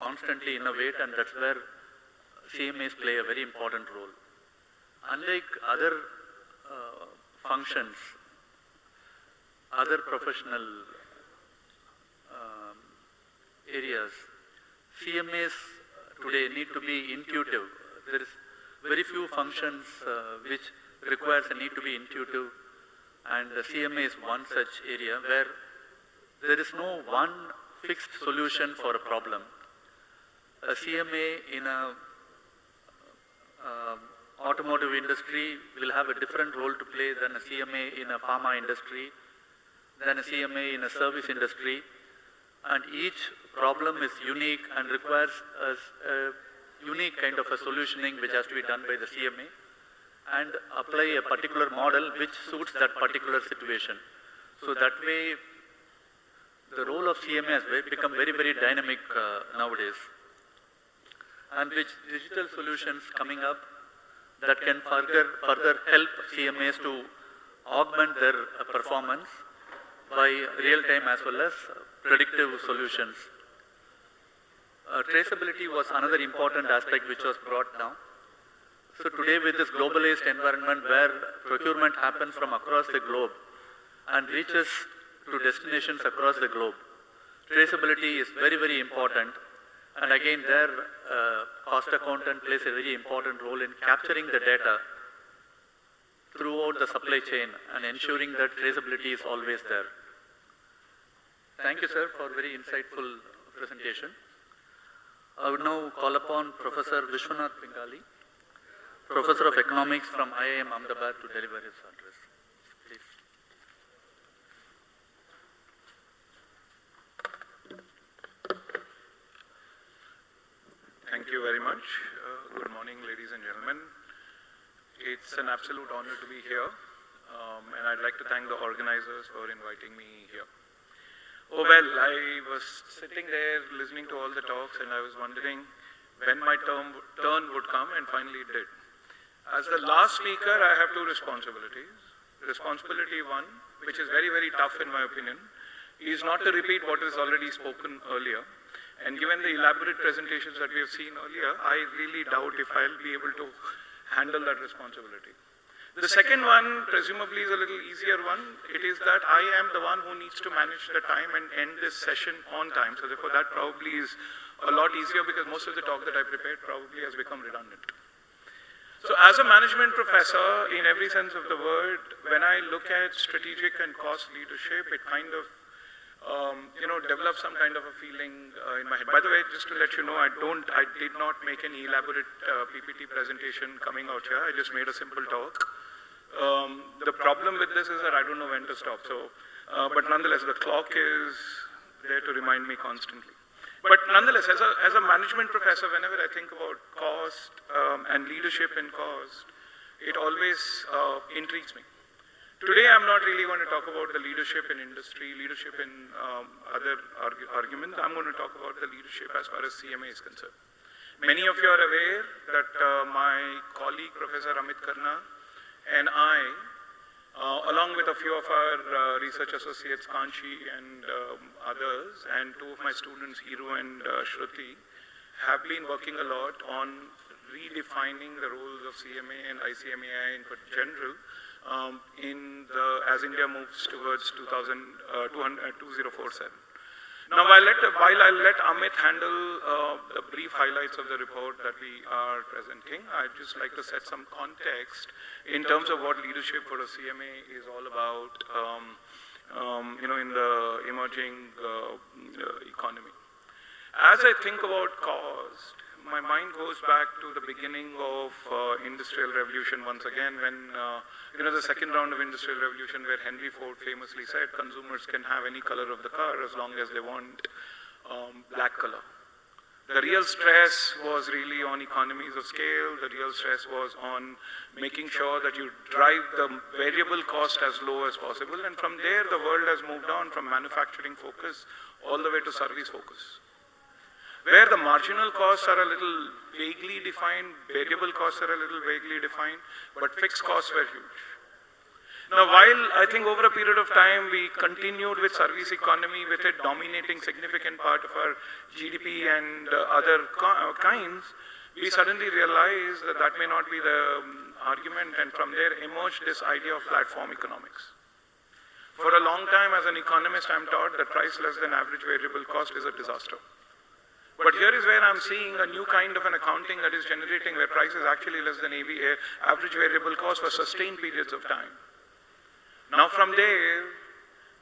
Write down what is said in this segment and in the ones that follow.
constantly innovate, and that's where CMAs play a very important role. Unlike other functions, other professional areas, CMAs today need to be intuitive. There is very few functions which requires a need to be intuitive, and the CMA is one such area where there is no one fixed solution for a problem. A CMA in a automotive industry will have a different role to play than a CMA in a pharma industry, than a CMA in a service industry, and each problem is unique and requires a unique kind of a solutioning which has to be done by the CMA and apply a particular model which suits that particular situation. So that way, the role of CMA has become very, very dynamic nowadays. And with digital solutions coming up that can further help CMAs to augment their performance by real-time as well as predictive solutions. Traceability was another important aspect which was brought down. So today with this globalized environment where procurement happens from across the globe and reaches to destinations across the globe, traceability is very, very important. And again there, cost accountant plays a very important role in capturing the data throughout the supply chain and ensuring that traceability is always there. Thank you, sir, for a very insightful presentation. I would now call upon Professor Vishwanath Pingali, Professor of Economics from IIM Ahmedabad, to deliver his address. Please. Thank you very much. Good morning, ladies and gentlemen. It's an absolute honor to be here, and I'd like to thank the organizers for inviting me here. Oh well, I was sitting there listening to all the talks and I was wondering when my turn would come, and finally it did. As the last speaker, I have two responsibilities. Responsibility one, which is very, very tough in my opinion, is not to repeat what is already spoken earlier. And given the elaborate presentations that we have seen earlier, I really doubt if I'll be able to handle that responsibility. The second one, presumably, is a little easier one. It is that I am the one who needs to manage the time and end this session on time. So therefore, that probably is a lot easier because most of the talk that I prepared probably has become redundant. So as a management professor, in every sense of the word, when I look at strategic and cost leadership, it kind of develops some kind of a feeling in my head. By the way, just to let you know, I did not make any elaborate PPT presentation coming out here. I just made a simple talk. The problem with this is that I don't know when to stop. So, but nonetheless, the clock is there to remind me constantly. But nonetheless, as a management professor, whenever I think about cost and leadership in cost, it always intrigues me. Today, I'm not really going to talk about the leadership in industry, leadership in other arguments. I'm going to talk about the leadership as far as CMA is concerned. Many of you are aware that my colleague, Professor Amit Karna, and I, along with a few of our research associates, Kanchi and others, and two of my students, Hiru and Shruti, have been working a lot on redefining the roles of CMA and ICMAI in general, as India moves towards 2047. Now, while I'll let Amit handle the brief highlights of the report that we are presenting, I'd just like to set some context in terms of what leadership for a CMA is all about, in the emerging economy. As I think about cost, my mind goes back to the beginning of Industrial Revolution once again, when the second round of Industrial Revolution, where Henry Ford famously said consumers can have any color of the car as long as they want black color. The real stress was really on economies of scale. The real stress was on making sure that you drive the variable cost as low as possible. And from there, the world has moved on from manufacturing focus all the way to service focus, where the marginal costs are a little vaguely defined, variable costs are a little vaguely defined, but fixed costs were huge. Now, while I think over a period of time we continued with service economy, with it dominating significant part of our GDP and other kinds, we suddenly realized that that may not be the argument, and from there emerged this idea of platform economics. For a long time, as an economist, I'm taught that price less than average variable cost is a disaster. But here is where I'm seeing a new kind of an accounting that is generating where price is actually less than average variable cost for sustained periods of time. Now from there,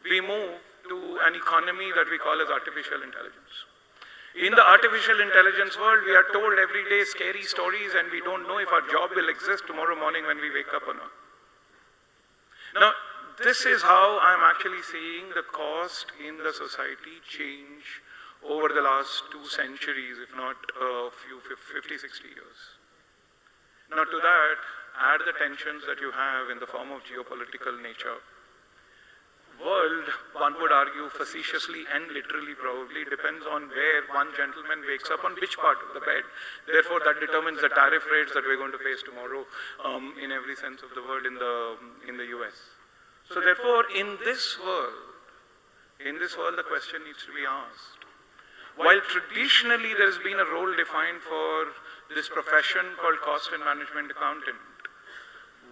we move to an economy that we call as artificial intelligence. In the artificial intelligence world, we are told every day scary stories and we don't know if our job will exist tomorrow morning when we wake up or not. Now, this is how I'm actually seeing the cost in the society change over the last 2 centuries, if not a few 50, 60 years. Now to that, add the tensions that you have in the form of geopolitical nature. World, one would argue facetiously and literally probably, depends on where one gentleman wakes up on which part of the bed. Therefore, that determines the tariff rates that we're going to face tomorrow in every sense of the word in the US. So therefore, in this world, the question needs to be asked. While traditionally there has been a role defined for this profession called cost and management accountant,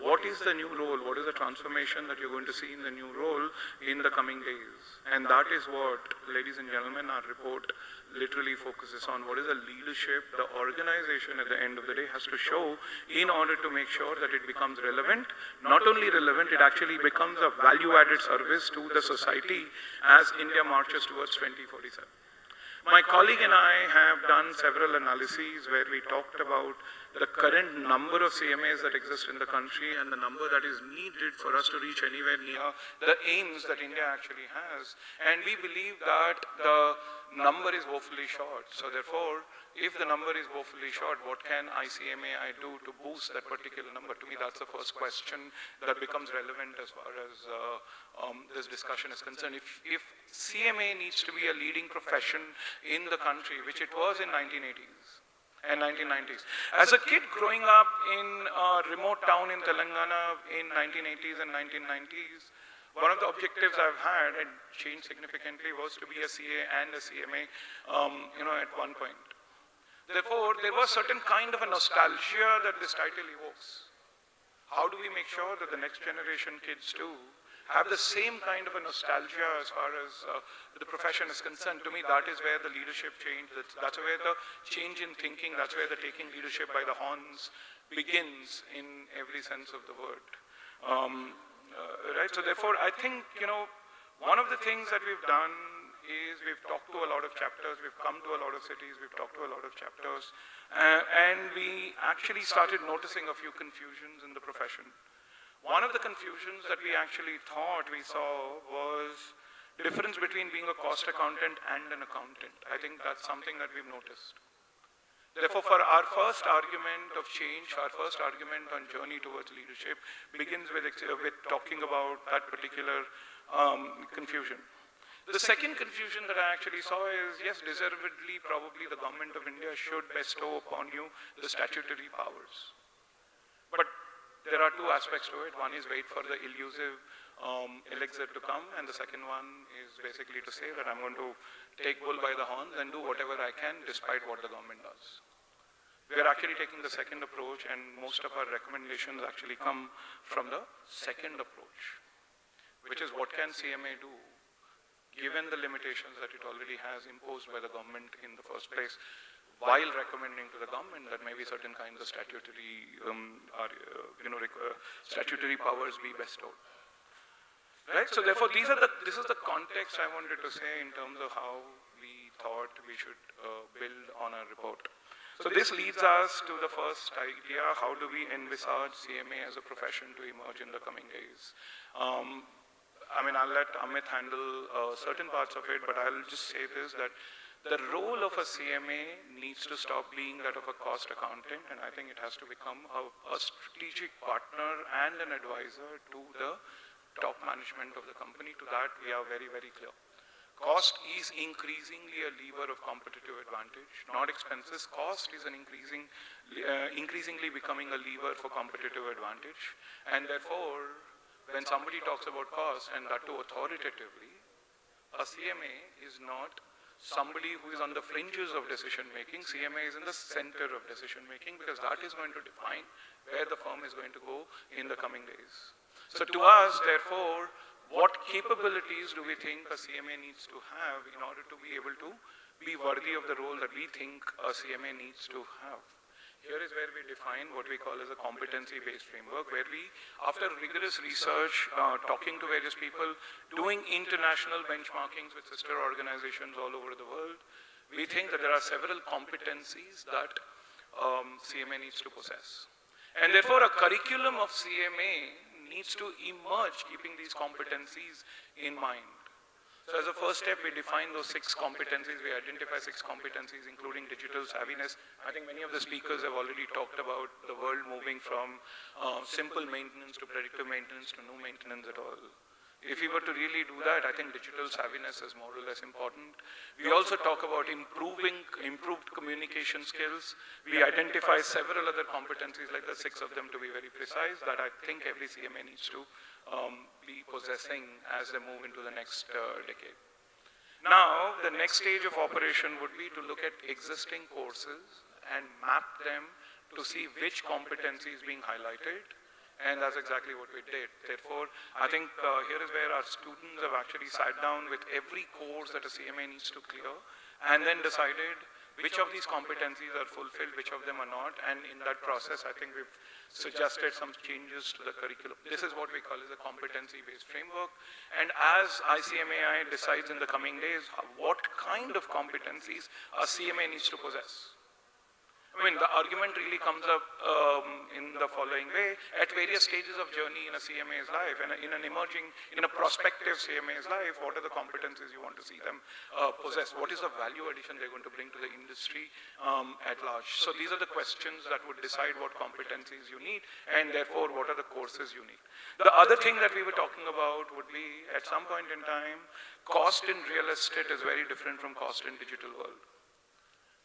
what is the new role? What is the transformation that you're going to see in the new role in the coming days? And that is what, ladies and gentlemen, our report literally focuses on. What is the leadership the organization at the end of the day has to show in order to make sure that it becomes relevant? Not only relevant, it actually becomes a value-added service to the society as India marches towards 2047. My colleague and I have done several analyses where we talked about the current number of CMAs that exist in the country and the number that is needed for us to reach anywhere near the aims that India actually has. And we believe that the number is woefully short. So therefore, if the number is woefully short, what can ICMAI do to boost that particular number? To me, that's the first question that becomes relevant as far as this discussion is concerned. If CMA needs to be a leading profession in the country, which it was in 1980s and 1990s. As a kid growing up in a remote town in Telangana in 1980s and 1990s, one of the objectives I've had, and changed significantly, was to be a CA and a CMA at one point. Therefore, there was certain kind of a nostalgia that this title evokes. How do we make sure that the next generation kids too have the same kind of a nostalgia as far as the profession is concerned? To me, that is where the leadership change, that's where the change in thinking, that's where the taking leadership by the horns begins in every sense of the word. Right? So therefore, I think, one of the things that we've done is we've talked to a lot of chapters, we've come to a lot of cities, we've talked to a lot of chapters, and we actually started noticing a few confusions in the profession. One of the confusions that we actually thought we saw was the difference between being a cost accountant and an accountant. I think that's something that we've noticed. Therefore, for our first argument of change, our first argument on journey towards leadership begins with talking about that particular confusion. The second confusion that I actually saw is, yes, deservedly, probably the government of India should bestow upon you the statutory powers. But there are two aspects to it. One is wait for the elusive elixir to come, and the second one is basically to say that I'm going to take bull by the horns and do whatever I can despite what the government does. We are actually taking the second approach, and most of our recommendations actually come from the second approach, which is what can CMA do given the limitations that it already has imposed by the government in the first place, while recommending to the government that maybe certain kinds of statutory statutory powers be bestowed. Right? So therefore, this is the context I wanted to say in terms of how we thought we should build on our report. So this leads us to the first idea: how do we envisage CMA as a profession to emerge in the coming days? I'll let Amit handle certain parts of it, but I'll just say this, that the role of a CMA needs to stop being that of a cost accountant, and I think it has to become a strategic partner and an advisor to the top management of the company. To that, we are very, very clear. Cost is increasingly a lever of competitive advantage, not expenses. Cost is increasingly becoming a lever for competitive advantage, and therefore, when somebody talks about cost, and that too authoritatively, a CMA is not somebody who is on the fringes of decision making. CMA is in the center of decision making, because that is going to define where the firm is going to go in the coming days. So to us, therefore, what capabilities do we think a CMA needs to have in order to be able to be worthy of the role that we think a CMA needs to have? Here is where we define what we call as a competency-based framework, where we, after rigorous research, talking to various people, doing international benchmarkings with sister organizations all over the world, we think that there are several competencies that CMA needs to possess. And therefore, a curriculum of CMA needs to emerge keeping these competencies in mind. So as a first step, we define those 6 competencies. We identify 6 competencies, including digital savviness. I think many of the speakers have already talked about the world moving from simple maintenance to predictive maintenance to no maintenance at all. If we were to really do that, I think digital savviness is more or less important. We also talk about improved communication skills. We identify several other competencies, like the 6 of them to be very precise, that I think every CMA needs to be possessing as they move into the next decade. Now, the next stage of operation would be to look at existing courses and map them to see which competency is being highlighted. And that's exactly what we did. Therefore, I think here is where our students have actually sat down with every course that a CMA needs to clear, and then decided which of these competencies are fulfilled, which of them are not. And in that process, I think we've suggested some changes to the curriculum. This is what we call as a competency-based framework. And as ICMAI decides in the coming days what kind of competencies a CMA needs to possess. I mean, the argument really comes up in the following way. At various stages of journey in a CMA's life, and in a prospective CMA's life, what are the competencies you want to see them possess? What is the value addition they're going to bring to the industry at large? So these are the questions that would decide what competencies you need, and therefore, what are the courses you need. The other thing that we were talking about would be, at some point in time, cost in real estate is very different from cost in digital world.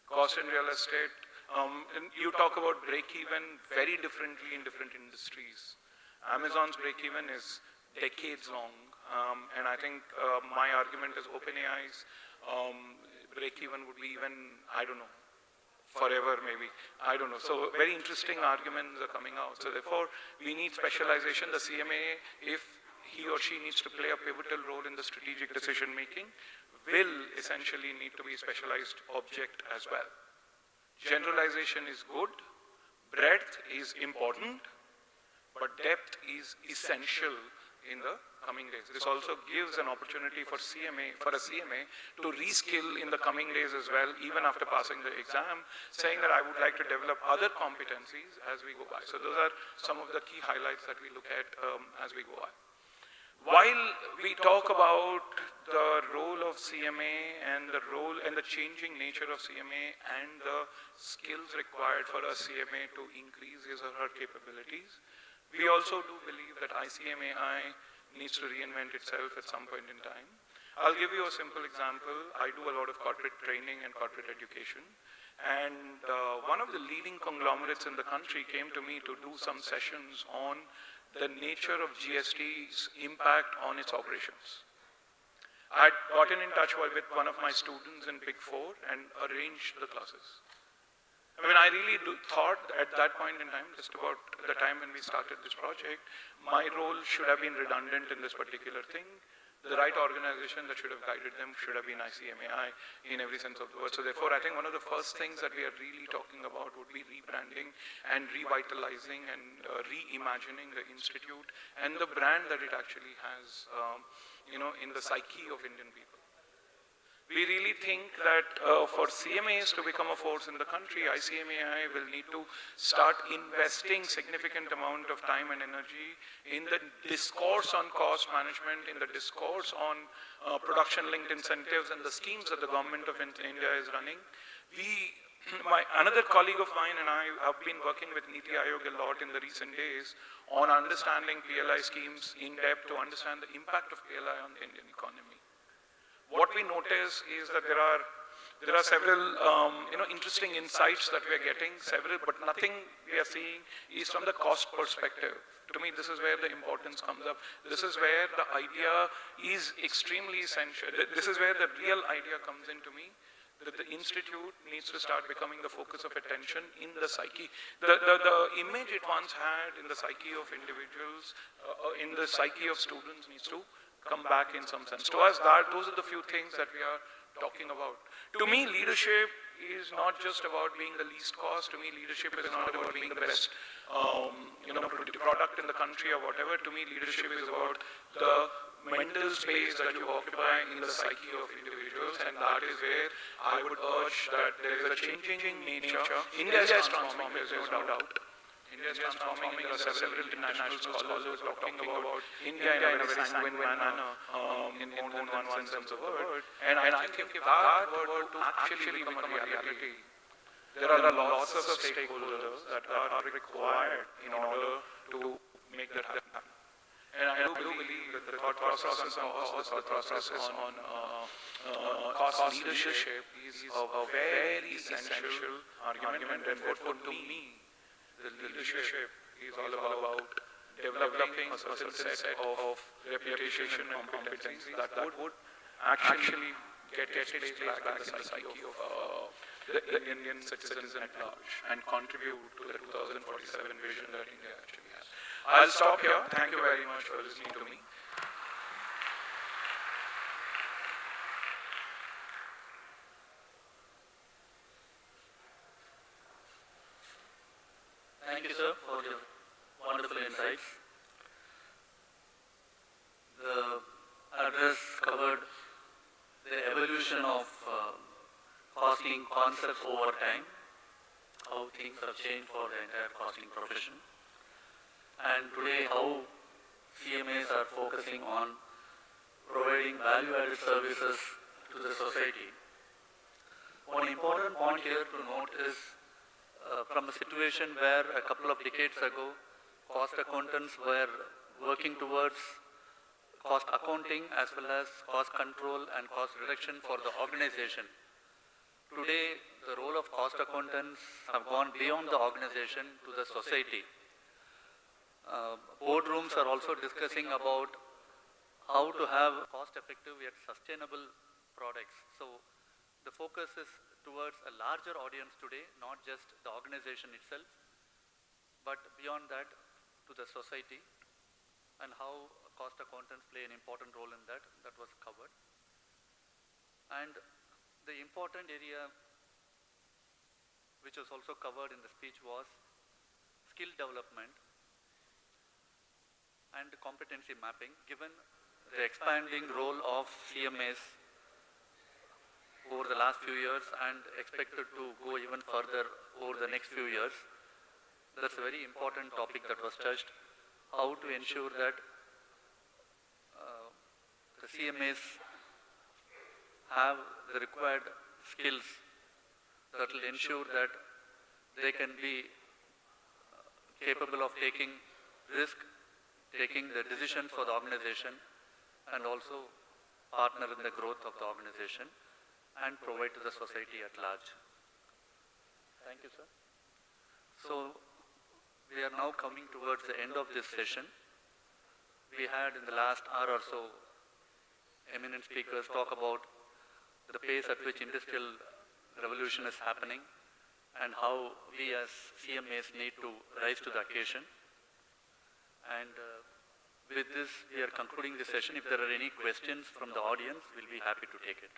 Cost in real estate, and you talk about break-even very differently in different industries. Amazon's break-even is decades long, and I think my argument is OpenAI's break-even would be even, I don't know, forever maybe, I don't know. So very interesting arguments are coming out. So therefore, we need specialization. The CMA, if he or she needs to play a pivotal role in the strategic decision-making, will essentially need to be a specialized object as well. Generalization is good, breadth is important, but depth is essential in the coming days. This also gives an opportunity for a CMA to reskill in the coming days as well, even after passing the exam, saying that I would like to develop other competencies as we go by. So those are some of the key highlights that we look at as we go by. While we talk about the role of CMA and the changing nature of CMA and the skills required for a CMA to increase his or her capabilities, we also do believe that ICMAI needs to reinvent itself at some point in time. I'll give you a simple example. I do a lot of corporate training and corporate education. And one of the leading conglomerates in the country came to me to do some sessions on the nature of GST's impact on its operations. I had gotten in touch with one of my students in Big Four and arranged the classes. I mean, I really thought at that point in time, just about the time when we started this project, my role should have been redundant in this particular thing. The right organization that should have guided them should have been ICMAI in every sense of the word. So therefore, I think one of the first things that we are really talking about would be rebranding and revitalizing and reimagining the institute and the brand that it actually has, in the psyche of Indian people. We really think that for CMAs to become a force in the country, ICMAI will need to start investing significant amount of time and energy in the discourse on cost management, in the discourse on production-linked incentives and the schemes that the government of India is running. Another colleague of mine and I have been working with Niti Aayog a lot in the recent days on understanding PLI schemes in depth to understand the impact of PLI on the Indian economy. What we notice is that there are There are several, interesting insights that we are getting, but nothing we are seeing is from the cost perspective. To me, this is where the importance comes up. This is where the idea is extremely essential. This is where the real idea comes into me, that the institute needs to start becoming the focus of attention in the psyche. The image it once had in the psyche of individuals, in the psyche of students needs to come back in some sense. To us, those are the few things that we are talking about. To me, leadership is not just about being the least cost. To me, leadership is not about being the best, product in the country or whatever. To me, leadership is about the mental space that you occupy in the psyche of individuals, and that is where I would urge that there is a changing nature. India is transforming, there's no doubt. India is transforming. There are several international scholars who are talking about India in a very sanguine manner, in one sense of the word. And I think if that were to actually become a reality, there are lots of stakeholders that are required in order to make that happen. And I do believe that the thought process on cost leadership is a very essential argument, and therefore to me, the leadership is all about developing a certain set of reputation and competencies that would actually get its place back in the psyche of the Indian citizens at large and contribute to the 2047 vision that India actually has. I'll stop here. Thank you very much for listening to me. Thank you, sir, for your wonderful insights. The address covered the evolution of costing concepts over time, how things have changed for the entire costing profession, and today how CMAs are focusing on providing value-added services to the society. One important point here to note is from a situation where a couple of decades ago, cost accountants were working towards cost accounting as well as cost control and cost reduction for the organization. Today, the role of cost accountants have gone beyond the organization to the society. Boardrooms are also discussing about how to have cost-effective yet sustainable products. So the focus is towards a larger audience today, not just the organization itself, but beyond that to the society, and how cost accountants play an important role in that. That was covered. And the important area which was also covered in the speech was skill development and competency mapping, given the expanding role of CMAs over the last few years and expected to go even further over the next few years. That's a very important topic that was touched, how to ensure that the CMAs have the required skills that will ensure that they can be capable of taking risk, taking the decisions for the organization, and also partner in the growth of the organization and provide to the society at large. Thank you, sir. So we are now coming towards the end of this session. We had in the last hour or so eminent speakers talk about the pace at which industrial revolution is happening and how we as CMAs need to rise to the occasion. And with this, we are concluding the session. If there are any questions from the audience, we'll be happy to take it.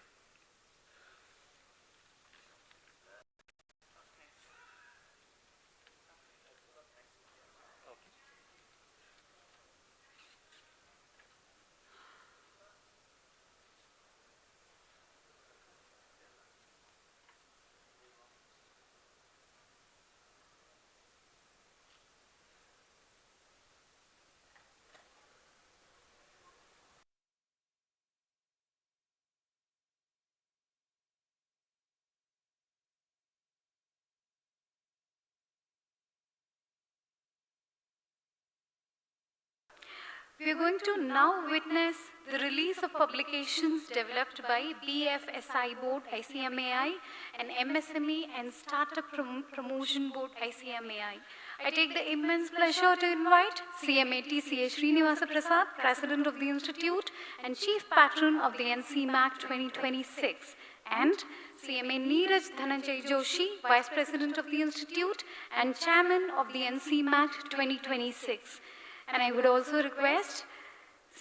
We are going to now witness the release of publications developed by BFSI Board ICMAI and MSME and Startup Promotion Board ICMAI. I take the immense pleasure to invite CMA TCA Srinivasa Prasad, President of the Institute and Chief Patron of the NCMAC 2026, and CMA Neeraj Dhananjay Joshi, Vice President of the Institute and Chairman of the NCMAC 2026. And I would also request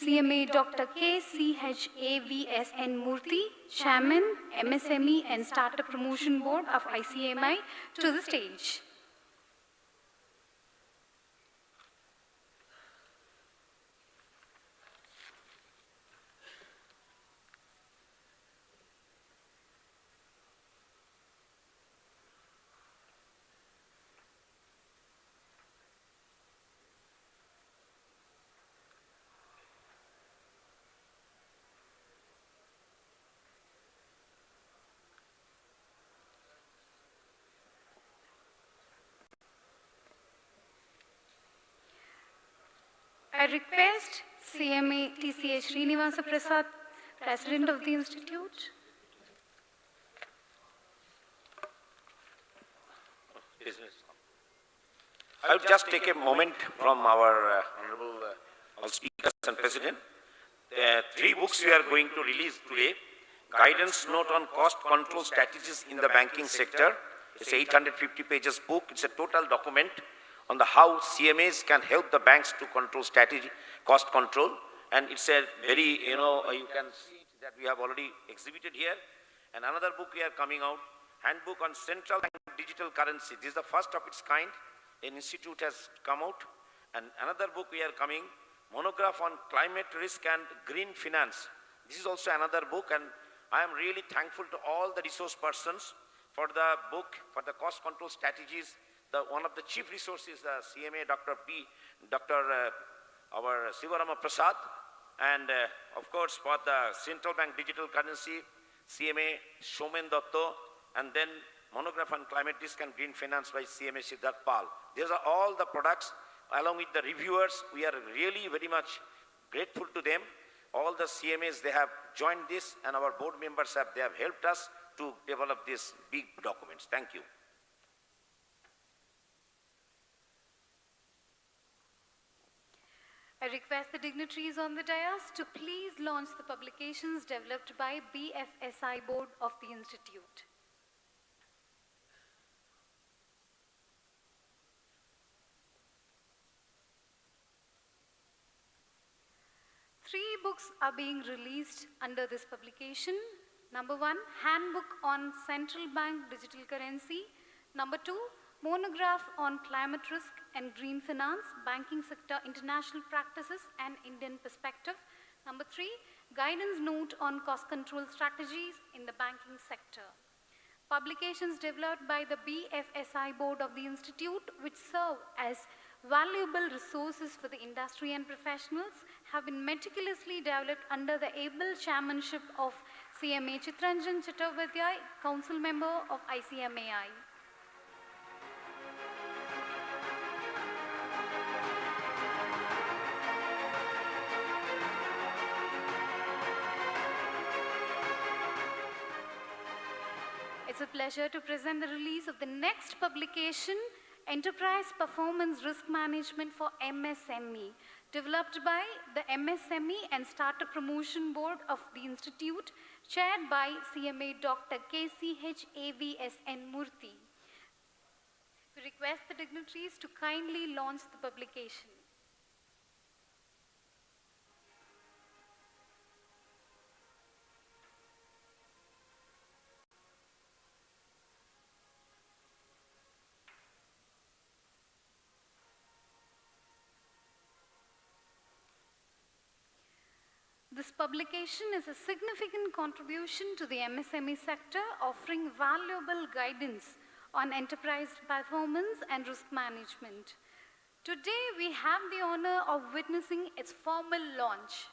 CMA Dr. KCHAVSN Murthy, Chairman, MSME and Startup Promotion Board of ICMI, to the stage. I request CMA TCA Srinivasa Prasad, President of the Institute. I will just take a moment from our honorable all speakers and president. Three books we are going to release today. Guidance Note on Cost Control Strategies in the Banking Sector. It's an 850 pages book. It's a total document on the how CMAs can help the banks to control strategy, cost control. And it's a very, you can see that we have already exhibited here. And another book we are coming out, Handbook on Central Bank Digital Currency. This is the first of its kind. An institute has come out. And another book we are coming, Monograph on Climate Risk and Green Finance. This is also another book, and I am really thankful to all the resource persons for the book, for the cost control strategies. One of the chief resources, the CMA, Dr. Our Sivarama Prasad, and of course for the Central Bank Digital Currency, CMA Shomen Dotto, and then Monograph on Climate Risk and Green Finance by CMA Siddharth Pal. These are all the products, along with the reviewers. We are really very much grateful to them. All the CMAs, they have joined this, and our board members they have helped us to develop these big documents. Thank you. I request the dignitaries on the dais to please launch the publications developed by BFSI Board of the Institute. Three books are being released under this publication. Number 1, Handbook on Central Bank Digital Currency. Number 2, Monograph on Climate Risk and Green Finance, Banking Sector International Practices and Indian Perspective. Number 3, Guidance Note on Cost Control Strategies in the Banking Sector. Publications developed by the BFSI Board of the Institute, which serve as valuable resources for the industry and professionals, have been meticulously developed under the able chairmanship of CMA Chitranjan Chattopadhyay, Council Member of ICMAI. It's a pleasure to present the release of the next publication, Enterprise Performance Risk Management for MSME, developed by the MSME and Startup Promotion Board of the Institute, chaired by CMA Dr. KCHAVSN Murthy. We request the dignitaries to kindly launch the publication. This publication is a significant contribution to the MSME sector, offering valuable guidance on enterprise performance and risk management. Today, we have the honor of witnessing its formal launch.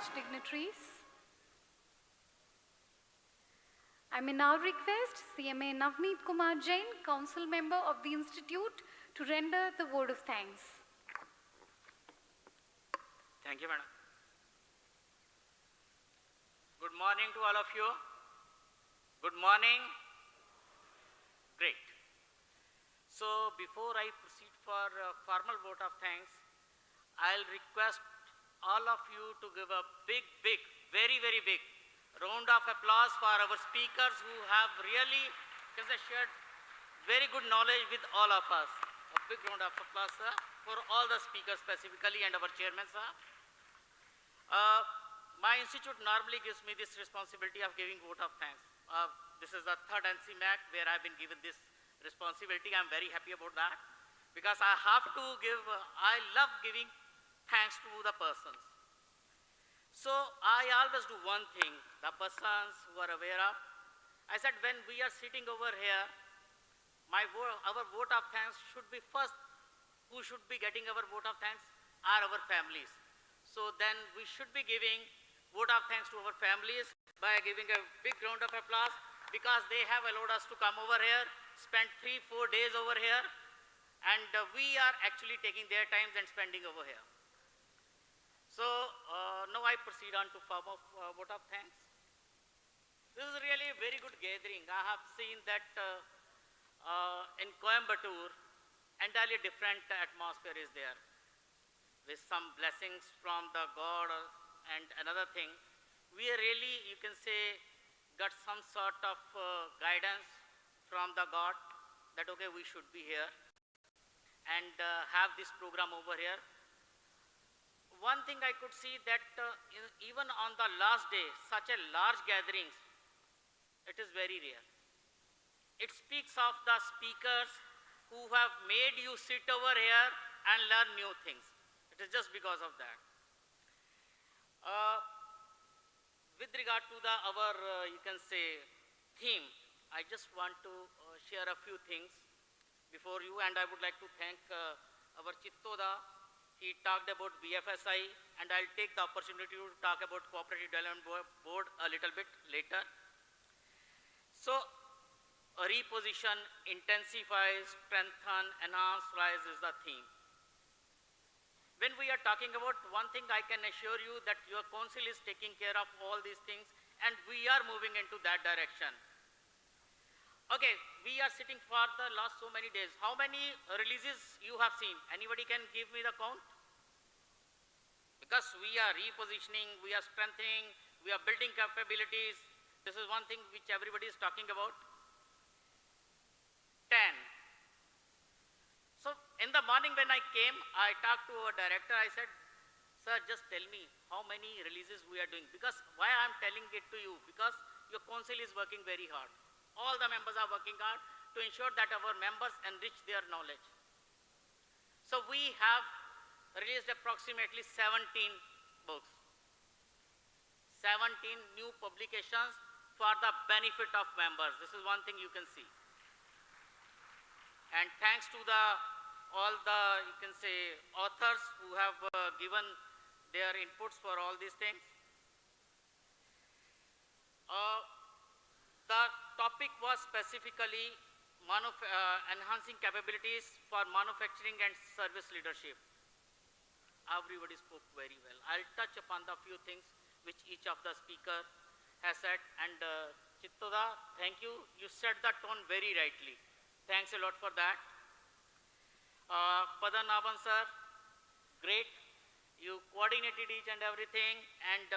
such dignitaries. I may now request CMA Navneet Kumar Jain, Council Member of the Institute, to render the word of thanks. Thank you, Madam. Good morning to all of you. Good morning. Great. So before I proceed for a formal vote of thanks, I'll request all of you to give a big, very, very big round of applause for our speakers who have really shared very good knowledge with all of us. A big round of applause, sir, for all the speakers specifically and our chairman, sir. My institute normally gives me this responsibility of giving vote of thanks. This is the third NCMAC where I've been given this responsibility. I'm very happy about that because I have to give, I love giving thanks to the persons. So I always do one thing, the persons who are aware of. I said when we are sitting over here, our vote of thanks should be first, who should be getting our vote of thanks are our families. So then we should be giving vote of thanks to our families by giving a big round of applause because they have allowed us to come over here, spend 3-4 days over here, and we are actually taking their times and spending over here. So now I proceed on to form of vote of thanks. This is really a very good gathering. I have seen that in Coimbatore, entirely different atmosphere is there with some blessings from the God and another thing. We really, you can say, got some sort of guidance from the God that okay, we should be here and have this program over here. One thing I could see that even on the last day, such a large gatherings, it is very rare. It speaks of the speakers who have made you sit over here and learn new things. It is just because of that. With regard to our, you can say, theme, I just want to share a few things before you, and I would like to thank our Chittoda. He talked about BFSI, and I'll take the opportunity to talk about Cooperative Development Board a little bit later. So, reposition, intensify, strengthen, enhance, rise is the theme. When we are talking about one thing, I can assure you that your council is taking care of all these things, and we are moving into that direction. Okay, we are sitting for the last so many days. How many releases you have seen? Anybody can give me the count? Because we are repositioning, we are strengthening, we are building capabilities. This is one thing which everybody is talking about. 10. So in the morning when I came, I talked to our director. I said, sir, just tell me how many releases we are doing. Because why I am telling it to you? Because your council is working very hard. All the members are working hard to ensure that our members enrich their knowledge. So we have released approximately 17 books. 17 new publications for the benefit of members. This is one thing you can see. And thanks to all the, you can say, authors who have given their inputs for all these things. The topic was specifically enhancing capabilities for manufacturing and service leadership. Everybody spoke very well. I'll touch upon the few things which each of the speaker has said. And Chittoda, thank you. You set the tone very rightly. Thanks a lot for that. Padanaban sir, great. You coordinated each and everything and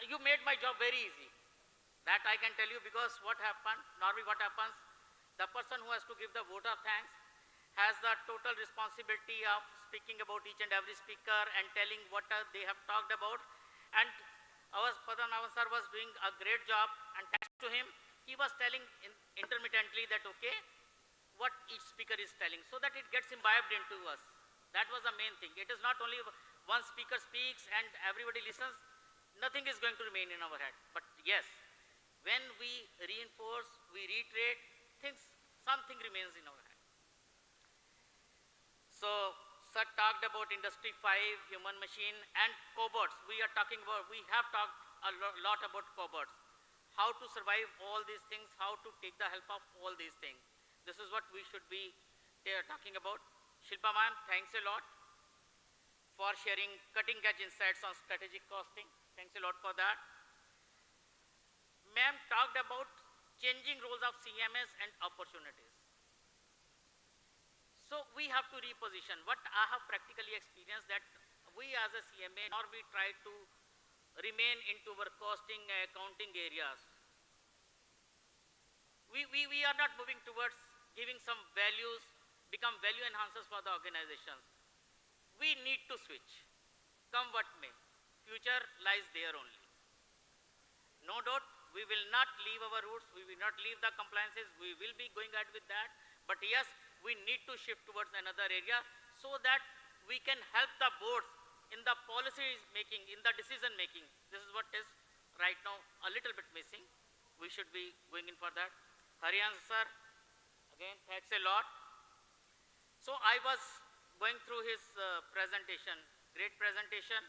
you made my job very easy. That I can tell you because what happened, normally what happens, the person who has to give the vote of thanks has the total responsibility of speaking about each and every speaker and telling what they have talked about. And our Padanaban sir was doing a great job, and thanks to him, he was telling intermittently that, okay, what each speaker is telling, so that it gets imbibed into us. That was the main thing. It is not only one speaker speaks and everybody listens, nothing is going to remain in our head. But yes, when we reinforce, we reiterate, something remains in our head. So Sir talked about Industry 5, human machine, and cobots. We have talked a lot about cobots. How to survive all these things, how to take the help of all these things. This is what we should be talking about. Shilpa ma'am, thanks a lot for sharing cutting edge insights on strategic costing. Thanks a lot for that. Ma'am talked about changing roles of CMAs and opportunities. So we have to reposition. What I have practically experienced that we as a CMA, nor we try to remain into our costing, accounting areas. We are not moving towards giving some values, become value enhancers for the organizations. We need to switch, come what may. Future lies there only. No doubt, we will not leave our roots, we will not leave the compliances, we will be going ahead with that. But yes, we need to shift towards another area so that we can help the boards in the policy making, in the decision making. This is what is right now a little bit missing. We should be going in for that. Harihan sir, again, thanks a lot. So I was going through his presentation, great presentation.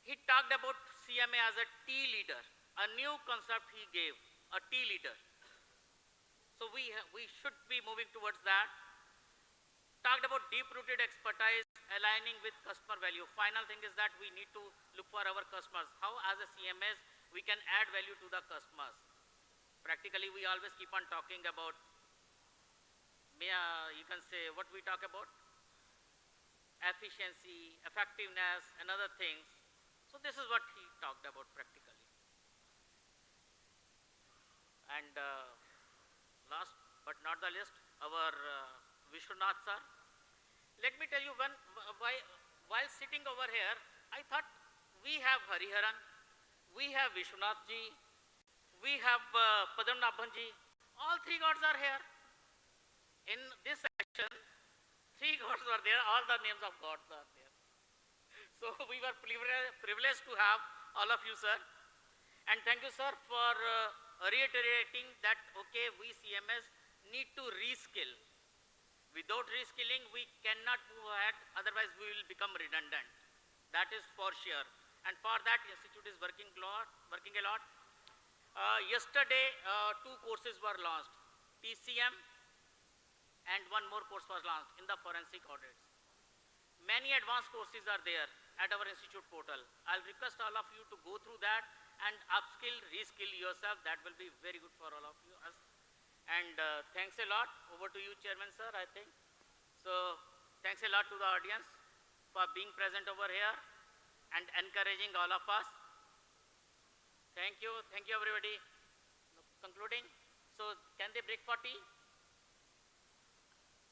He talked about CMA as a T leader, a new concept he gave, a T leader. So we should be moving towards that. Talked about deep-rooted expertise aligning with customer value. Final thing is that we need to look for our customers. How as a CMS we can add value to the customers. Practically we always keep on talking about, you can say what we talk about, efficiency, effectiveness and other things. So this is what he talked about practically. And last but not the least, our Vishwanath sir. Let me tell you while sitting over here, I thought we have Hariharan, we have Vishwanath ji, we have Padmanabhan ji, all three gods are here. In this section, three gods were there, all the names of gods are there. So we were privileged to have all of you, sir. And thank you, sir, for reiterating that, okay, we CMS need to reskill. Without reskilling, we cannot move ahead, otherwise we will become redundant. That is for sure. And for that, Institute is working a lot. Yesterday, 2 courses were launched, TCM and 1 more course was launched in the forensic audits. Many advanced courses are there at our institute portal. I'll request all of you to go through that and upskill, reskill yourself. That will be very good for all of you. And thanks a lot. Over to you, Chairman sir, I think. So thanks a lot to the audience for being present over here and encouraging all of us. Thank you everybody. Concluding. So can they break for tea?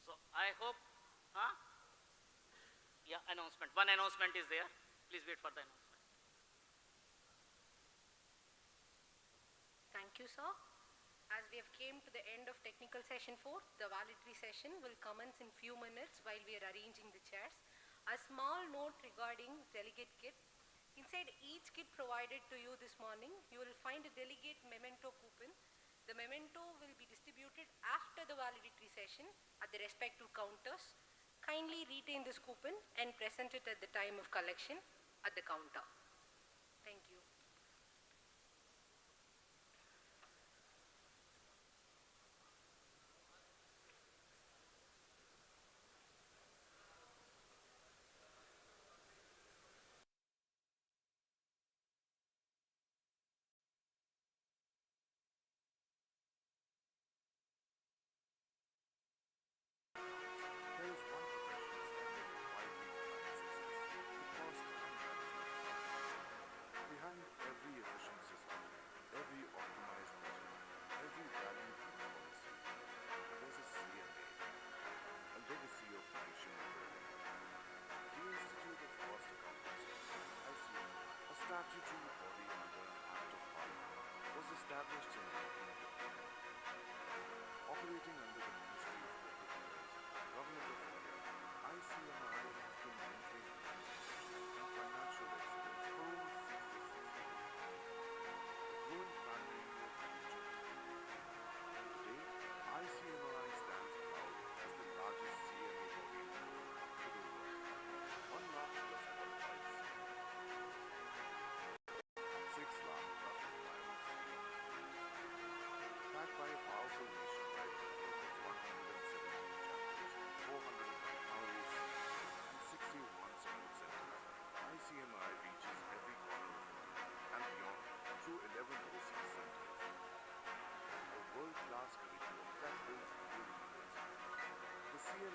So I hope, yeah, announcement. One announcement is there. Please wait for the announcement. Thank you, sir. As we have came to the end of technical session 4, the valedictory session will commence in few minutes while we are arranging the chairs. A small note regarding delegate kit. Inside each kit provided to you this morning, you will find a delegate memento coupon. The memento will be distributed after the valedictory session at the respective counters. Kindly retain this coupon and present it at the time of collection at the counter. Thank you.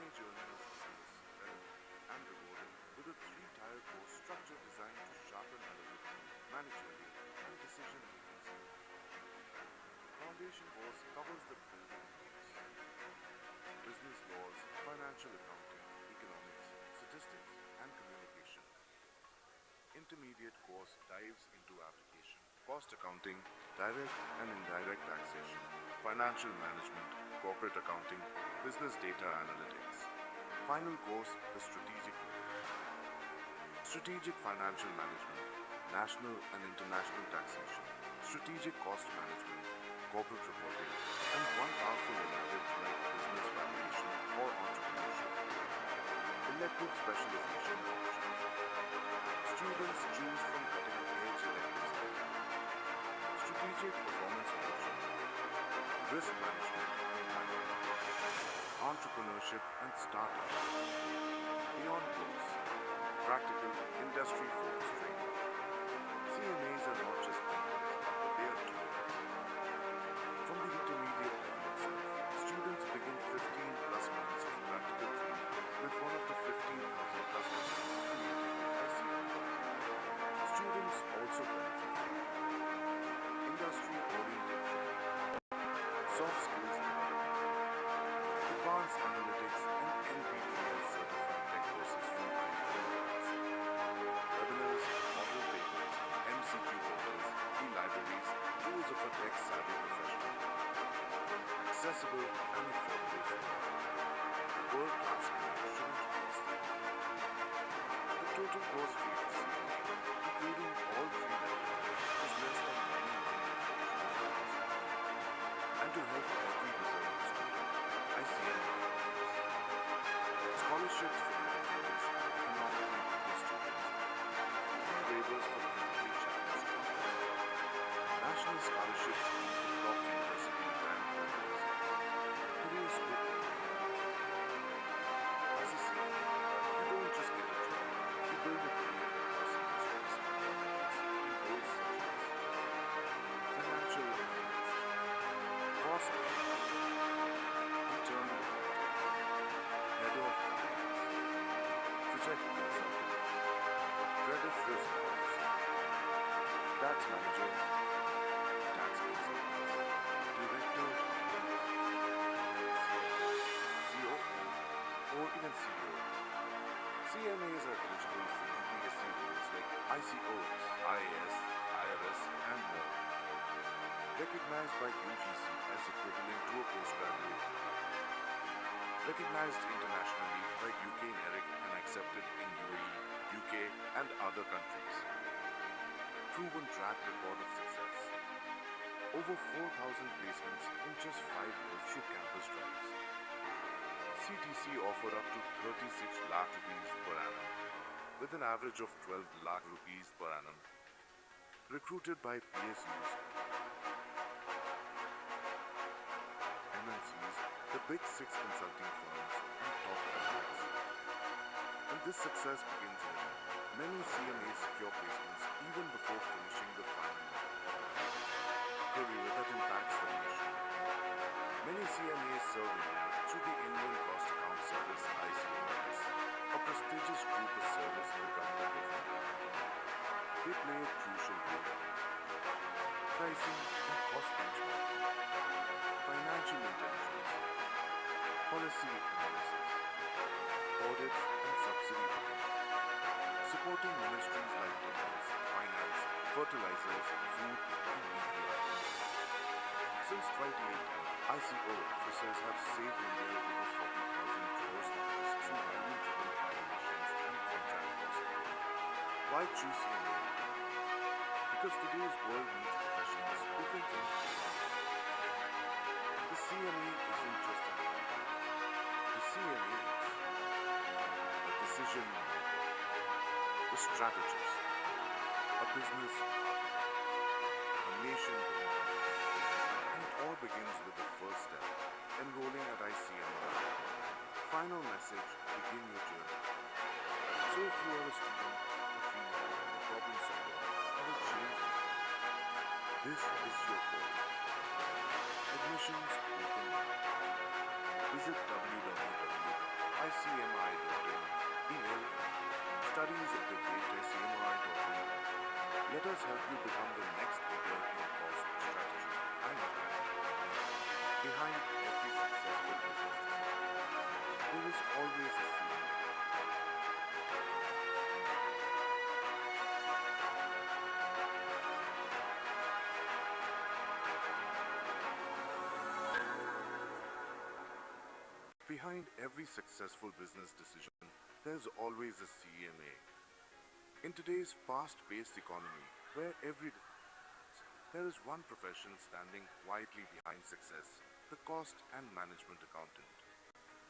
CMA journey of business, relevant and rewarding with a three-tier course structure designed to sharpen analytical, managerial and decision-making skills. Foundation course covers the building blocks: business laws, financial accounting, economics, statistics and communication. Intermediate course dives into application, cost accounting, direct and indirect taxation, financial management, corporate accounting, business data analytics. Final course, the strategic level. Strategic financial management, national and international taxation, strategic cost management, corporate reporting, and one powerful elective like business valuation or entrepreneurship. Elective specialization options. Students choose from cutting-edge electives like strategic performance management, risk management and planning, entrepreneurship and startups. Beyond course, practical, industry-focused training. CMAs are not just thinkers, but they are doers. From the intermediate level itself, students begin 15 plus months of practical training with one of the 15,000 plus companies created by CMA. Students also benefit from industry-oriented training, soft skills development, advanced analytics and NPTEL certified tech courses from IITs, webinars, model papers, MCQ portals, e-libraries, tools of a tech-savvy professional, accessible and affordable for all. World-class care shouldn't cost them. The total course fee for CMA, including all three levels, is less than $99. And to help every deserving student, ICM offers scholarships for meritorious, economically weaker students, free waivers for physically challenged students, national scholarships for top university and colleges, career scope training. As a CMA, you don't just get a job, you build a career across industries, in roles such as financial analyst, cost accountant, internal auditor, head of finance, project consultant, credit risk officer, tax manager, tax consultant, director of finance, CFO, COO, or even CEO. CMAs are eligible for UPSC roles like ICOs, IAS, IRS, and more. Recognized by UGC as equivalent to a postgraduate. Recognized internationally by UK NERIC and accepted in UAE, UK, and other countries. Proven track record of success. Over 4,000 placements in just 5 years through campus drives. CTC offered up to 36 lakh rupees per annum, with an average of 12 lakh rupees per annum. Recruited by PSUs, MNCs, the big 6 consulting firms, and top companies. And this success begins here. Many CMAs secure placements even before finishing the final year. Career that impacts the nation. Many CMAs serve India through the Indian Cost Account Service (ICMAS), a prestigious group of service in the government of India. They play a crucial role in pricing and cost benchmarking, financial intelligence, policy analysis, audits and subsidy bidding, supporting ministries like defense, finance, fertilizers, food and media. Since 2018, ICO officers have saved India over 40,000 crores rupees through value-driven valuations and contract costing. Why choose CMA? Because today's world needs professionals who can think beyond. The CMA isn't just a number. The CMA is a decision maker, a strategist, a business partner, a nation builder. And it all begins with the first step, enrolling at ICMA. Final message, begin your journey. So if you are a student, a dreamer, a problem solver, or a change maker, this is your call. Admissions open now. Visit www.icmac.com. icmi.in. Email studies@icmi.in. Let us help you become the next leader in cost strategy and marketing. Behind every successful business decision, there is always a CMA. Behind every successful business decision, there's always a CMA. In today's fast-paced economy, where there is one profession standing quietly behind success, the cost and management accountant.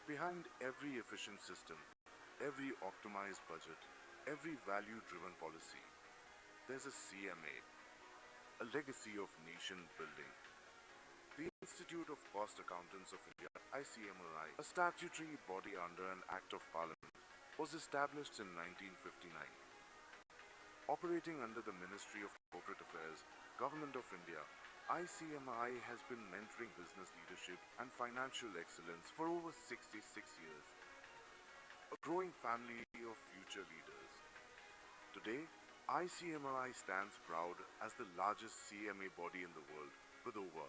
Behind every efficient system, every optimized budget, every value-driven policy, there's a CMA, a legacy of nation building. The Institute of Cost Accountants of India, ICMAI, a statutory body under an Act of Parliament, was established in 1959. Operating under the Ministry of Corporate Affairs, Government of India, ICMAI has been mentoring business leadership and financial excellence for over 66 years. A growing family of future leaders. Today, ICMAI stands proud as the largest CMA body in the world with over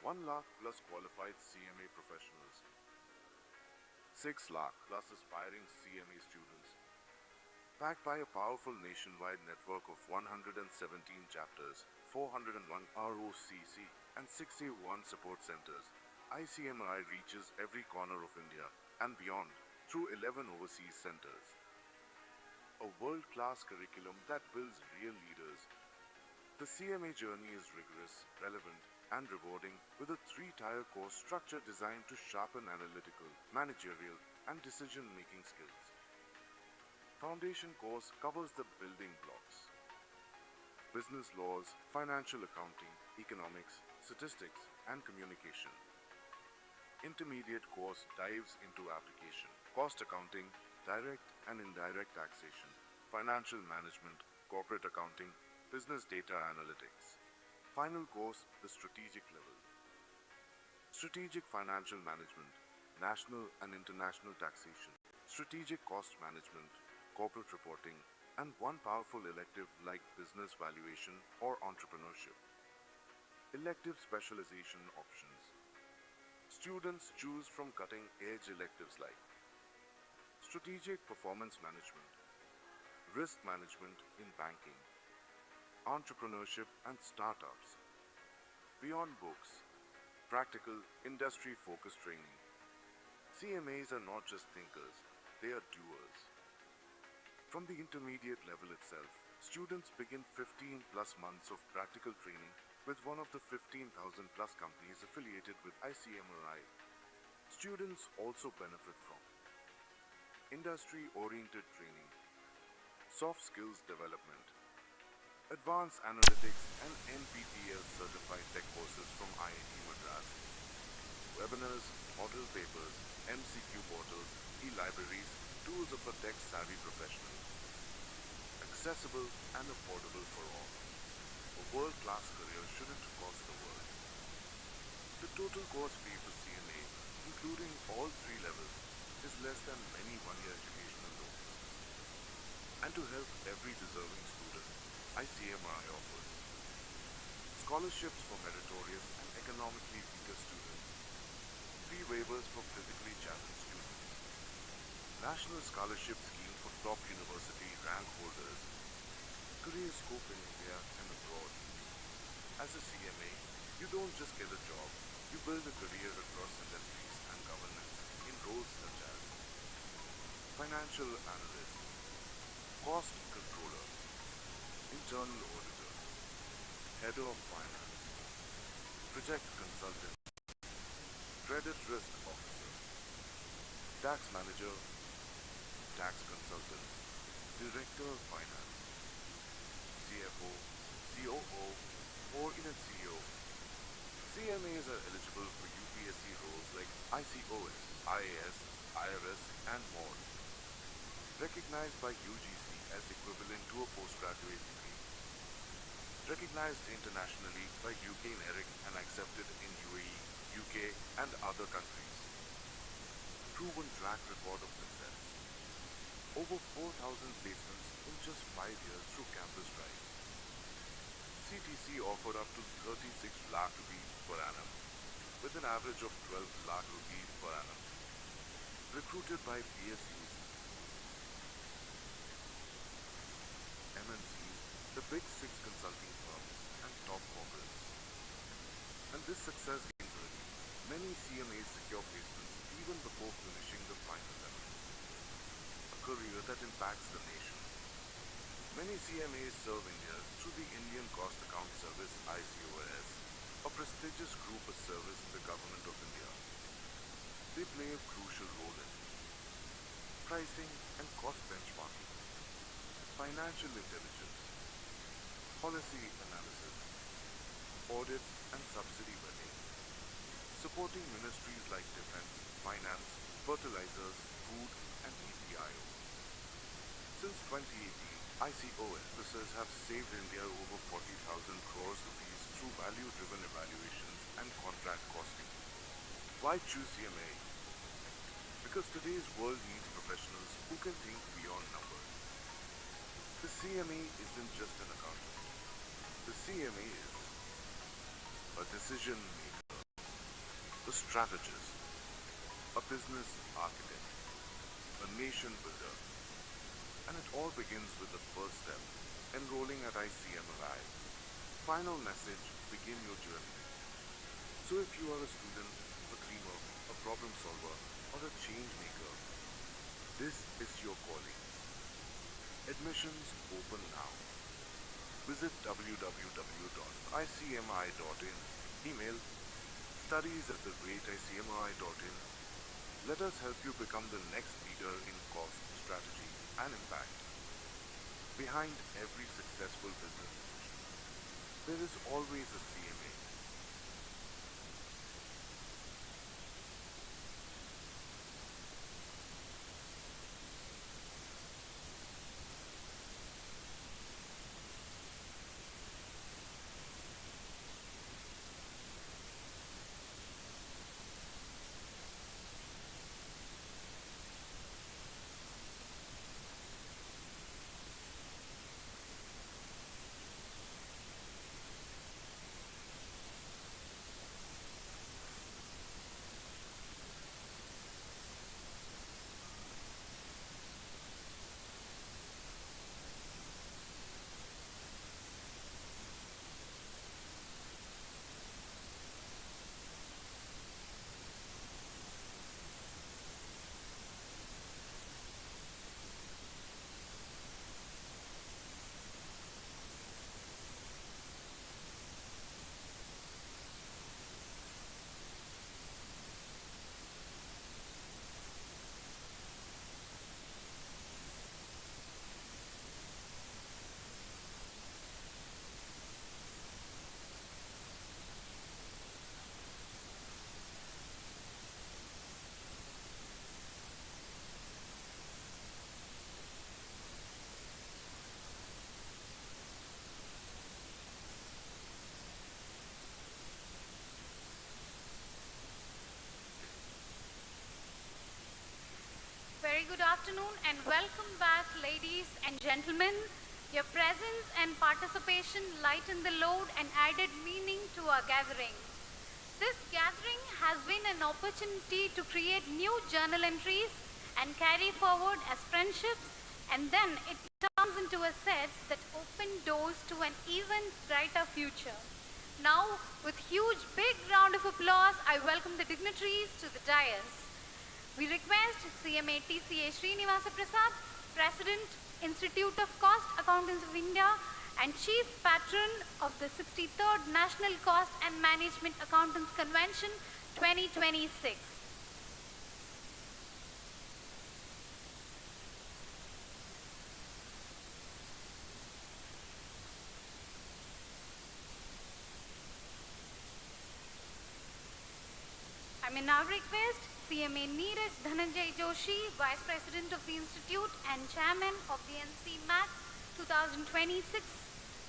1 lakh plus qualified CMA professionals, 6 lakh plus aspiring CMA students, backed by a powerful nationwide network of 117 chapters, 401 ROCC, and 61 support centers. ICMI reaches every corner of India and beyond through 11 overseas centers. A world-class curriculum that builds real leaders. The CMA journey is rigorous, relevant, and rewarding with a 3-tier course structure designed to sharpen analytical, managerial, and decision-making skills. Foundation course covers the building blocks: business laws, financial accounting, economics, statistics, and communication. Intermediate course dives into application, cost accounting, direct and indirect taxation, financial management, corporate accounting, business data analytics. Final course, the strategic level. Strategic financial management, national and international taxation, strategic cost management, corporate reporting, and one powerful elective like business valuation or entrepreneurship. Elective specialization options. Students choose from cutting-edge electives like strategic performance management, risk management in banking, entrepreneurship and startups. Beyond books, practical, industry-focused training. CMAs are not just thinkers, they are doers. From the intermediate level itself, students begin 15 plus months of practical training with one of the 15,000 plus companies affiliated with ICMAI. Students also benefit from industry-oriented training, soft skills development, advanced analytics and NPTEL certified tech courses from IIT Madras, webinars, model papers, MCQ portals, e-libraries, tools of a tech-savvy professional. Accessible and affordable for all. A world-class career shouldn't cost the world. The total course fee for CMA, including all 3 levels, is less than many one-year educational loans. And to help every deserving student, ICMI offers scholarships for meritorious and economically weaker students, fee waivers for physically challenged students, National Scholarship Scheme for top university rank holders, career scope in India and abroad. As a CMA, you don't just get a job, you build a career across industries and governance in roles such as financial analyst, cost controller, internal auditor, head of finance, project consultant, credit risk officer, tax manager, tax consultant, director of finance, CFO, COO, or even CEO. CMAs are eligible for UPSC roles like ICOS, IAS, IRS, and more. Recognized by UGC as equivalent to a postgraduate degree. Recognized internationally by UK NERIC and accepted in UAE, UK, and other countries. proven track record of success. Over 4,000 placements in just 5 years through Campus Drive. CTC offered up to 36 lakh rupees per annum, with an average of 12 lakh rupees per annum. Recruited by PSUs, MNCs, the big 6 consulting firms, and top corporates. And this success gains release. Many CMAs secure placements even before finishing the final level. A career that impacts the nation. Many CMAs serve India through the Indian Cost Account Service ICOS, a prestigious group of service in the Government of India. They play a crucial role in pricing and cost benchmarking, financial intelligence, policy analysis, audit and subsidy vetting, supporting ministries like defense, finance, fertilizers, food and EPIO. Since 2018, ICOS officers have saved India over 40,000 crores rupees through value-driven evaluations and contract costing. Why choose CMA? Because today's world needs professionals who can think beyond numbers. The CMA isn't just an accountant. The CMA is a decision maker, a strategist, a business architect, a nation builder. And it all begins with the first step, enrolling at ICMAI. Final message, begin your journey. So if you are a student, a dreamer, a problem solver, or a change maker, this is your calling. Admissions open now. Visit www.icmi.in. Email studies@icmi.in. Let us help you become the next leader in cost, strategy, and impact. Behind every successful business decision, there is always a CMA. Very good afternoon and welcome back, ladies and gentlemen. Your presence and participation lighten the load and added meaning to our gathering. This gathering has been an opportunity to create new journal entries and carry forward as friendships, and then it turns into assets that open doors to an even brighter future. Now, with huge big round of applause, I welcome the dignitaries to the dais. We request CMA TCA Srinivasa Prasad, President, Institute of Cost Accountants of India and Chief Patron of the 63rd National Cost and Management Accountants Convention 2026. I may now request CMA Neeraj Dhananjay Joshi, Vice President of the Institute and Chairman of the NCMAC 2026,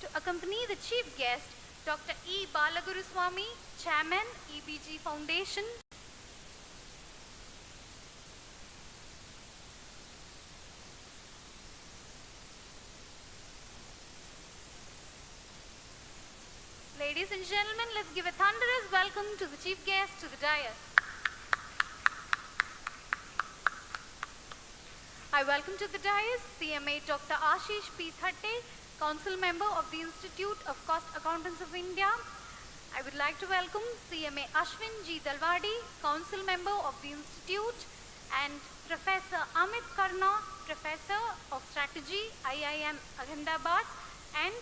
to accompany the Chief Guest, Dr. E. Balaguruswamy, Chairman, EBG Foundation. gentlemen, let's give a thunderous welcome to the chief guest to the dais. I welcome to the dais CMA Dr. Ashish P. Thatte, Council Member of the Institute of Cost Accountants of India. I would like to welcome CMA Ashwin G. Dalwadi, Council Member of the Institute, and Professor Amit Karna, Professor of Strategy, IIM Ahmedabad, and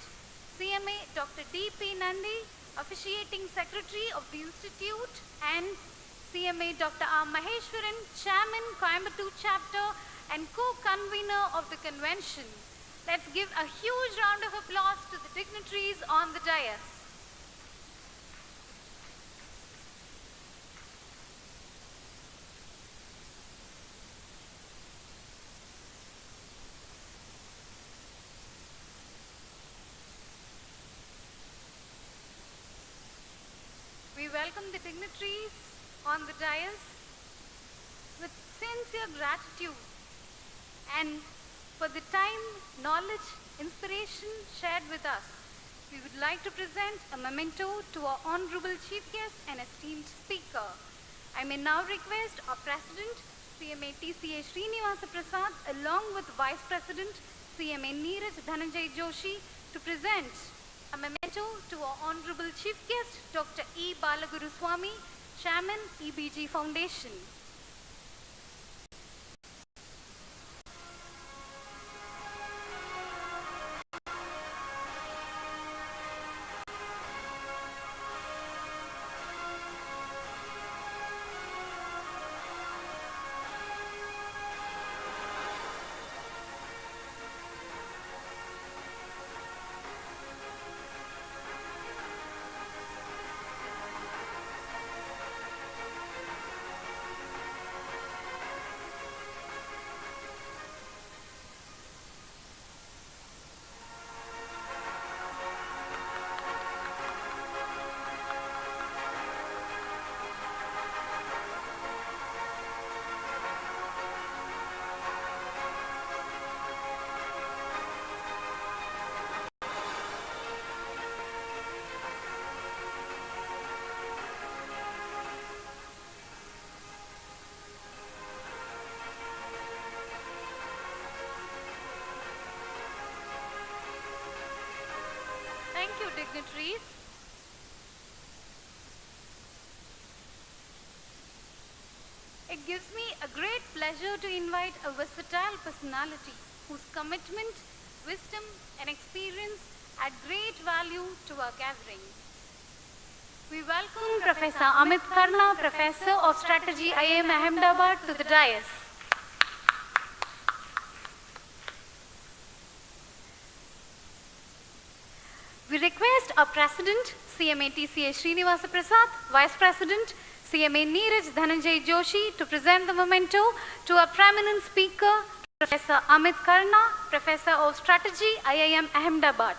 CMA Dr. D.P. Nandi, Officiating Secretary of the Institute, and CMA Dr. R. Maheshwaran, Chairman, Coimbatore Chapter, and co-convener of the convention. Let's give a huge round of applause to the dignitaries on the dais. We welcome the dignitaries on the dais with sincere gratitude and for the time, knowledge, inspiration shared with us. We would like to present a memento to our honorable chief guest and esteemed speaker. I may now request our President, CMA TCA Srinivasa Prasad, along with Vice President, CMA Neeraj Dhananjay Joshi, to present a memento to our honorable chief guest, Dr. E. Balaguru Swami, Chairman, EBG Foundation. Thank you, dignitaries. It gives me a great pleasure to invite a versatile personality whose commitment, wisdom, and experience add great value to our gathering. We welcome Professor Amit Karna, Professor of Strategy, IIM Ahmedabad, to the dais. We request our President, CMA TCA Srinivasa Prasad, Vice President, CMA Neeraj Dhananjay Joshi, to present the memento to our prominent speaker, Professor Amit Karna, Professor of Strategy, IIM Ahmedabad.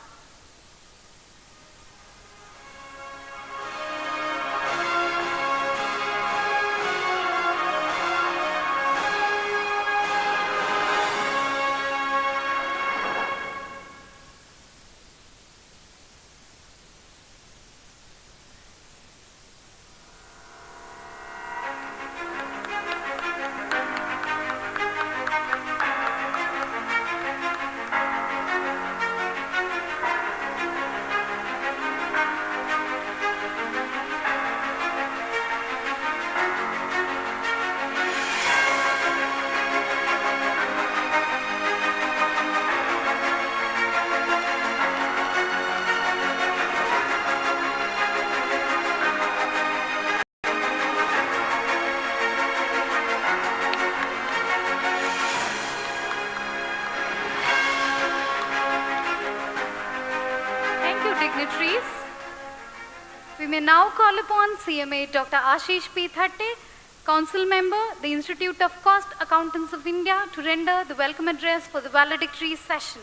Dignitaries. We may now call upon CMA Dr. Ashish P. Thatte, Council Member, the Institute of Cost Accountants of India, to render the welcome address for the valedictory session.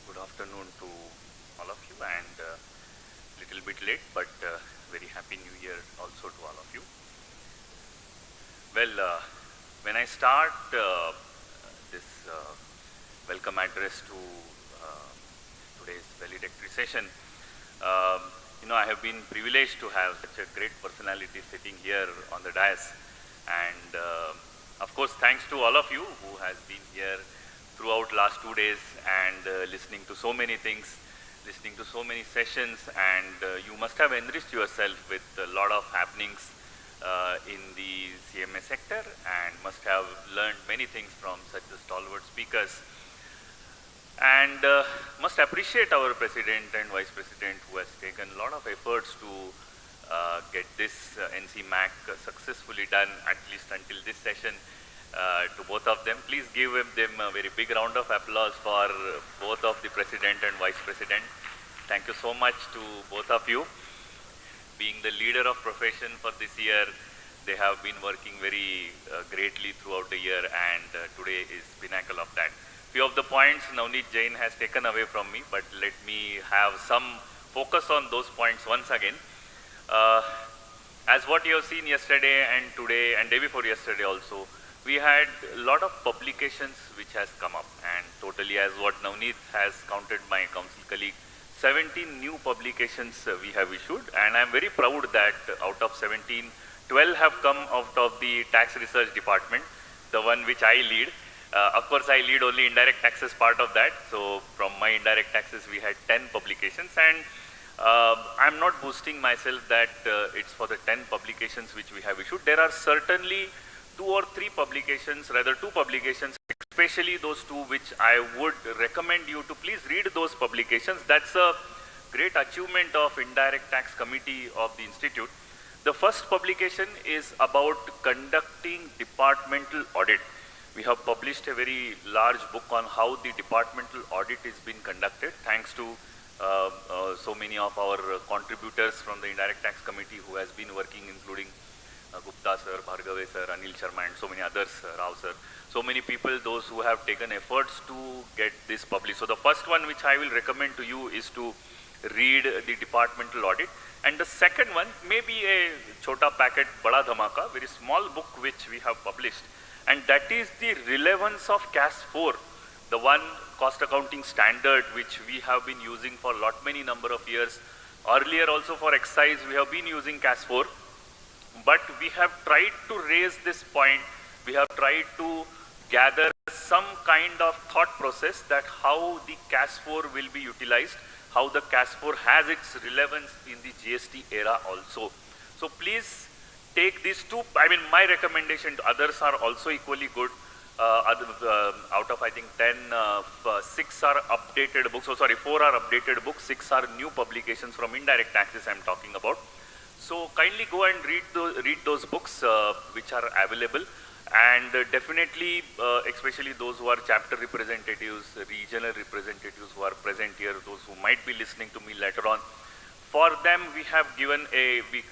Good afternoon to all of you, and little bit late, but very happy New When I start this welcome address to today's valedictory session, I have been privileged to have such a great personality sitting here on the dais. And of course, thanks to all of you who has been here throughout last 2 days and listening to so many things, listening to so many sessions, and you must have enriched yourself with a lot of happenings in the CMA sector and must have learned many things from such stalwart speakers. And must appreciate our President and Vice President who has taken a lot of efforts to get this NCMAC successfully done, at least until this session. To both of them, please give them a very big round of applause for both of the President and Vice President. Thank you so much to both of you. Being the leader of profession for this year, they have been working very greatly throughout the year, and today is pinnacle of that. Few of the points Navneet Jain has taken away from me, but let me have some focus on those points once again. As what you have seen yesterday and today and day before yesterday also, we had a lot of publications which has come up, and totally, as what Navneet has counted, my council colleague, 17 new publications we have issued, and I'm very proud that out of 17, 12 have come out of the tax research department, the one which I lead. Of course, I lead only indirect taxes part of that, so from my indirect taxes we had 10 publications, and I'm not boasting myself that it's for the 10 publications which we have issued. There are certainly 2 or 3 publications, rather 2 publications, especially those 2 which I would recommend you to please read those publications. That's a great achievement of Indirect Tax Committee of the Institute. The first publication is about conducting departmental audit. We have published a very large book on how the departmental audit is being conducted, thanks to so many of our contributors from the Indirect Tax Committee who has been working, including Gupta sir, Bhargave sir, Anil Sharma, and so many others, Rao sir. So many people, those who have taken efforts to get this published. So the first one which I will recommend to you is to read the departmental audit. And the second one may be a chota packet, bada dhamaka, very small book which we have published. And that is the relevance of CAS 4, the one cost accounting standard which we have been using for many number of years. Earlier also for excise, we have been using CAS 4. But we have tried to raise this point, we have tried to gather some kind of thought process that how the CAS 4 will be utilized, how the CAS 4 has its relevance in the GST era also. So please take these 2, my recommendation to others are also equally good. Out of I think 10, 6 are updated books, 4 are updated books, 6 are new publications from indirect taxes I'm talking about. So kindly go and read those books which are available, and definitely, especially those who are chapter representatives, regional representatives who are present here, those who might be listening to me later on, for them we have given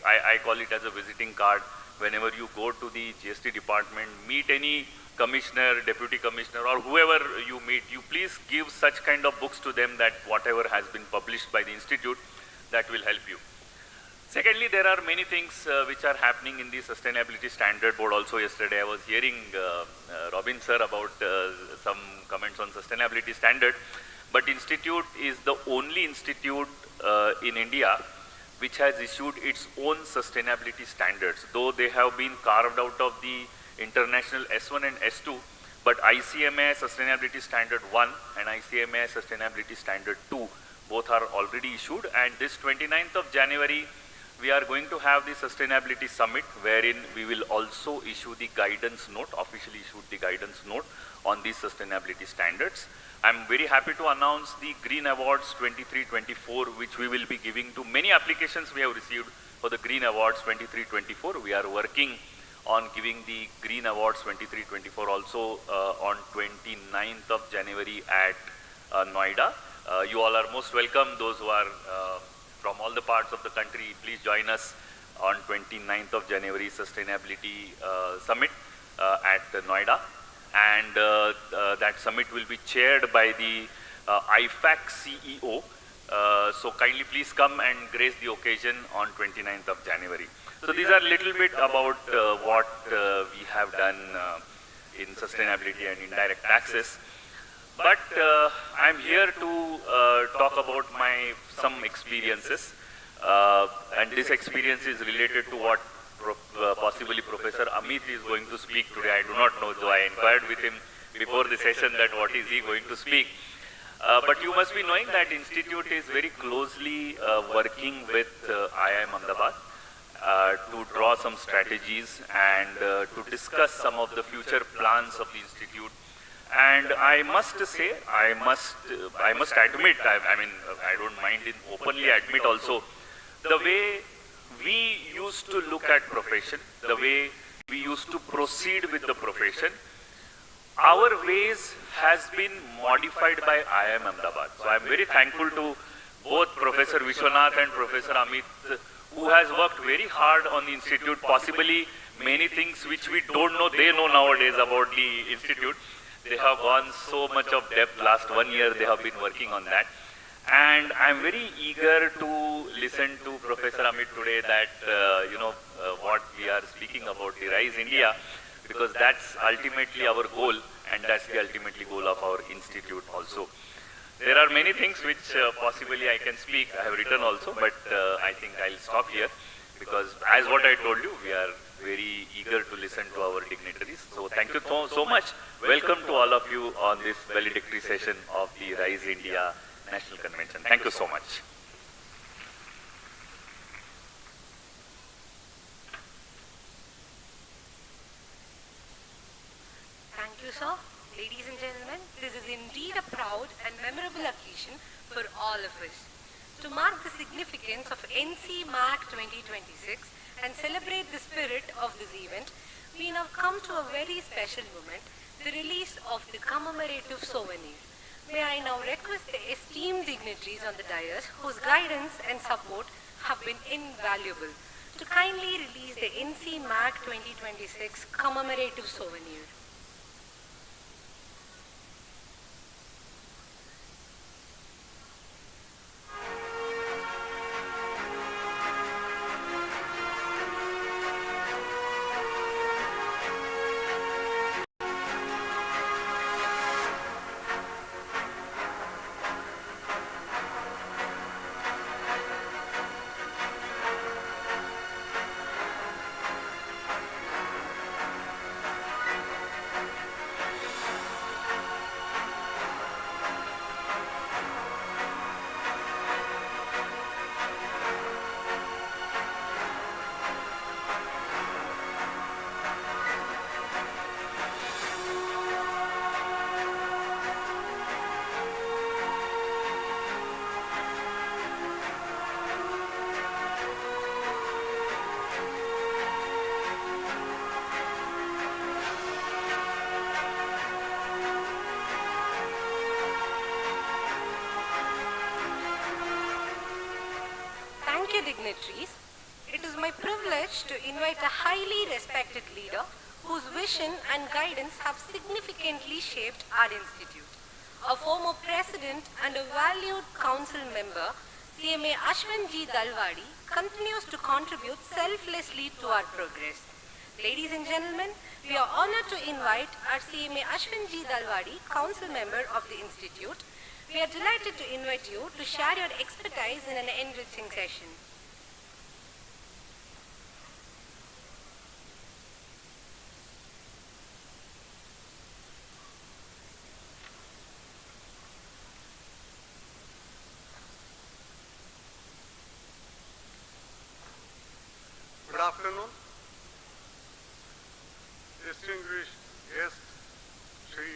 I call it as a visiting card. Whenever you go to the GST department, meet any commissioner, deputy commissioner, or whoever you meet, you please give such kind of books to them, that whatever has been published by the institute, that will help you. Secondly, there are many things which are happening in the Sustainability Standard Board also. Yesterday I was hearing Robin sir about some comments on Sustainability Standard, but Institute is the only institute in India which has issued its own sustainability standards, though they have been carved out of the international S1 and S2, but ICMA Sustainability Standard 1 and ICMA Sustainability Standard 2 both are already issued, and this 29th of January we are going to have the Sustainability Summit, wherein we will also issue the guidance note, officially issued the guidance note on these sustainability standards. I'm very happy to announce the Green Awards 23-24, which we will be giving to many applications we have received for the Green Awards 23-24. We are working on giving the Green Awards 23-24 also on 29th of January at Noida. You all are most welcome. Those who are from all the parts of the country, please join us on 29th of January Sustainability Summit at Noida. And that summit will be chaired by the IFAC CEO. So kindly please come and grace the occasion on 29th of January. So these are little bit about what we have done in sustainability and indirect taxes. But I'm here to talk about some experiences, and this experience is related to what possibly Professor Amit is going to speak today. I do not know, though I inquired with him before the session that what is he going to speak. But you must be knowing that Institute is very closely working with IIM Ahmedabad to draw some strategies and to discuss some of the future plans of the Institute. And I must say, I must admit, I mean, I don't mind in openly admit also, the way we used to look at profession, the way we used to proceed with the profession, our ways has been modified by IIM Ahmedabad. So I'm very thankful to both Professor Vishwanath and Professor Amit, who has worked very hard on the Institute, possibly many things which we don't know, they know nowadays about the Institute. They have gone so much of depth. Last 1 year they have been working on that. And I'm very eager to listen to Professor Amit today that, what we are speaking about, the Rise India, because that's ultimately our goal and that's the ultimately goal of our institute also. There are many things which possibly I can speak, I have written also, but I think I'll stop here because as what I told you, we are very eager to listen to our dignitaries. So thank you so much. Welcome to all of you on this valedictory session of the Rise India National Convention. Thank you so much. Thank you, sir. Ladies and gentlemen, this is indeed a proud and memorable occasion for all of us. To mark the significance of NCMAC 2026 and celebrate the spirit of this event, we now come to a very special moment, the release of the commemorative souvenir. May I now request the esteemed dignitaries on the dais, whose guidance and support have been invaluable, to kindly release the NCMAC 2026 commemorative souvenir. Dignitaries, it is my privilege to invite a highly respected leader whose vision and guidance have significantly shaped our institute. A former president and a valued council member, CMA Ashwinji Dalwadi, continues to contribute selflessly to our progress. Ladies and gentlemen, we are honored to invite our CMA Ashwinji Dalwadi, council member of the institute. We are delighted to invite you to share your expertise in an enriching session. Good afternoon. Distinguished guest, Sri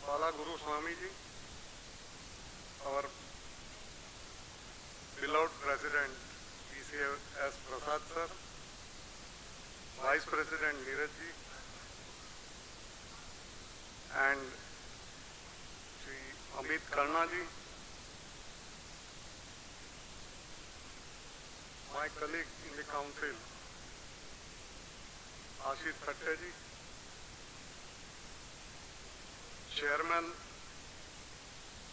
Bala Guru Swamiji, our beloved President PCS Prasad sir, Vice President Neeraj ji, and Sri Amit Karna ji, my colleague in the council, Ashish Khatte ji, Chairman,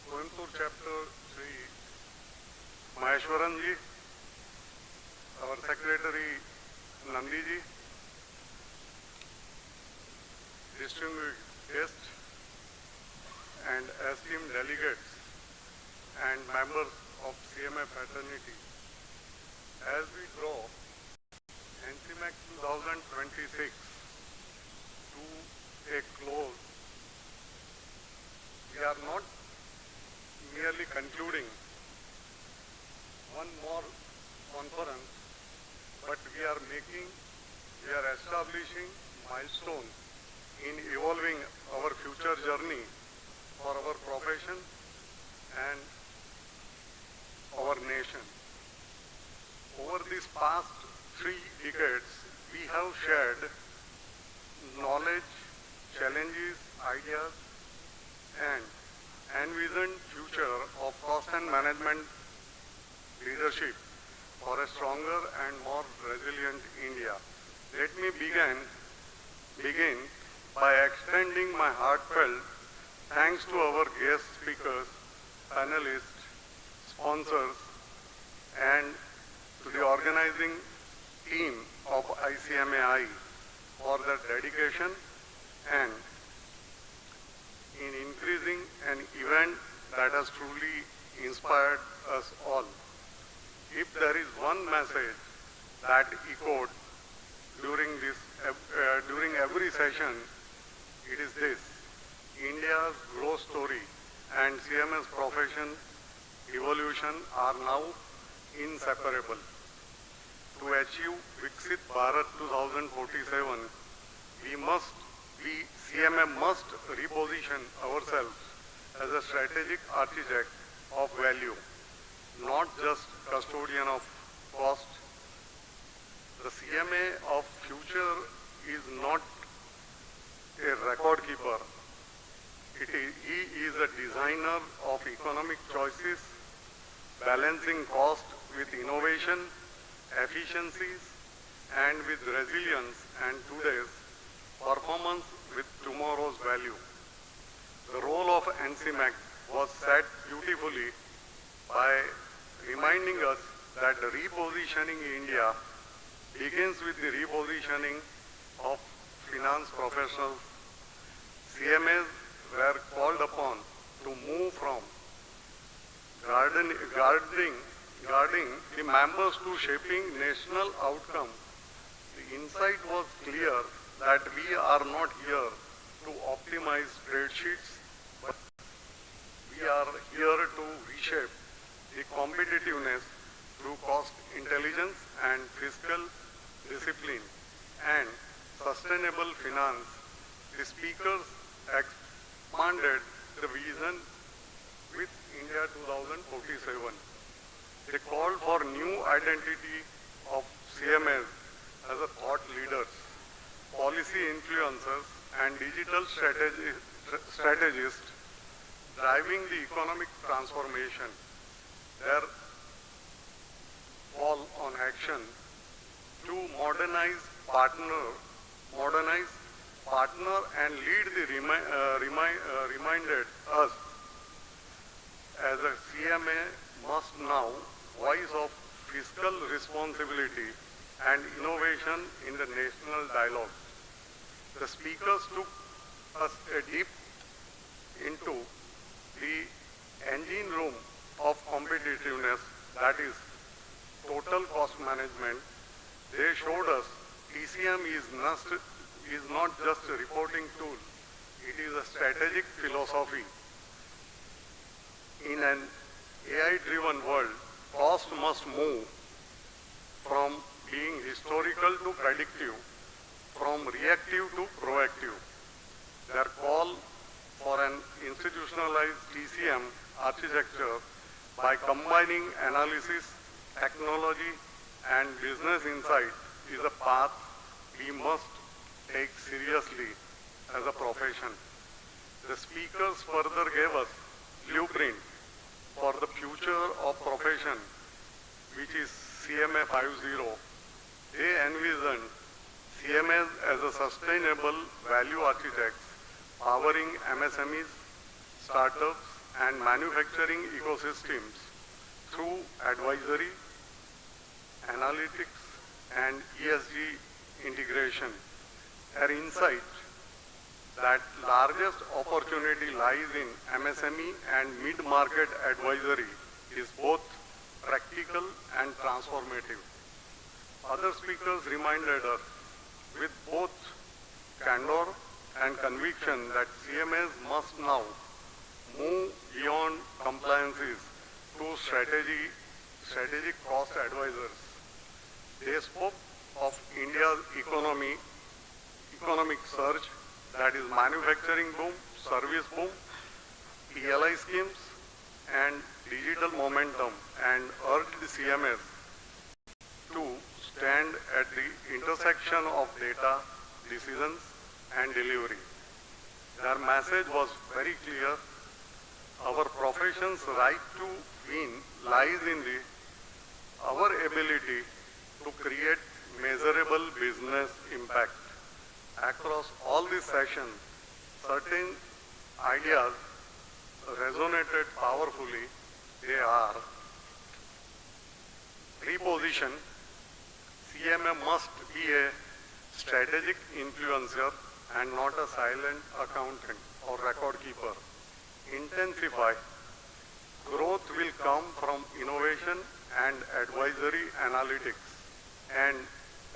Coimbatore Chapter, Sri Maheshwaran ji, our Secretary Nandi ji, distinguished guests and esteemed delegates and members of CMA fraternity, as we draw NCMAC 2026 to a close, we are not merely concluding one more conference, but we are establishing milestones in evolving our future journey for our profession and our nation. Over these past 3 decades, we have shared knowledge, challenges, ideas, and envisioned future of cost and management leadership for a stronger and more resilient India. Let me begin by extending my heartfelt thanks to our guest speakers, panelists, sponsors, and to the organizing team of ICMAI for their dedication and in increasing an event that has truly inspired us all. If there is one message that echoed during every session, it is this: India's growth story and CMS profession evolution are now inseparable. To achieve Viksit Bharat 2047, CMA must reposition ourselves as a strategic architect of value, not just custodian of cost. The CMA of future is not a record keeper. He is a designer of economic choices, balancing cost with innovation, efficiencies, and with resilience and today's performance with tomorrow's value. The role of NCMAC was set beautifully by reminding us that repositioning India begins with the repositioning of finance professionals. CMAs were called upon to move from guarding the members to shaping national outcome. The insight was clear that we are not here to optimize spreadsheets, but we are here to reshape the competitiveness through cost intelligence and fiscal discipline and sustainable finance. The speakers expanded the vision with India 2047. They called for new identity of CMAs as a thought leaders, policy influencers, and digital strategists driving the economic transformation. Their call on action to modernize, partner, and lead the reminded us as a CMA must now voice of fiscal responsibility and innovation in the national dialogue. The speakers took us deep into the engine room of competitiveness, that is total cost management. They showed us TCM is not just a reporting tool, it is a strategic philosophy. In an AI-driven world, cost must move from being historical to predictive, from reactive to proactive. Their call for an institutionalized TCM architecture by combining analysis, technology, and business insight is a path we must take seriously as a profession. The speakers further gave us blueprint for the future of profession, which is CMA 5.0. They envisioned CMAs as a sustainable value architects powering MSMEs, startups, and manufacturing ecosystems through advisory, analytics, and ESG integration. Her insight that largest opportunity lies in MSME and mid-market advisory is both practical and transformative. Other speakers reminded us with both candor and conviction that CMAs must now move beyond compliances to strategic cost advisors. They spoke of India's economic surge, that is manufacturing boom, service boom, PLI schemes, and digital momentum, and urged the CMAs to stand at the intersection of data, decisions, and delivery. Their message was very clear. Our profession's right to win lies in our ability to create measurable business impact. Across all these sessions, certain ideas resonated powerfully. They are: reposition. CMA must be a strategic influencer and not a silent accountant or record keeper. Intensify. Growth will come from innovation and advisory analytics and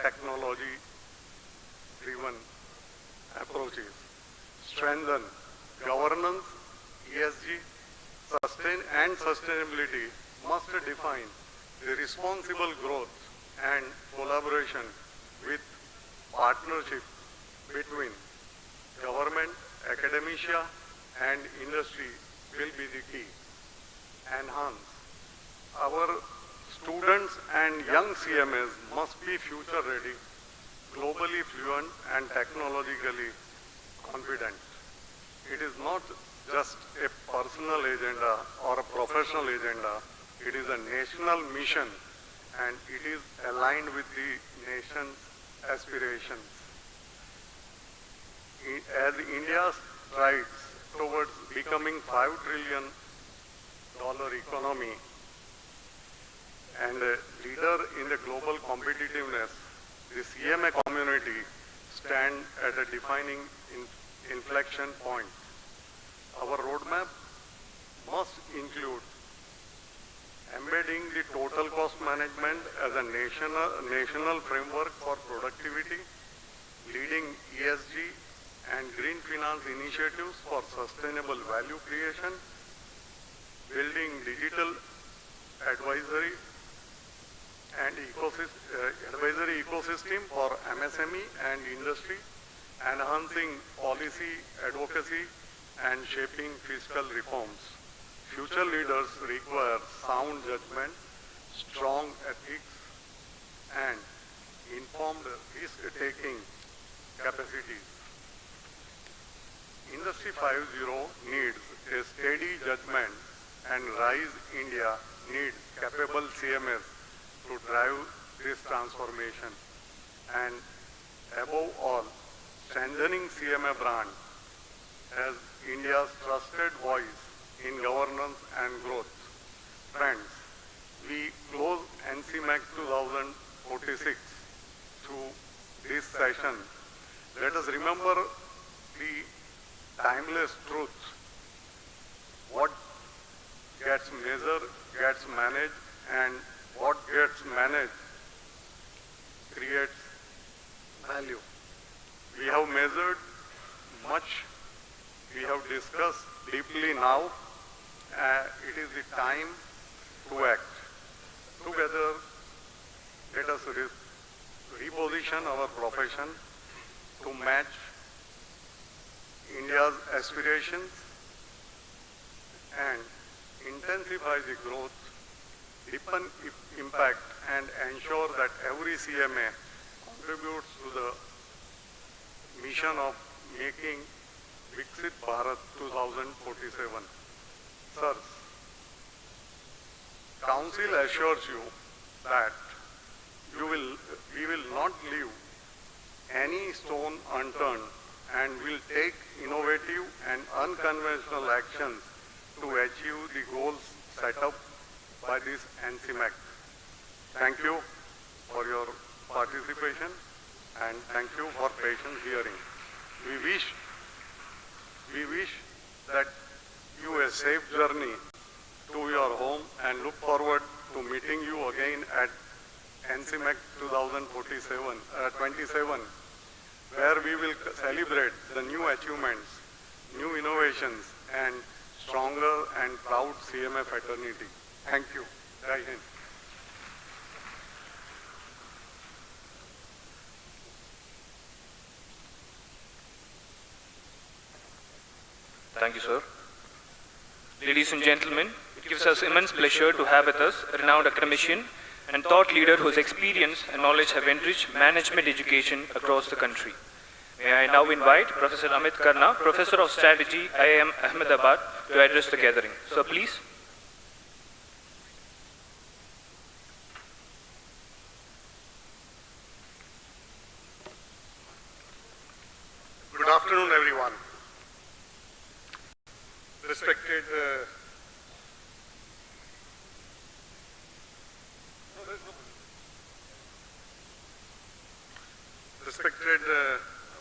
technology-driven approaches. Strengthen. Governance, ESG, sustainability must define the responsible growth and collaboration with partnership between government, academia, and industry will be the key. Enhance. Our students and young CMAs must be future ready, globally fluent, and technologically confident. It is not just a personal agenda or a professional agenda. It is a national mission, and it is aligned with the nation's aspirations. As India strides towards becoming $5 trillion economy and a leader in the global competitiveness, the CMA community stand at a defining inflection point. Our roadmap must include embedding the total cost management as a national framework for productivity, leading ESG and green finance initiatives for sustainable value creation, building digital advisory and advisory ecosystem for MSME and industry, enhancing policy advocacy and shaping fiscal reforms. Future leaders require sound judgment, strong ethics, and informed risk-taking capacities. Industry 5.0 needs a steady judgment, and RISE India needs capable CMS to drive this transformation. And above all, strengthening CMA brand as India's trusted voice in governance and growth. Friends, we close NCMAC 2046 through this session. Let us remember the timeless truth. What gets measured gets managed, and what gets managed creates value. We have measured much, we have discussed deeply now. It is the time to act. Together, let us reposition our profession to match India's aspirations and intensify the growth, deepen impact, and ensure that every CMA contributes to the mission of making Viksit Bharat 2047. Sirs, Council assures you that we will not leave any stone unturned and will take innovative and unconventional actions to achieve the goals set up by this NCMAC. Thank you for your participation and thank you for patient hearing. We wish that you a safe journey to your home and look forward to meeting you again at NCMAC 2027, where we will celebrate the new achievements, new innovations, and stronger and proud CMA fraternity. Thank you. Jai Hind. Thank you, sir. Ladies and gentlemen, it gives us immense pleasure to have with us a renowned academician and thought leader whose experience and knowledge have enriched management education across the country. May I now invite Professor Amit Karna, Professor of Strategy, IIM Ahmedabad, to address the gathering. Sir, please. Good afternoon, everyone. Respected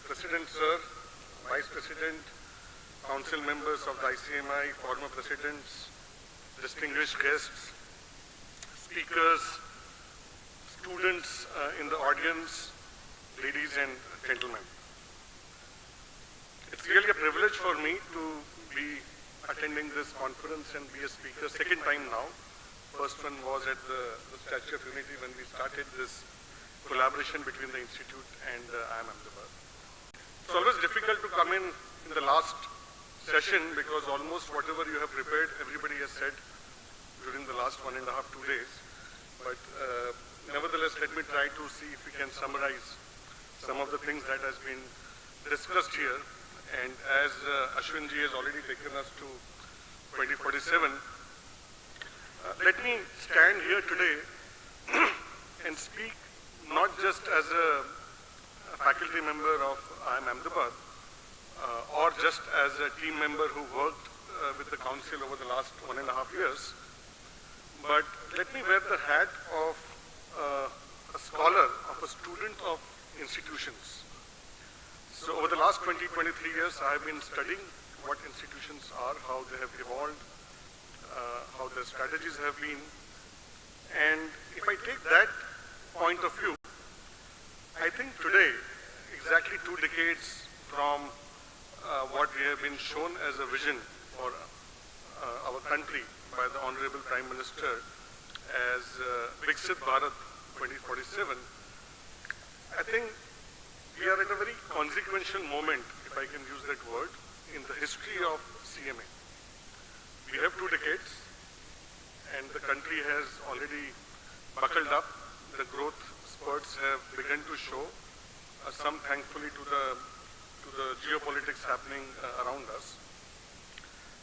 President, Sir, Vice President, Council members of the ICMI, former presidents, distinguished guests, speakers, students in the audience, ladies and gentlemen. It's really a privilege for me to be attending this conference and be a speaker second time now. First one was at the Statue of Unity when we started this collaboration between the Institute and IIM Ahmedabad. It's always difficult to come in the last session because almost whatever you have prepared, everybody has said during the last 1.5 to 2 days. But nevertheless, let me try to see if we can summarize some of the things that has been discussed here. And as Ashwin ji has already taken us to 2047, let me stand here today and speak not just as a faculty member of IIM Ahmedabad or just as a team member who worked with the council over the last 1.5 years, but let me wear the hat of a scholar, of a student of institutions. So over the last 23 years, I have been studying what institutions are, how they have evolved, how their strategies have been. And if I take that point of view, I think today, exactly 2 decades from what we have been shown as a vision for our country by the Honorable Prime Minister as Viksit Bharat 2047, I think we are at a very consequential moment, if I can use that word, in the history of CMA. We have 2 decades, and the country has already buckled up. The growth spurts have begun to show, some thankfully to the geopolitics happening around us.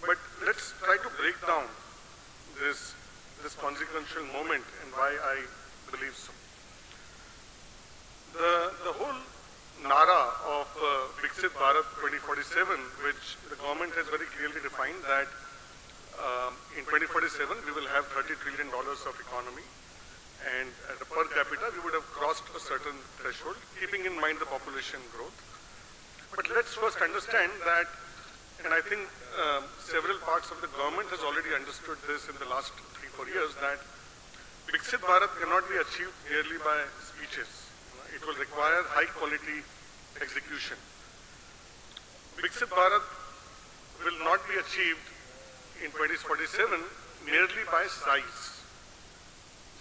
But let's try to break down this consequential moment and why I believe so. The whole Nara of Viksit Bharat 2047, which the government has very clearly defined that in 2047 we will have $30 trillion of economy, and at a per capita we would have crossed a certain threshold, keeping in mind the population growth. But let's first understand that, and I think several parts of the government has already understood this in the last 3-4 years, that Viksit Bharat cannot be achieved merely by speeches. It will require high quality execution. Viksit Bharat will not be achieved in 2047 merely by size.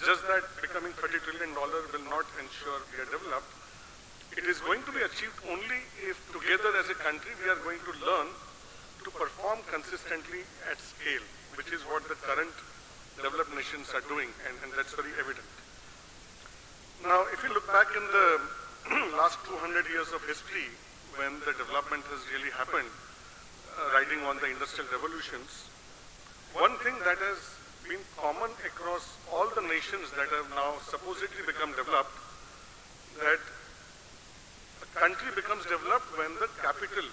Just that becoming $30 trillion will not ensure we are developed. It is going to be achieved only if together as a country we are going to learn to perform consistently at scale, which is what the current developed nations are doing, and that's very evident. Now, if you look back in the last 200 years of history, when the development has really happened, riding on the industrial revolutions, one thing that has been common across all the nations that have now supposedly become developed, that a country becomes developed when the capital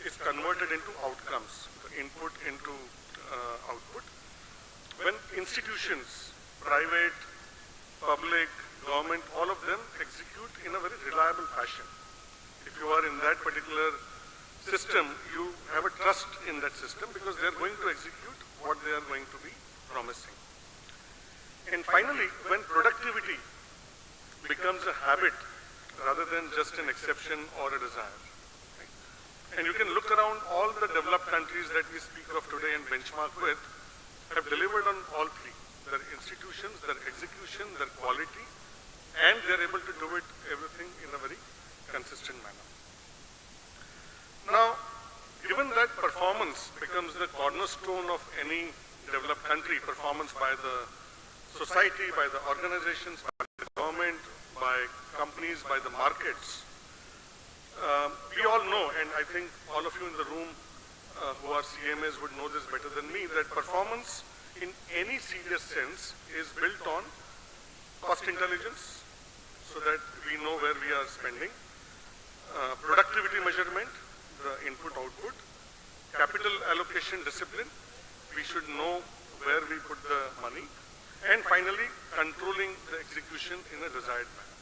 is converted into outcomes, the input into output. when institutions, private, public, government, all of them execute in a very reliable fashion. If you are in that particular system, you have a trust in that system because they are going to execute what they are going to be promising. And finally, when productivity becomes a habit rather than just an exception or a desire. Right? And you can look around all the developed countries that we speak of today and benchmark with have delivered on all three. Their institutions, their execution, their quality, and they're able to do it everything in a very consistent manner. Now, given that performance becomes the cornerstone of any developed country, performance by the society, by the organizations, by the government, by companies, by the markets, we all know, and I think all of you in the room who are CMAs would know this better than me, that performance in any serious sense is built on cost intelligence, so that we know where we are spending, productivity measurement, the input-output, capital allocation discipline, we should know where we put the money, and finally, controlling the execution in a desired manner.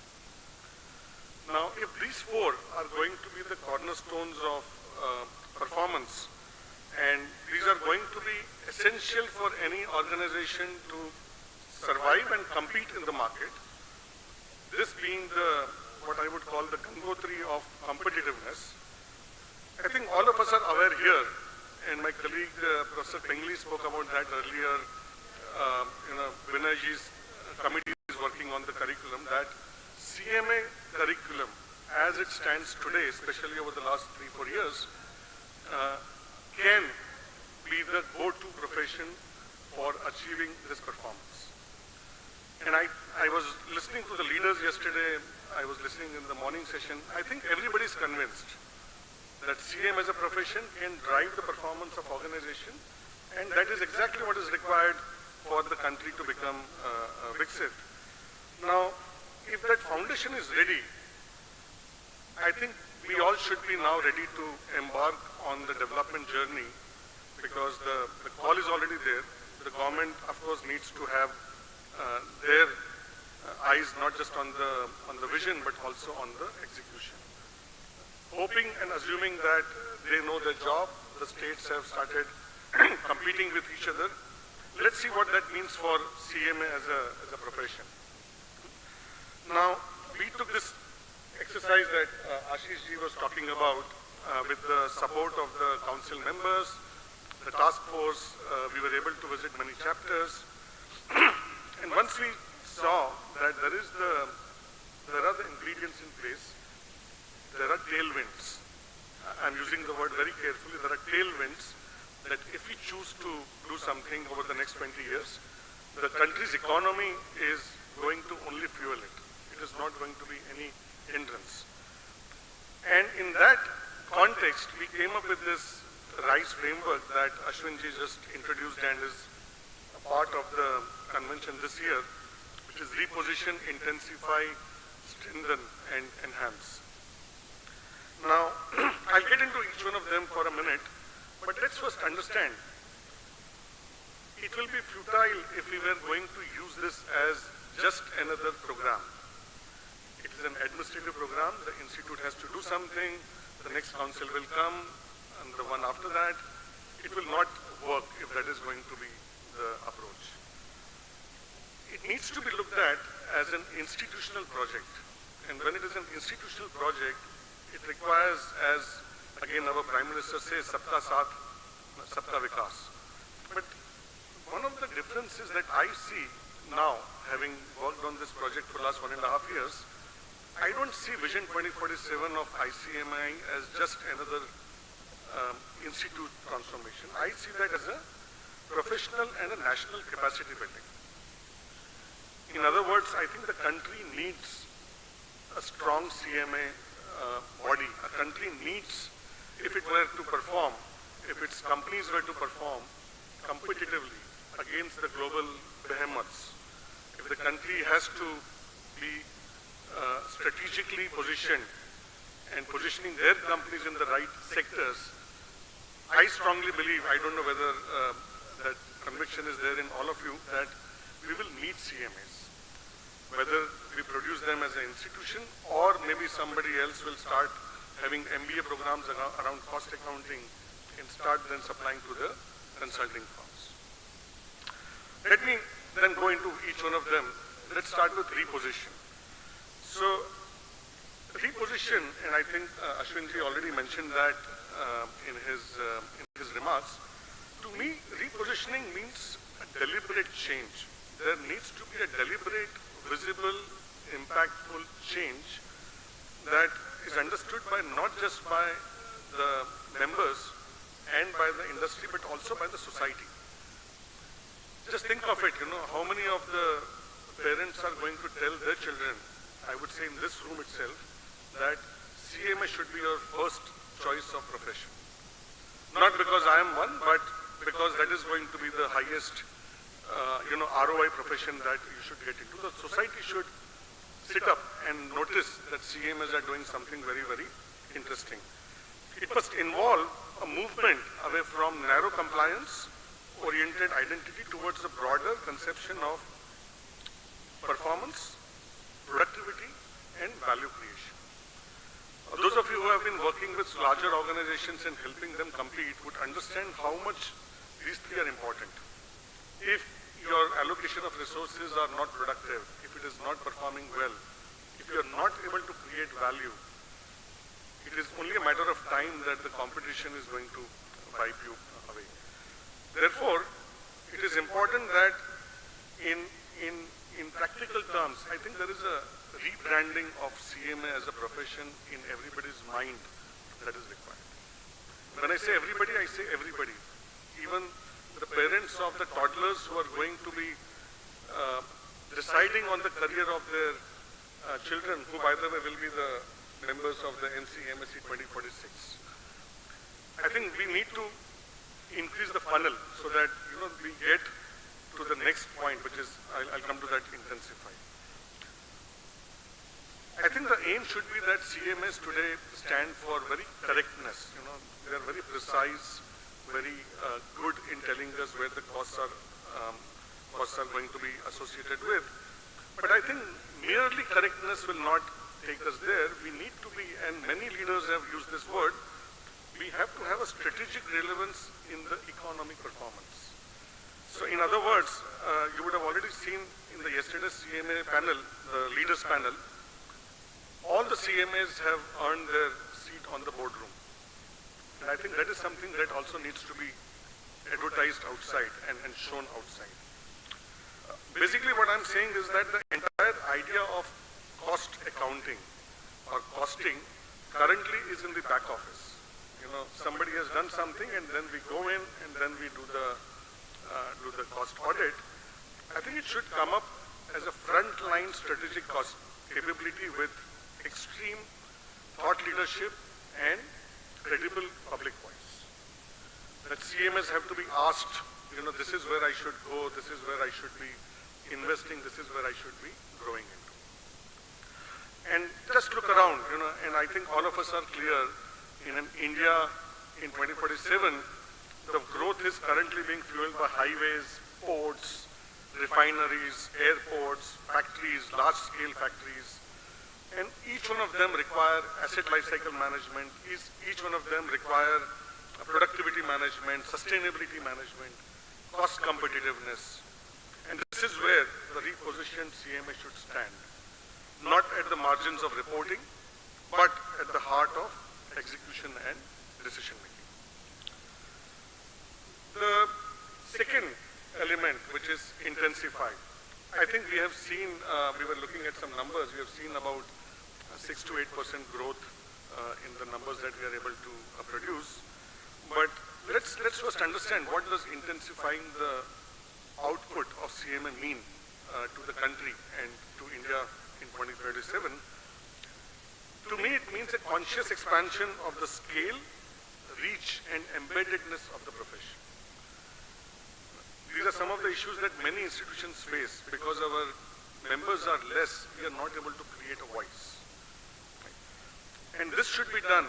Now, if these four are going to be the cornerstones of performance, and these are going to be essential for any organization to survive and compete in the market, this being the, what I would call the Gangotri of competitiveness, I think all of us are aware here, and my colleague Professor Pengley spoke about that earlier, Vinayji's committee is working on the curriculum, that CMA curriculum as it stands today, especially over the last 3-4 years, can be the go-to profession for achieving this performance. And I was listening to the leaders yesterday, I was listening in the morning session, I think everybody is convinced that CM as a profession can drive the performance of organization, and that is exactly what is required for the country to become Viksit. Now, if that foundation is ready, I think we all should be now ready to embark on the development journey, because the call is already there. The government, of course, needs to have their eyes not just on the vision, but also on the execution. Hoping and assuming that they know their job, the states have started competing with each other. Let's see what that means for CMA as a profession. Now, we took this exercise that Ashish ji was talking about with the support of the council members, the task force, we were able to visit many chapters. And once we saw that there are the ingredients in place, there are tailwinds. I'm using the word very carefully. There are tailwinds that if we choose to do something over the next 20 years, the country's economy is going to only fuel it. It is not going to be any hindrance. And in that context, we came up with this RISE framework that Ashwin ji just introduced and is a part of the convention this year, which is reposition, intensify, strengthen, and enhance. Now, I'll get into each one of them for a minute, but let's first understand. It will be futile if we were going to use this as just another program. It is an administrative program. The institute has to do something. The next council will come, and the one after that. It will not work if that is going to be the approach. It needs to be looked at as an institutional project. And when it is an institutional project, it requires, as again our Prime Minister says, Sabka Saath, Sabka Vikas. But one of the differences that I see now, having worked on this project for the last 1.5 years, I don't see Vision 2047 of ICMI as just another institute transformation. I see that as a professional and a national capacity building. In other words, I think the country needs a strong CMA body. A country needs, if it were to perform, if its companies were to perform competitively against the global behemoths, if the country has to be strategically positioned and positioning their companies in the right sectors, I strongly believe, I don't know whether that conviction is there in all of you that we will need CMAs. Whether we produce them as an institution or maybe somebody else will start having MBA programs around cost accounting and start then supplying to the consulting firms. Let me then go into each one of them. Let's start with reposition. So reposition, and I think Ashwinji already mentioned that in his remarks. To me, repositioning means a deliberate change. There needs to be a deliberate, visible, impactful change that is understood by not just by the members and by the industry, but also by the society. Just think of it, how many of the parents are going to tell their children, I would say in this room itself, that CMA should be your first choice of profession. Not because I am one, but because that is going to be the highest ROI profession that you should get into. The society should sit up and notice that CMAs are doing something very, very interesting. It must involve a movement away from narrow compliance-oriented identity towards a broader conception of performance, productivity, and value creation. Those of you who have been working with larger organizations and helping them compete would understand how much these three are important. If your allocation of resources are not productive, if it is not performing well, if you are not able to create value, it is only a matter of time that the competition is going to wipe you away. Therefore, it is important that in practical terms, I think there is a rebranding of CMA as a profession in everybody's mind that is required. When I say everybody, I say everybody. Even the parents of the toddlers who are going to be deciding on the career of their children, who by the way will be the members of the NCMAC 2046. I think we need to increase the funnel so that we get to the next point, which is, I'll come to that, intensify. I think the aim should be that CMAs today stand for very correctness. They are very precise, very good in telling us where the costs are going to be associated with. But I think merely correctness will not take us there. We need to be, and many leaders have used this word, we have to have a strategic relevance in the economic performance. So in other words, you would have already seen in the yesterday's CMA panel, the leaders panel, all the CMAs have earned their seat on the boardroom. And I think that is something that also needs to be advertised outside and shown outside. Basically what I'm saying is that the entire idea of cost accounting or costing currently is in the back office. Somebody has done something and then we go in and then we do the cost audit. I think it should come up as a frontline strategic cost capability with extreme thought leadership and credible public voice. That CMAs have to be asked, this is where I should go, this is where I should be investing, this is where I should be growing into. And just look around, and I think all of us are clear, in India in 2047, the growth is currently being fueled by highways, ports, refineries, airports, factories, large-scale factories. And each one of them require asset lifecycle management, each one of them require productivity management, sustainability management, cost competitiveness. And this is where the repositioned CMA should stand. Not at the margins of reporting, but at the heart of execution and decision making. The second element, which is intensify. I think we have seen, we were looking at some numbers, we have seen about 6 to 8% growth in the numbers that we are able to produce. But let's first understand, what does intensifying the output of CMA mean to the country and to India in 2037? To me, it means a conscious expansion of the scale, reach, and embeddedness of the profession. These are some of the issues that many institutions face. Because our members are less, we are not able to create a voice. And this should be done,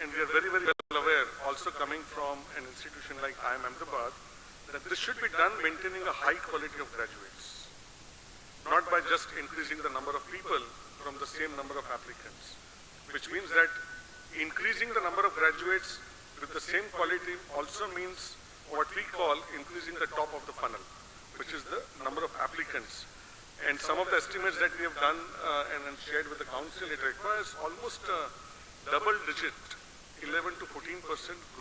and we are very, very well aware, also coming from an institution like IIM Ahmedabad, that this should be done maintaining a high quality of graduates, not by just increasing the number of people from the same number of applicants, which means that increasing the number of graduates with the same quality also means what we call increasing the top of the funnel, which is the number of applicants. And some of the estimates that we have done and shared with the council, it requires almost a double digit, 11 to 14%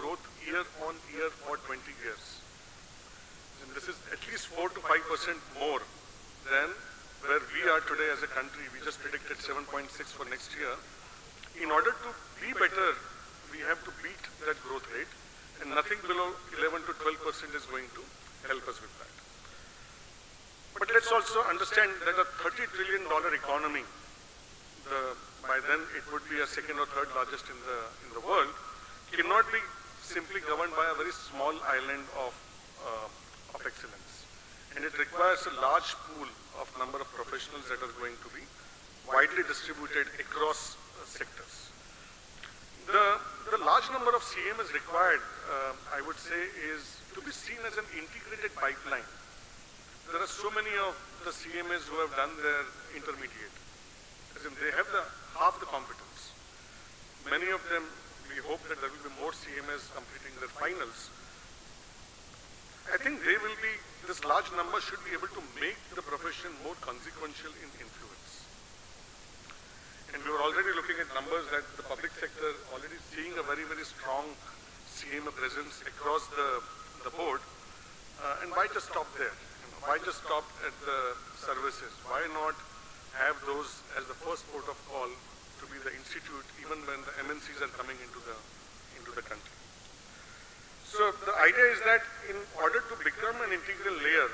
growth year on year for 20 years. And this is at least 4 to 5% more than where we are today as a country. We just predicted 7.6 for next year. In order to be better, we have to beat that growth rate, and nothing below 11 to 12% is going to help us with that. But let's also understand that a $30 trillion economy, by then it would be a second or third largest in the world, cannot be simply governed by a very small island of excellence. And it requires a large pool of number of professionals that are going to be widely distributed across sectors. The large number of CMAs required, I would say, is to be seen as an integrated pipeline. There are so many of the CMAs who have done their intermediate. As in, they have half the competence. Many of them, we hope that there will be more CMAs completing their finals. I think this large number should be able to make the profession more consequential in influence. And we were already looking at numbers that the public sector already seeing a very, very strong CMA presence across the board. And why just stop there? Why just stop at the services? Why not have those as the first port of call to be the institute even when the MNCs are coming into the country? So the idea is that in order to become an integral layer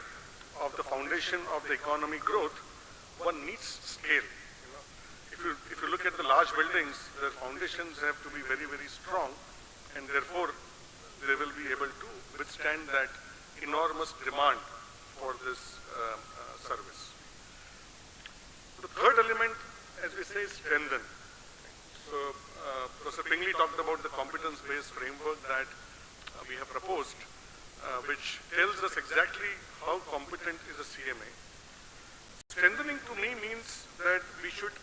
of the foundation of the economy growth, one needs scale. If you look at the large buildings, their foundations have to be very, very strong, and therefore they will be able to withstand that enormous demand for this service. The third element, as we say, is strengthen. So Professor Pingley talked about the competence-based framework that we have proposed, which tells us exactly how competent is a CMA. Strengthening to me means that we should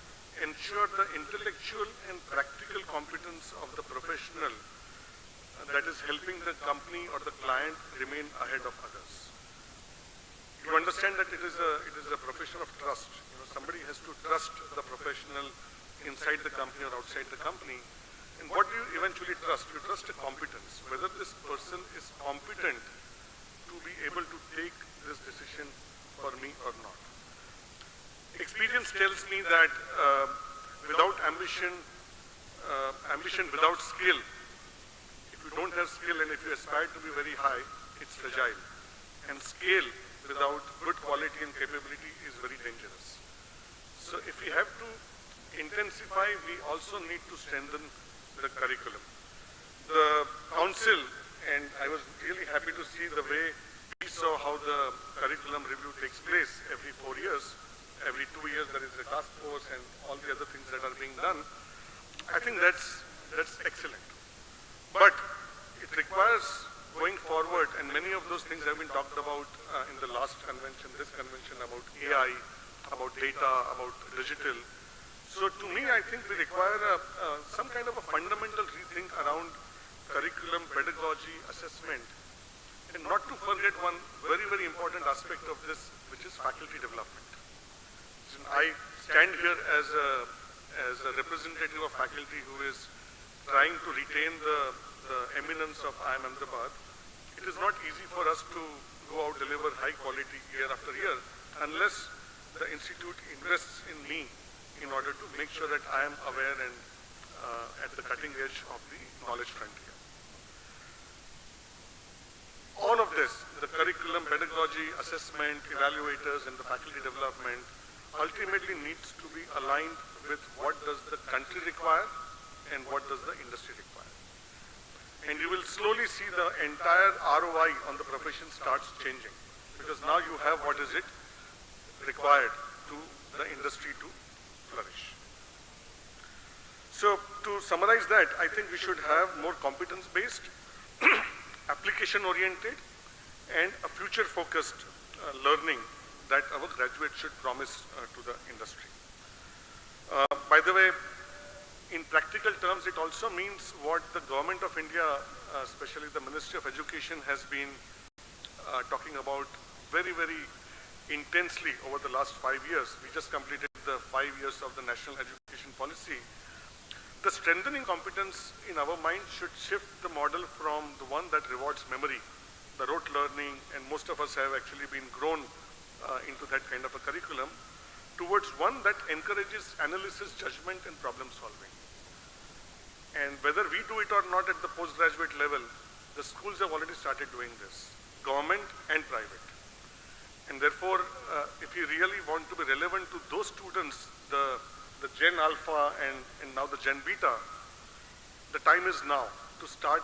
ensure the intellectual and practical competence of the professional that is helping the company or the client remain ahead of others. You understand that it is a profession of trust. Somebody has to trust the professional inside the company or outside the company. And what do you eventually trust? You trust a competence, whether this person is competent to be able to take this decision for me or not. Experience tells me that without ambition without skill, if you don't have skill and if you aspire to be very high, it's fragile. And scale without good quality and capability is very dangerous. So if we have to intensify, we also need to strengthen the curriculum. The council, and I was really happy to see the way we saw how the curriculum review takes place every 4 years. Every 2 years there is a task force and all the other things that are being done. I think that's excellent. But it requires going forward, and many of those things have been talked about in the last convention, this convention, about AI, about data, about digital. So to me, I think we require some kind of a fundamental rethink around curriculum, pedagogy, assessment, and not to forget one very, very important aspect of this, which is faculty development. I stand here as a representative of faculty who is trying to retain the eminence of IIM Ahmedabad. It is not easy for us to go out, deliver high quality year after year, unless the institute invests in me in order to make sure that I am aware and at the cutting edge of the knowledge frontier. All of this, the curriculum, pedagogy, assessment, evaluators, and the faculty development, ultimately needs to be aligned with what does the country require and what does the industry require. And you will slowly see the entire ROI on the profession starts changing, because now you have what is it required to the industry to flourish. So to summarize that, I think we should have more competence-based, application-oriented, and a future-focused learning that our graduates should promise to the industry. By the way, in practical terms, it also means what the Government of India, especially the Ministry of Education, has been talking about very, very intensely over the last 5 years. We just completed the 5 years of the National Education Policy. The strengthening competence in our mind should shift the model from the one that rewards memory, the rote learning, and most of us have actually been grown into that kind of a curriculum, towards one that encourages analysis, judgment, and problem solving. And whether we do it or not at the postgraduate level, the schools have already started doing this, government and private. And therefore, if you really want to be relevant to those students, the Gen Alpha and now the Gen Beta, the time is now to start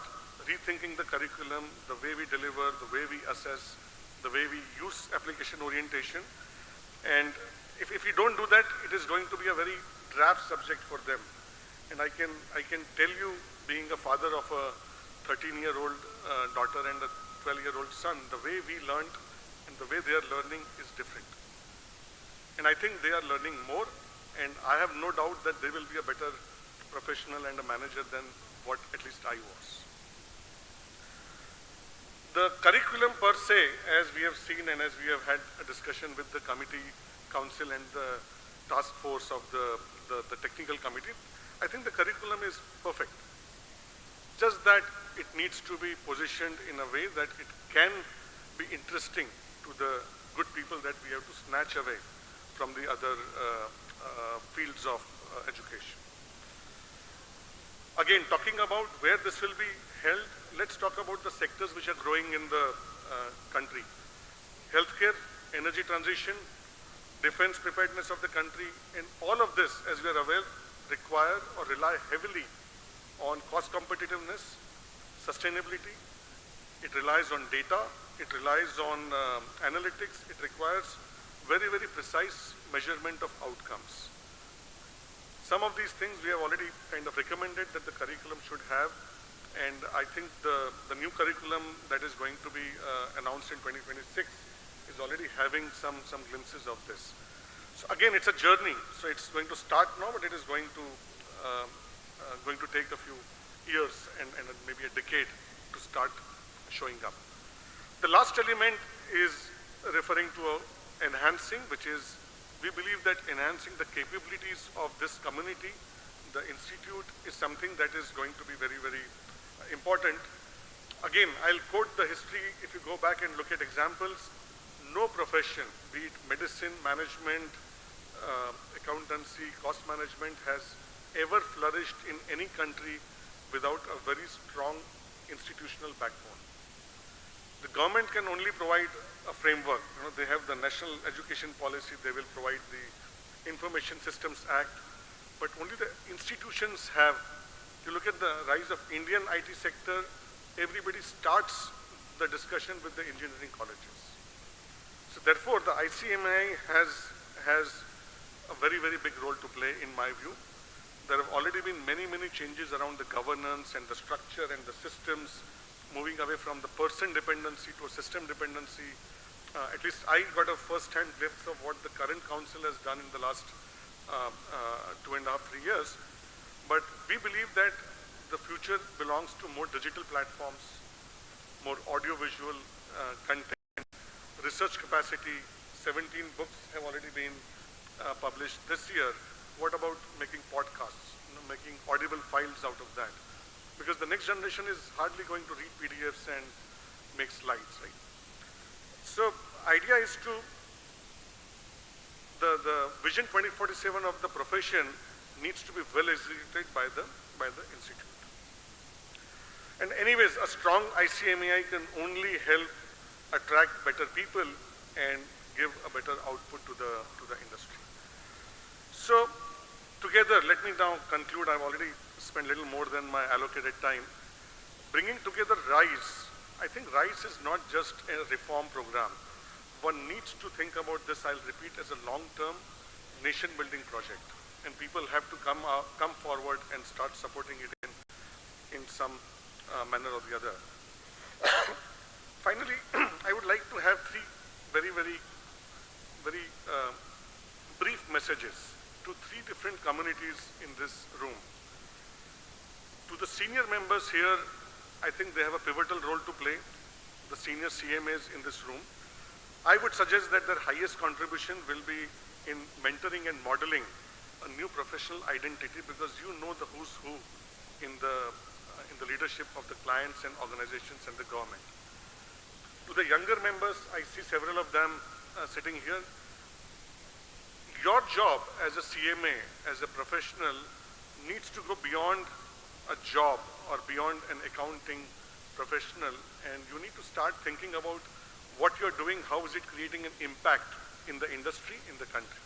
rethinking the curriculum, the way we deliver, the way we assess, the way we use application orientation. And if you don't do that, it is going to be a very drab subject for them. And I can tell you, being a father of a 13-year-old daughter and a 12-year-old son, the way we learned and the way they are learning is different. And I think they are learning more, and I have no doubt that they will be a better professional and a manager than what at least I was. The curriculum per se, as we have seen and as we have had a discussion with the committee, council and the task force of the technical committee, I think the curriculum is perfect. Just that it needs to be positioned in a way that it can be interesting to the good people that we have to snatch away from the other fields of education. Again, talking about where this will be held, let's talk about the sectors which are growing in the country. Healthcare, energy transition, defense preparedness of the country, and all of this, as we are aware, require or rely heavily on cost competitiveness, sustainability. It relies on data, it relies on analytics, it requires very, very precise measurement of outcomes. Some of these things we have already kind of recommended that the curriculum should have, and I think the new curriculum that is going to be announced in 2026 is already having some glimpses of this. So again, it's a journey, so it's going to start now, but it is going to take a few years and maybe a decade to start showing up. The last element is referring to enhancing, which is we believe that enhancing the capabilities of this community, the institute, is something that is going to be very, very important. Again, I'll quote the history. If you go back and look at examples, no profession, be it medicine, management, accountancy, cost management, has ever flourished in any country without a very strong institutional backbone. The government can only provide a framework. They have the National Education Policy, they will provide the Information Systems Act, but only the institutions have. You look at the rise of Indian IT sector, everybody starts the discussion with the engineering colleges. So therefore, the ICMAI has a very, very big role to play in my view. There have already been many, many changes around the governance and the structure and the systems, moving away from the person dependency to a system dependency. At least I got a first-hand glimpse of what the current council has done in the last 2.5–3 years. But we believe that the future belongs to more digital platforms, more audio-visual content, research capacity. 17 books have already been published this year. What about making podcasts, making audible files out of that? Because the next generation is hardly going to read PDFs and make slides, right? So idea is to, the Vision 2047 of the profession needs to be well executed by the institute. And anyways, a strong ICMAI can only help attract better people and give a better output to the industry. So together, let me now conclude. I've already spent a little more than my allocated time. Bringing together RISE, I think RISE is not just a reform program. One needs to think about this, I'll repeat, as a long-term nation-building project. And people have to come forward and start supporting it in some manner or the other. Finally, I would like to have three very brief messages to three different communities in this room. To the senior members here, I think they have a pivotal role to play, the senior CMAs in this room. I would suggest that their highest contribution will be in mentoring and modeling a new professional identity, because you know the who's who in the leadership of the clients and organizations and the government. To the younger members, I see several of them sitting here. Your job as a CMA, as a professional, needs to go beyond a job or beyond an accounting professional, and you need to start thinking about what you're doing, how is it creating an impact in the industry, in the country.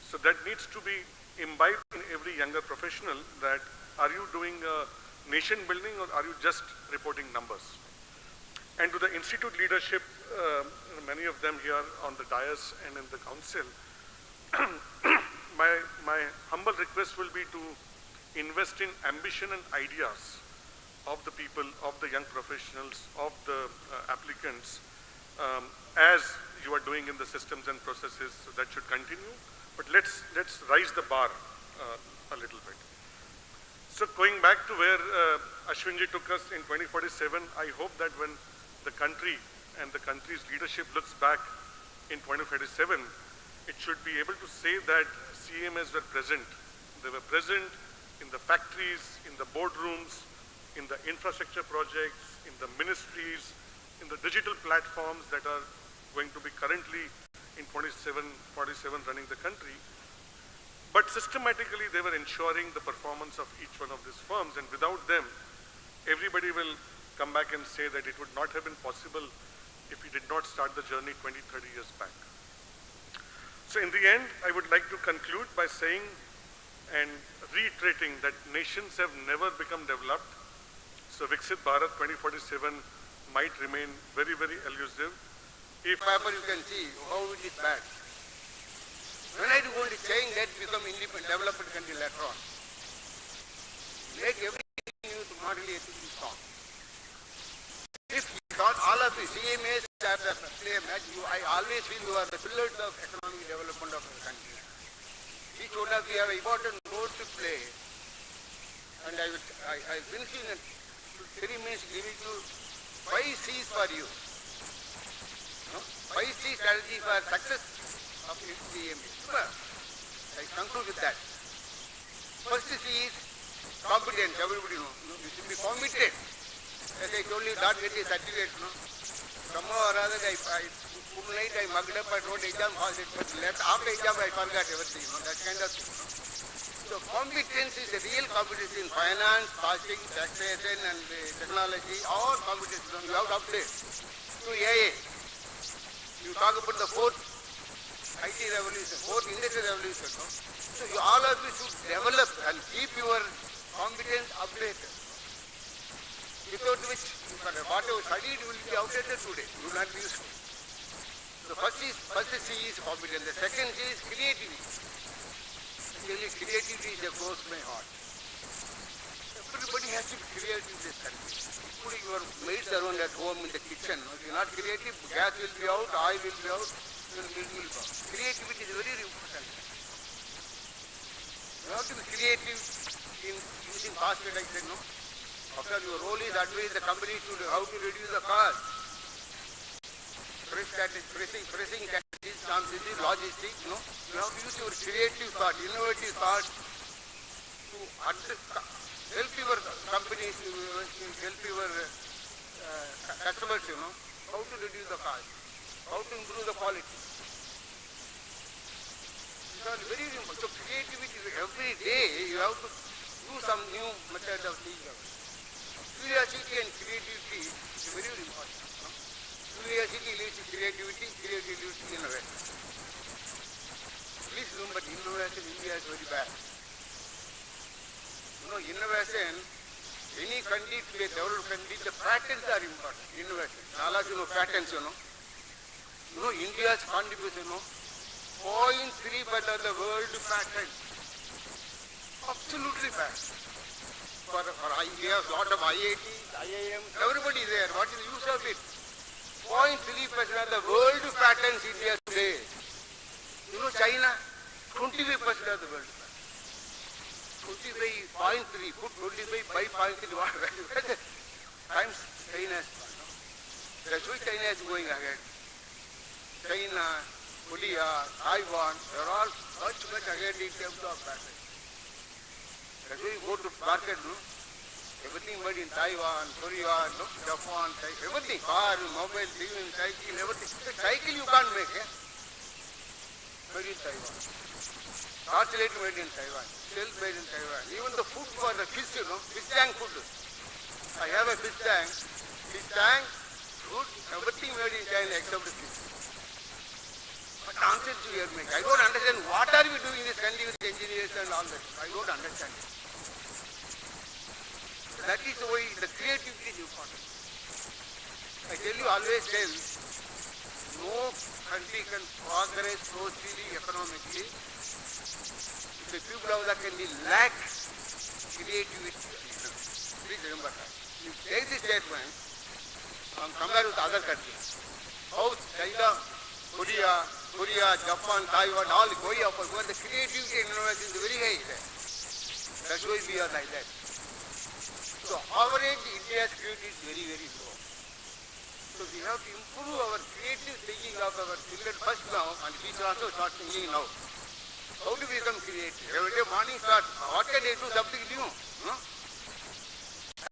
So that needs to be imbibed in every younger professional, that are you doing nation building or are you just reporting numbers? And to the institute leadership, many of them here on the dais and in the council, my humble request will be to invest in ambition and ideas of the people, of the young professionals, of the applicants, as you are doing in the systems and processes. So that should continue, but let's raise the bar a little bit. So going back to where Ashwinji took us in 2047, I hope that when the country and the country's leadership looks back in 2037, it should be able to say that CMAs were present. They were present in the factories, in the boardrooms, in the infrastructure projects, in the ministries, in the digital platforms that are going to be currently in 47 running the country. But systematically, they were ensuring the performance of each one of these firms, and without them, everybody will come back and say that it would not have been possible if we did not start the journey 20, 30 years back. So in the end, I would like to conclude by saying and reiterating that nations have never become developed. So Viksit Bharat 2047 might remain very elusive. If paper you can see how it is bad. When are you going to change that become independent, developed country later on? Make everything you to moderately ethically strong. If all of you CMAs are the play match, I always feel you are the pillars of economic development of the country. Each one of you have an important role to play. And I finish in 3 minutes giving you 5 C's for you. 5 C strategy for success of CMA. I conclude with that. First C is competence. Everybody knows. You should be committed. As I told you, not get a certificate. Somehow or other, night I mugged up, I wrote exam, but left after exam I forgot everything. That kind of thing. So competence is a real competence in finance, costing, taxation, and technology. All competence you have to update to AA. You talk about the fourth IT revolution, fourth industrial revolution. So all of you should develop and keep your competence updated. Without which, whatever studied will be outdated today. You will not be useful. The first C is competence. The second C is creativity. Really, creativity is a close to my heart. Everybody has to be creative in this country. Putting your maids around at home in the kitchen. If you are not creative, gas will be out, oil will be out, your milk will be out. Creativity is very important. You have to be creative in using basket, I said, no? After your role is advise the company to how to reduce the cost. Pricing strategies, logistics, no? You have to use your creative thought, innovative thought to help your companies, help your customers, how to reduce the cost, how to improve the quality. These are very important. So creativity, every day you have to do some new method of thinking. Curiosity and creativity is very important. Curiosity leads to creativity, creativity leads to innovation. Please remember, innovation in India is very bad. Innovation, any country to be a developed country, the patents are important. Innovation. All of you know patents, India's contribution, 0.3% of the world patent. Absolutely bad. For India, a lot of IITs, IIMs, everybody is there. What is the use of it? 0.3% of the world patents India today. You know China, 25% of the world patents. 25.3, put 25 by 0.3, what value? Times China. That's why China is going ahead. China, Korea, Taiwan, they're all much ahead in terms of patents. That's why you go to market, no? Everything made in Taiwan, Korea, no? Japan, everything. Car, mobile, TV, cycle, everything. The cycle you can't make, eh? Made in Taiwan. Torchlight made in Taiwan. Shell made in Taiwan. Even the food for the fish, you know, fish tank food. I have a fish tank, food, everything made in China except the fish. What nonsense you are making? I don't understand what are we doing in this country with engineers and all that. I don't understand it. That is the way the creativity is important. I tell you, always tell, no country can progress socially, economically, if the people of that country lack creativity. Please remember that. You take this statement and compare with other countries. How China, Korea, Japan, Taiwan, all going up, where the creativity and innovation is very high there. That's why we are like that. So average India's creativity is very, very low. So we have to improve our creative thinking of our children first now, and we should also start thinking now. How to become creative? Every day morning start, what can they do something new? No?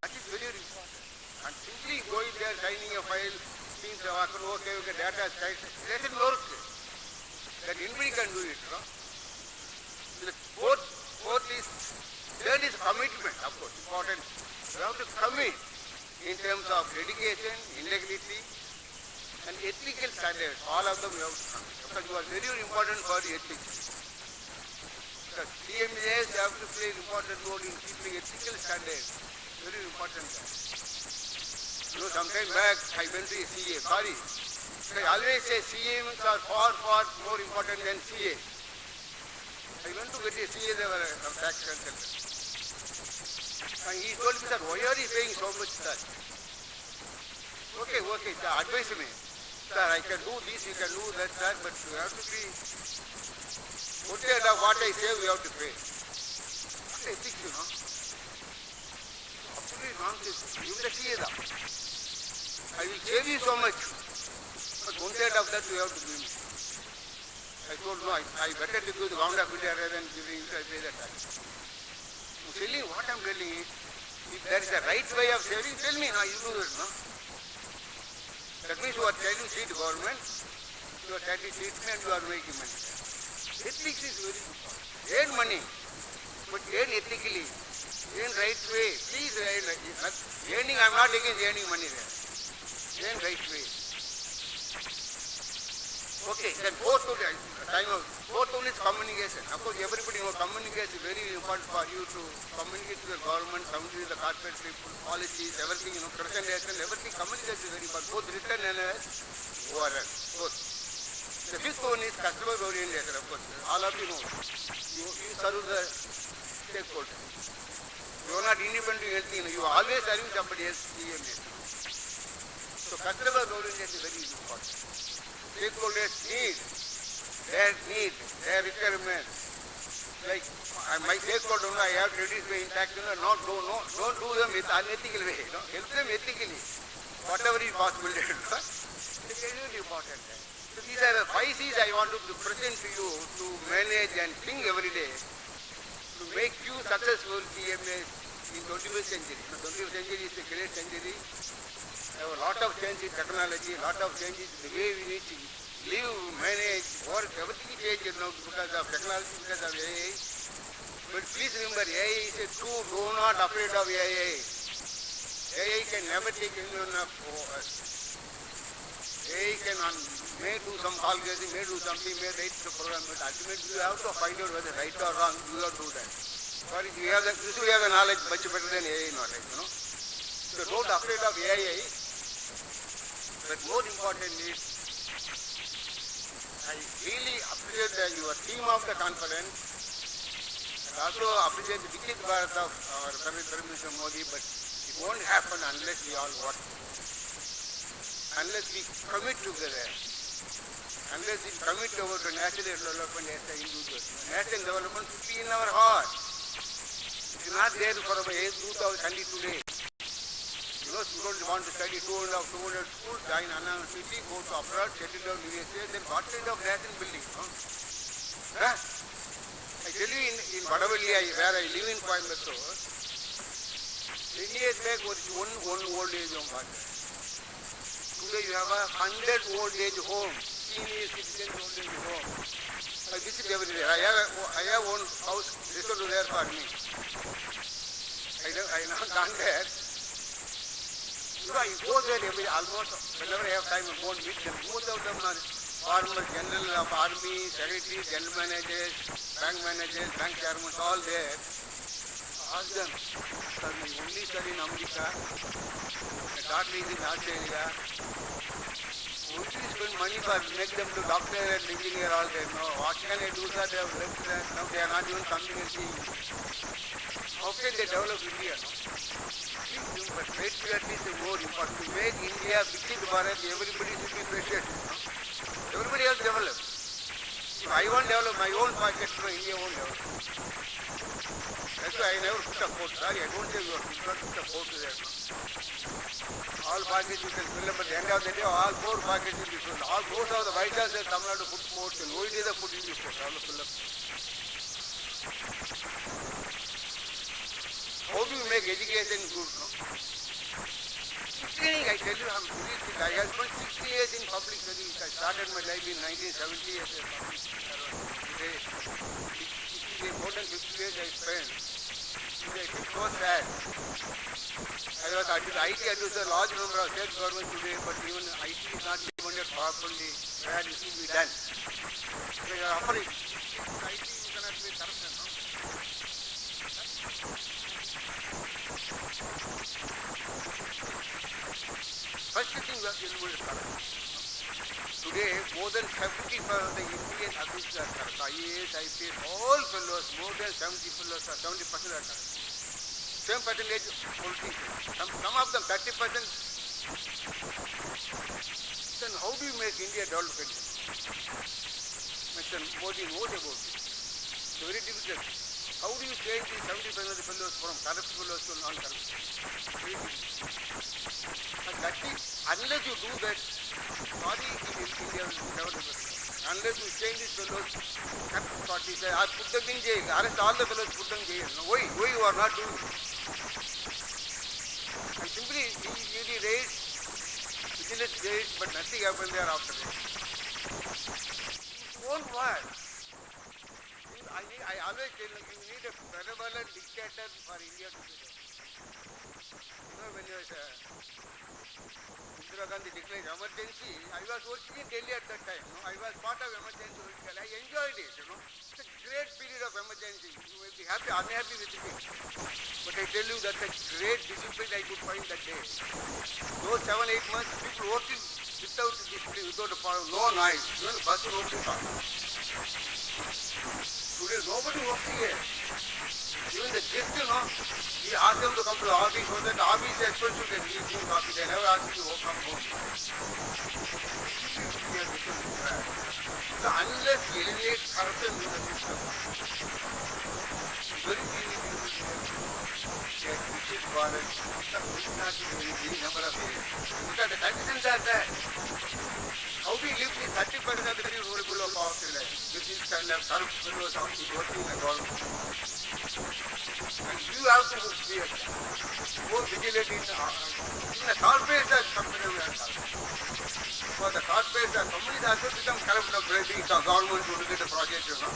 That is very important. And simply going there, signing a file, things are okay, data site, that doesn't work. That anybody can do it. No? The fourth is, third is commitment, of course, important. You have to commit in terms of dedication, integrity, and ethical standards. All of them you have to commit. Because you are very, very important for the ethics. Because CMAs have to play an important role in keeping ethical standards. Very important. You know, some time back I went to a CA. Sorry. I always say CMs are far, far more important than CA. I went to get a CA, they were a tax consultant. And he told me that, why are you paying so much, sir? Okay, sir, advise me. Sir, I can do this, you can do that, sir, but you have to be of what I say, we have to pay. That's ethics, you know. Absolutely nonsense. You will see that. I will save you so much, but 1/3 of that you have to give me. I told no, I better give you the ground of India rather than giving you, I pay that tax. I'm telling you, what I'm telling is, if there is a right way of saving, tell me, you do it, no? That means you are trying to cheat government, you are trying to cheat me and you are making money. Ethics is very important. Earn money, but earn ethically, earn right way. Please earn. Earning, I'm not against earning money there. Earn right way. Okay, then fourth one is communication. Of course, everybody knows communication is very important for you to communicate to the government, communicate to the corporate people, policies, everything, presentation, everything. Communication is very important, both written and oral, both. The fifth one is customer orientation, of course. All of you know. You serve the stakeholders. You are not independent in anything. You are always serving somebody else. So customer orientation is very important. Stakeholders need, their requirements. Like my stakeholder, I have to reduce my impact. Don't do them with unethical way. Help them ethically. Whatever is possible. It's very important. So these are the 5 C's I want to present to you to manage and think every day to make you successful CMAs in 21st century. The 21st century is a great century. There are a lot of change in technology, a lot of changes in the way we need to live, manage, work, everything changes now because of technology, because of AI. But please remember, AI is a tool, do not afraid of AI. AI can never take anyone up for us. AI may do some algorithm, may do something, may write the program, but ultimately you have to find out whether right or wrong, you have to do that. Or you have the knowledge much better than AI knowledge, So don't afraid of AI, but more important is, I really appreciate your team of the conference, and also appreciate the Vikit Bharat of our Prime Minister Modi, but it won't happen unless we all work. unless we commit together, unless we commit over to national development as an individual. National development should be in our heart. It is not there for our age 2000 today. You know, students want to study 200 schools, join another city, go to abroad, settle down in USA, then what kind of nation building? No? Huh? I tell you, in Vadavalli, where I live in Coimbatore, 10 years back was one old age home. Today you have 100 old age homes, senior citizen old age home. I visit every day. I have one house reserved there for me. I not done that. You know, I go there almost whenever I have time, I go and meet them. Most of them are former general of army, secretary, general managers, bank chairmen, all there. Ask them, sir, my only son in America, my daughter is in Australia. Only spend money for make them to doctor and engineer all day. No, what can I do, sir? They have left that. Now they are not even coming and seeing. How can they develop India? No? But patriotism is more important. To make India Viksit Bharat, everybody should be patient. No? Everybody else develop. If I won't develop my own pocket, no, India won't develop. That's why I never put a quote. Sorry, I don't say you have to put a quote to that. No? All pockets you can fill up at the end of the day, all 4 pockets will be filled. All those are the White House that Tamil Nadu put quotes and only the put in the quote, all fill up. How do you make education good? No? I tell you, I'm really I have spent 60 years in public service. I started my life in 1970 as a public servant. Today, more than 50 years I spent. Today, it was sad. I was IT advisor, a large number of state government today, but even IT is not implemented properly where it should be done. They are offering. IT cannot be corrupted, no? First thing we have to do is corrupt. Today, more than 70% of the Indian officials are corrupt. IAS, IPS, all fellows, more than 70% are corrupt. Same percentage politicians. Some of them 30%. Then how do you make India developed? Mr. Modi knows about it. It's very difficult. How do you change the 70% of the fellows from corrupt fellows to non-corrupt? Very difficult. And that is, unless you do that, sorry, India will develop. Unless you change these fellows, corrupt parties, I put them in jail. Arrest all the fellows, put them in jail. No, why you are not doing it? And simply, the raids, vigilance raids, but nothing happened there after that. It won't work. I always tell you, you need a benevolent dictator for India to be there. You know, when you Indira Gandhi declared emergency, I was working in Delhi at that time. No? I was part of emergency political. I enjoyed it. You know, it's a great period of emergency. You may be happy, unhappy with it. But I tell you that a great discipline I could find that day. Those 7-8 months, people working without discipline, without a power, no noise. Even bus nobody talking. Today nobody works here. Even the guest, you know, we ask them to come to the office so that the office is supposed to get evening coffee. They never ask you to work from home. So unless we eliminate corruption in the system, very easy to do. Visit Bharat, not very number of years. Because the conditions are there. How do you live with 30% of the people who are below poverty line? With this kind of corrupt fellows working in the government. And you have to be more vigilant in the corporates are company we are talking. For the corporates, the companies also become corrupt of bribing the government to get a project, you know.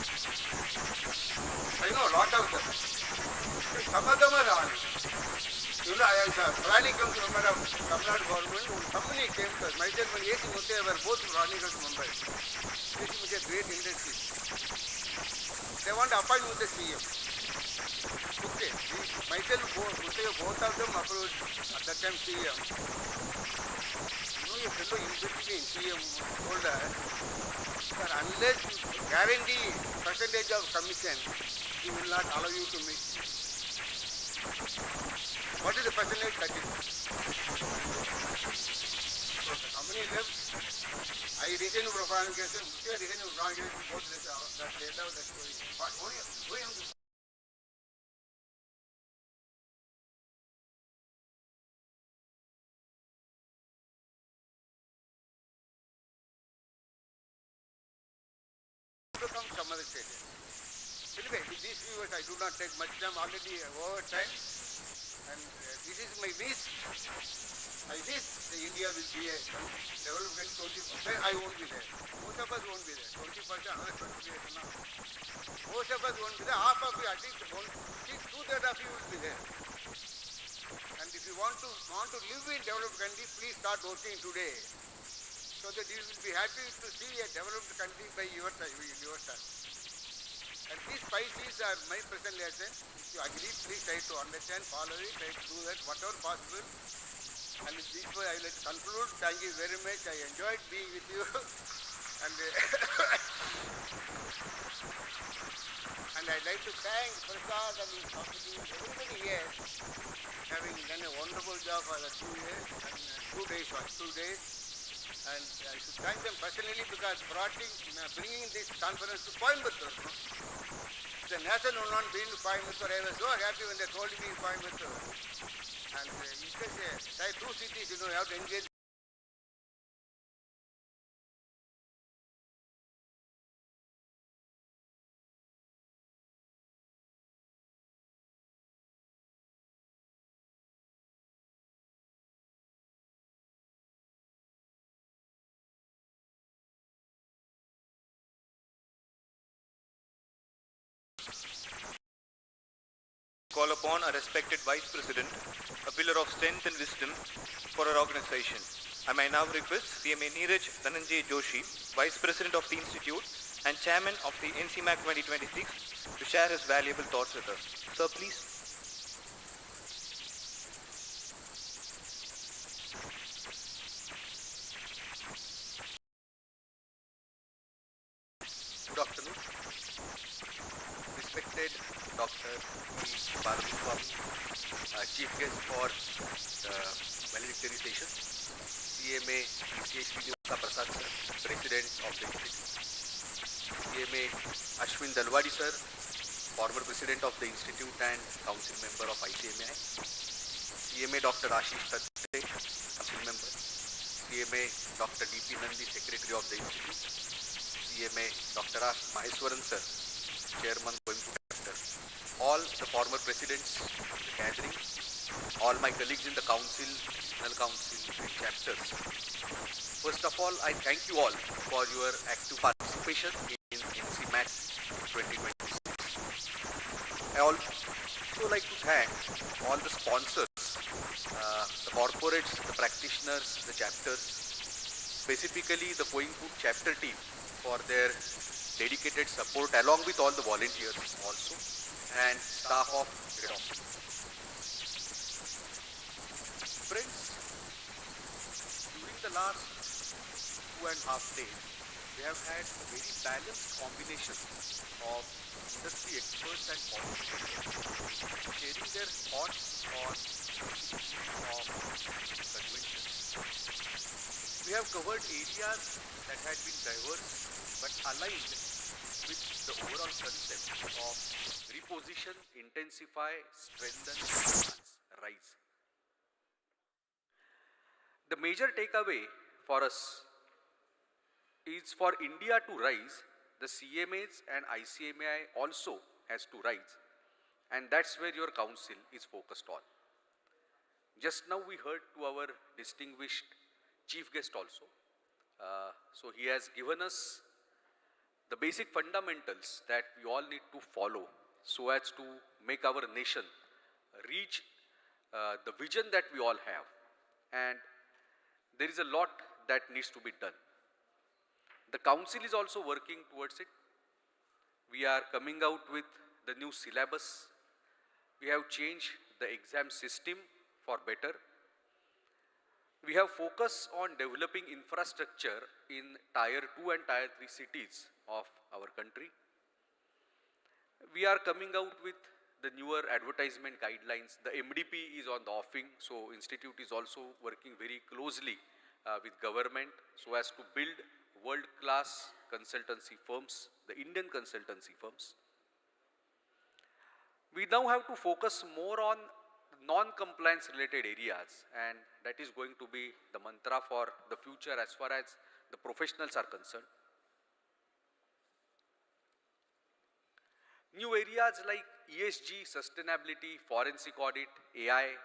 I know a lot of them. Some of them are honest. You know, I was a planning member of Tamil Nadu government. One company came to us. Myself and A.C. Muthe were both running as members. A.C. Muthe, great industry. They want to appoint with the CM. Okay. Myself, both of them approached at that time CM. You know, a fellow investigating CM told us, sir, unless you guarantee percentage of commission, he will not allow you to make it. What is the percentage? 30%. So the When he left, I resigned from communication. He resigned from communication. Both that's the end of the story. But why am I to come some other state? Anyway, with these viewers, I do not take much time, already over time. And this is my wish. I wish the India will be a development 20%. I won't be there. Most of us won't be there. 20%, another 20%. Most of us won't be there. Half of you, at least two-thirds of you will be there. And if you want to live in developed country, please start working today. So that you will be happy to see a developed country by your time. And these 5 C's are my present lesson. If you agree, please try to understand, follow it, try to do that, whatever possible. And with this way, I will conclude. Thank you very much. I enjoyed being with you. And and I'd like to thank Prasad and his company, everybody here, having done a wonderful job for the 2 years and 2 days. And I should thank them personally because bringing this conference to Coimbatore. The nation will not be in Coimbatore. I was so happy when they told me Coimbatore. And it is a 2 cities, you have to engage. Call upon our respected Vice President, a pillar of strength and wisdom for our organization. I may now request CMA Neeraj Dhananjay Joshi, Vice President of the Institute and Chairman of the NCMAC 2026, to share his valuable thoughts with us. Sir, please. Good afternoon. Respected Dr. Valedictory, Chief Guest for the Valedictory session, CMA PhD Prasad Sir, President of the Institute, CMA Ashwin Dalwadi Sir, former President of the Institute and Council Member of ICMAI, CMA Dr. Ashish Thadde, Council Member, CMA Dr. D.P. Nandi, Secretary of the Institute, CMA Dr. R. Maheswaran Sir, Chairman Coimbatore Chapter, all the former presidents of the gathering, all my colleagues in the council, regional council, and chapters. First of all, I thank you all for your active participation in NCMAC 2026. I also like to thank all the sponsors, the corporates, the practitioners, the chapters, specifically the Coimbatore chapter team for their dedicated support along with all the volunteers also and staff of Keynote. Friends, during the last 2.5 days, we have had a very balanced combination of industry experts and policymakers sharing their thoughts on of convention. We have covered areas that had been diverse but aligned with the overall concept of reposition, intensify, strengthen, enhance, rise. The major takeaway for us is for India to rise, the CMAs and ICMAI also has to rise, and that's where your council is focused on. Just now we heard to our distinguished chief guest also. So he has given us the basic fundamentals that we all need to follow so as to make our nation reach the vision that we all have. And there is a lot that needs to be done. The council is also working towards it. We are coming out with the new syllabus. We have changed the exam system for better. We have focused on developing infrastructure in Tier 2 and Tier 3 cities of our country. We are coming out with the newer advertisement guidelines. The MDP is on the offing, so Institute is also working very closely with government so as to build world-class consultancy firms, the Indian consultancy firms. We now have to focus more on non-compliance related areas, and that is going to be the mantra for the future as far as the professionals are concerned. New areas like ESG, sustainability, forensic audit, AI,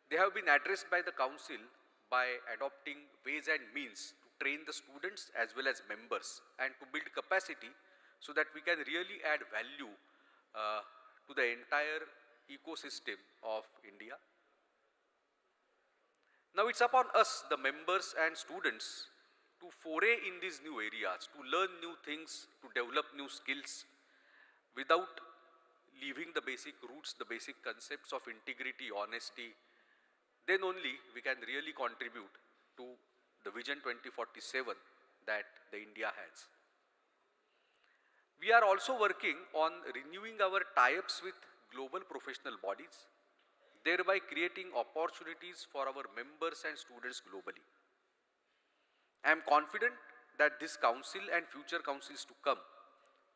they have been addressed by the council by adopting ways and means to train the students as well as members and to build capacity so that we can really add value to the entire ecosystem of India. Now it's upon us, the members and students, to foray in these new areas, to learn new things, to develop new skills without leaving the basic roots, the basic concepts of integrity, honesty. Then only we can really contribute to the Vision 2047 that the India has. We are also working on renewing our tie-ups with global professional bodies, thereby creating opportunities for our members and students globally. I am confident that this council and future councils to come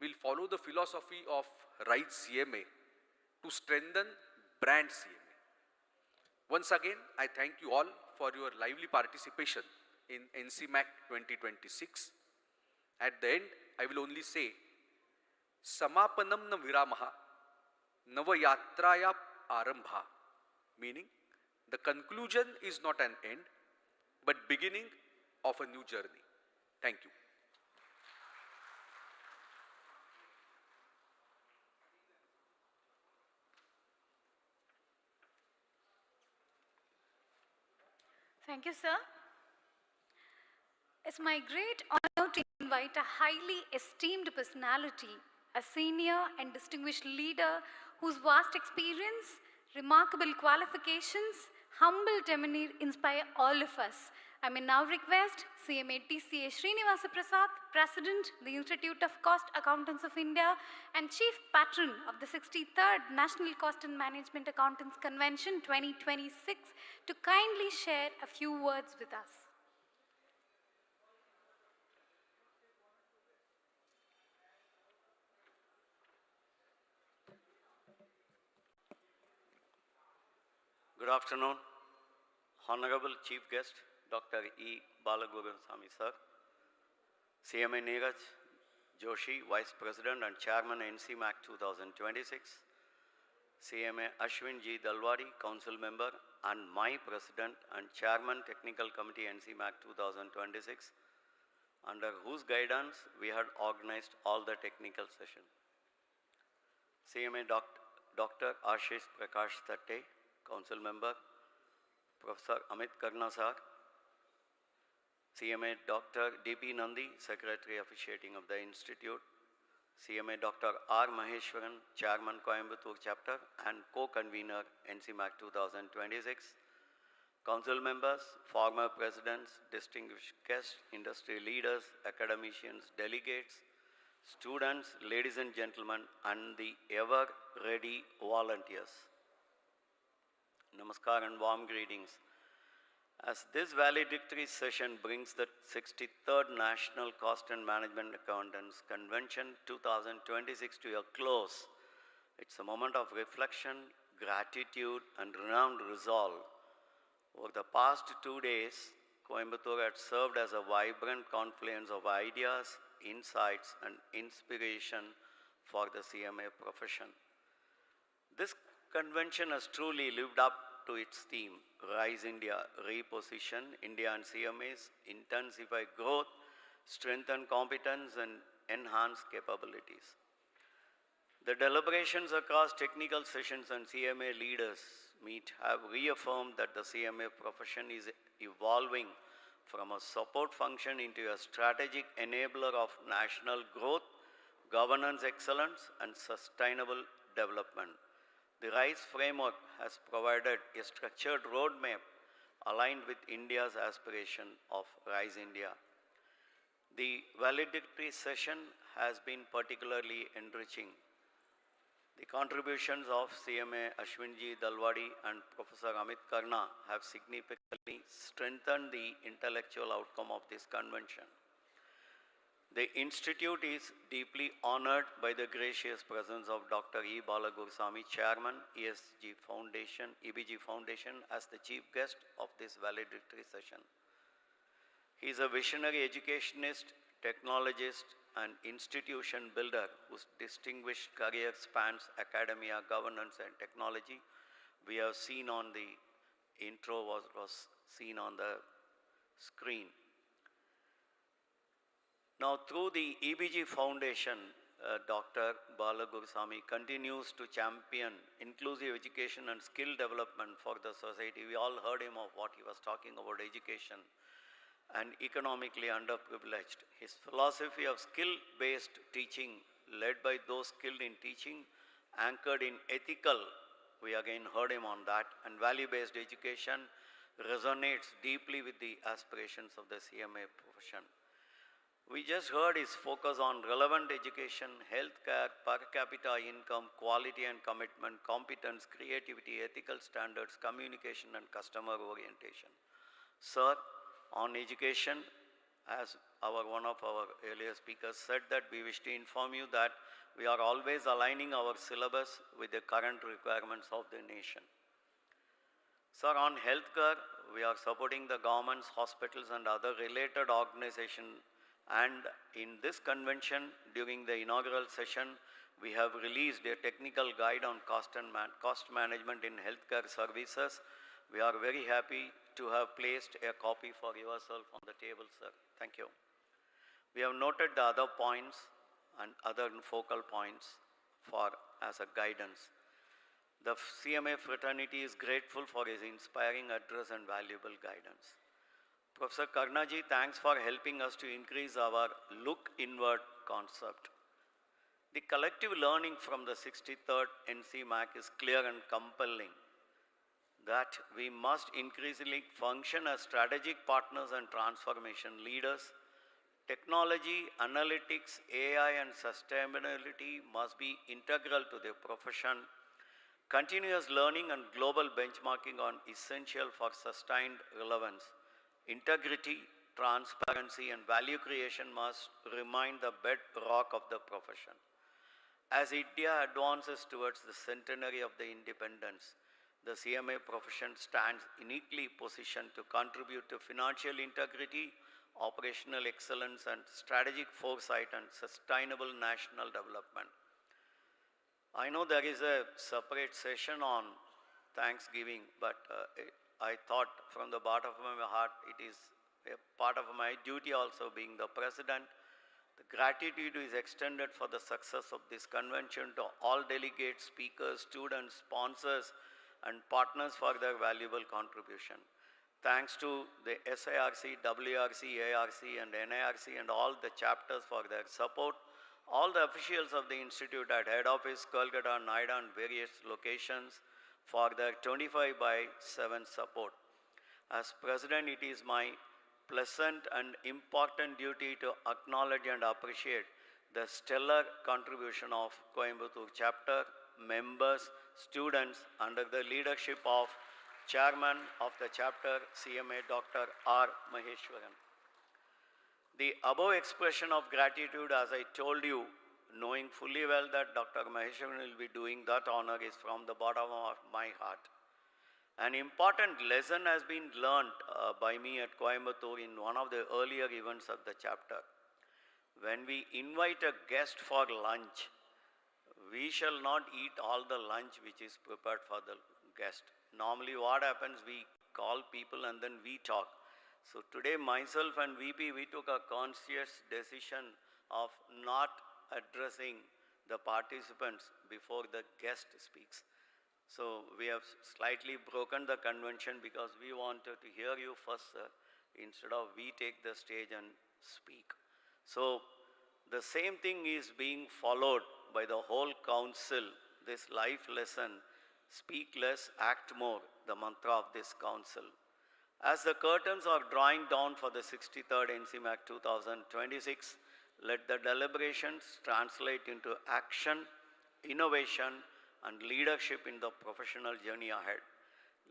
will follow the philosophy of RISE CMA to strengthen brand CMA. Once again, I thank you all for your lively participation in NCMAC 2026. At the end, I will only say, Samapanam na viramaha, navayatraya arambha, meaning the conclusion is not an end, but beginning of a new journey. Thank you. Thank you, sir. It's my great honor to invite a highly esteemed personality, a senior and distinguished leader whose vast experience, remarkable qualifications, humble demeanor inspire all of us. I may now request CMA TCA Srinivasa Prasad, President, the Institute of Cost Accountants of India and Chief Patron of the 63rd National Cost and Management Accountants Convention 2026 to kindly share a few words with us. Good afternoon, Honorable Chief Guest, Dr. E. Balagurusamy Sir, CMA Neeraj Joshi, Vice President and Chairman NCMAC 2026, CMA Ashwin G. Dalwadi, Council Member and my President and Chairman Technical Committee NCMAC 2026, under whose guidance we had organized all the technical session. CMA Dr. Ashish Prakash Thatte, Council Member, Professor Amit Karna Sir, CMA Dr. D.P. Nandi, Secretary Officiating of the Institute, CMA Dr. R. Maheshwaran, Chairman Coimbatore Chapter and Co-Convener NCMAC 2026, Council Members, former Presidents, distinguished guests, industry leaders, academicians, delegates, students, ladies and gentlemen, and the ever-ready volunteers. Namaskar and warm greetings. As this valedictory session brings the 63rd National Cost and Management Accountants Convention 2026 to a close, it's a moment of reflection, gratitude, and renowned resolve. Over the past 2 days, Coimbatore had served as a vibrant confluence of ideas, insights, and inspiration for the CMA profession. This convention has truly lived up to its theme, Rise India, Reposition India and CMAs, Intensify Growth, Strengthen Competence and Enhance Capabilities. The deliberations across technical sessions and CMA leaders meet have reaffirmed that the CMA profession is evolving from a support function into a strategic enabler of national growth, governance excellence, and sustainable development. The RISE framework has provided a structured roadmap aligned with India's aspiration of RISE India. The valedictory session has been particularly enriching. The contributions of CMA Ashwinji Dalwadi and Professor Amit Karna have significantly strengthened the intellectual outcome of this convention. The Institute is deeply honored by the gracious presence of Dr. E. Balagurusamy, Chairman, EBG Foundation, as the chief guest of this valedictory session. He is a visionary educationist, technologist, and institution builder whose distinguished career spans academia, governance, and technology. We have seen on the intro was seen on the screen. Now, through the EBG Foundation, Dr. Balagurusamy continues to champion inclusive education and skill development for the society. We all heard him of what he was talking about education and economically underprivileged. His philosophy of skill-based teaching, led by those skilled in teaching, anchored in ethical, we again heard him on that, and value-based education resonates deeply with the aspirations of the CMA profession. We just heard his focus on relevant education, healthcare, per capita income, quality and commitment, competence, creativity, ethical standards, communication, and customer orientation. Sir, on education, as one of our earlier speakers said, that we wish to inform you that we are always aligning our syllabus with the current requirements of the nation. Sir, on healthcare, we are supporting the governments, hospitals, and other related organizations. And in this convention, during the inaugural session, we have released a technical guide on cost management in healthcare services. We are very happy to have placed a copy for yourself on the table, sir. Thank you. We have noted the other points and other focal points as a guidance. The CMA fraternity is grateful for his inspiring address and valuable guidance. Professor Karnaji, thanks for helping us to increase our look inward concept. The collective learning from the 63rd NCMAC is clear and compelling that we must increasingly function as strategic partners and transformation leaders. Technology, analytics, AI, and sustainability must be integral to the profession. Continuous learning and global benchmarking are essential for sustained relevance. Integrity, transparency, and value creation must remain the bedrock of the profession. As India advances towards the centenary of the independence, the CMA profession stands uniquely positioned to contribute to financial integrity, operational excellence, and strategic foresight and sustainable national development. I know there is a separate session on Thanksgiving, but I thought from the bottom of my heart, it is a part of my duty also being the president. The gratitude is extended for the success of this convention to all delegates, speakers, students, sponsors, and partners for their valuable contribution. Thanks to the SIRC, WRC, ARC, and NIRC, and all the chapters for their support. All the officials of the Institute at head office, Kolkata, Noida, and various locations for their 25/7 support. As president, it is my pleasant and important duty to acknowledge and appreciate the stellar contribution of Coimbatore chapter, members, students under the leadership of Chairman of the chapter, CMA Dr. R. Maheshwaran. The above expression of gratitude, as I told you, knowing fully well that Dr. Maheshwaran will be doing that honor, is from the bottom of my heart. An important lesson has been learned by me at Coimbatore in one of the earlier events of the chapter. When we invite a guest for lunch, we shall not eat all the lunch which is prepared for the guest. Normally what happens, we call people and then we talk. So today myself and VP, we took a conscious decision of not addressing the participants before the guest speaks. So we have slightly broken the convention because we wanted to hear you first, sir, instead of we take the stage and speak. So the same thing is being followed by the whole council, this life lesson, speak less, act more, the mantra of this council. As the curtains are drawing down for the 63rd NCMAC 2026, let the deliberations translate into action, innovation, and leadership in the professional journey ahead.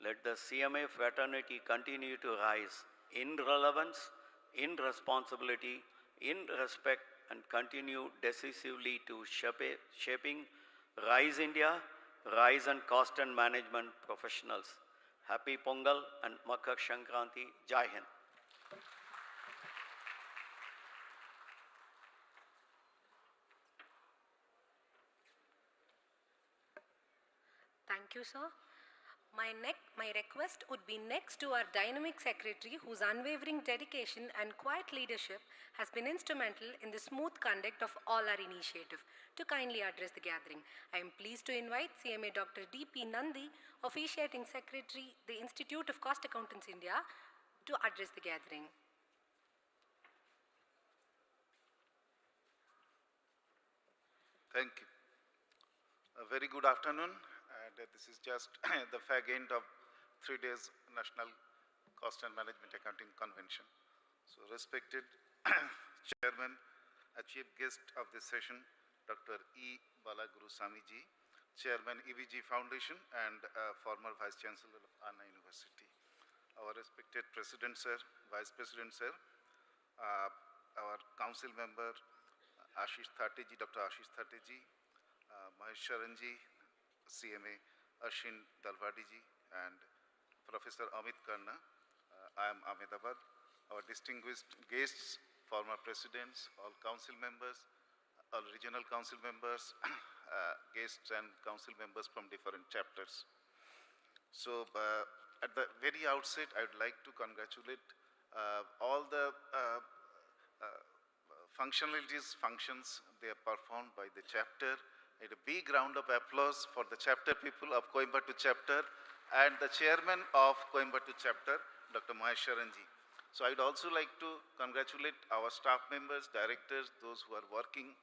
Let the CMA fraternity continue to rise in relevance, in responsibility, in respect, and continue decisively to shaping Rise India, Rise and Cost and Management professionals. Happy Pongal and Makar Shankranti. Jai Hind. Thank you, sir. My request would be next to our dynamic secretary whose unwavering dedication and quiet leadership has been instrumental in the smooth conduct of all our initiative, to kindly address the gathering. I am pleased to invite CMA Dr. D.P. Nandi, officiating secretary, the Institute of Cost Accountants India, to address the gathering. Thank you. A very good afternoon. And this is just the fag end of 3 days National Cost and Management Accounting Convention. So respected Chairman, Chief Guest of this session, Dr. E. Balaguru Samiji, Chairman EVG Foundation and former Vice Chancellor of Anna University. Our respected President Sir, Vice President Sir, our Council Member Ashish Thateji, Dr. Ashish Thateji, Mahesh Sharanji, CMA Ashin Dalwadiji, and Professor Amit Karna. I am Ahmedabad. Our distinguished guests, former presidents, all council members, all regional council members, guests and council members from different chapters. So at the very outset, I would like to congratulate all the functions they are performed by the chapter. A big round of applause for the chapter people of Coimbatore chapter and the chairman of Coimbatore chapter, Dr. Mahesh Sharanji. So I'd also like to congratulate our staff members, directors, those who are working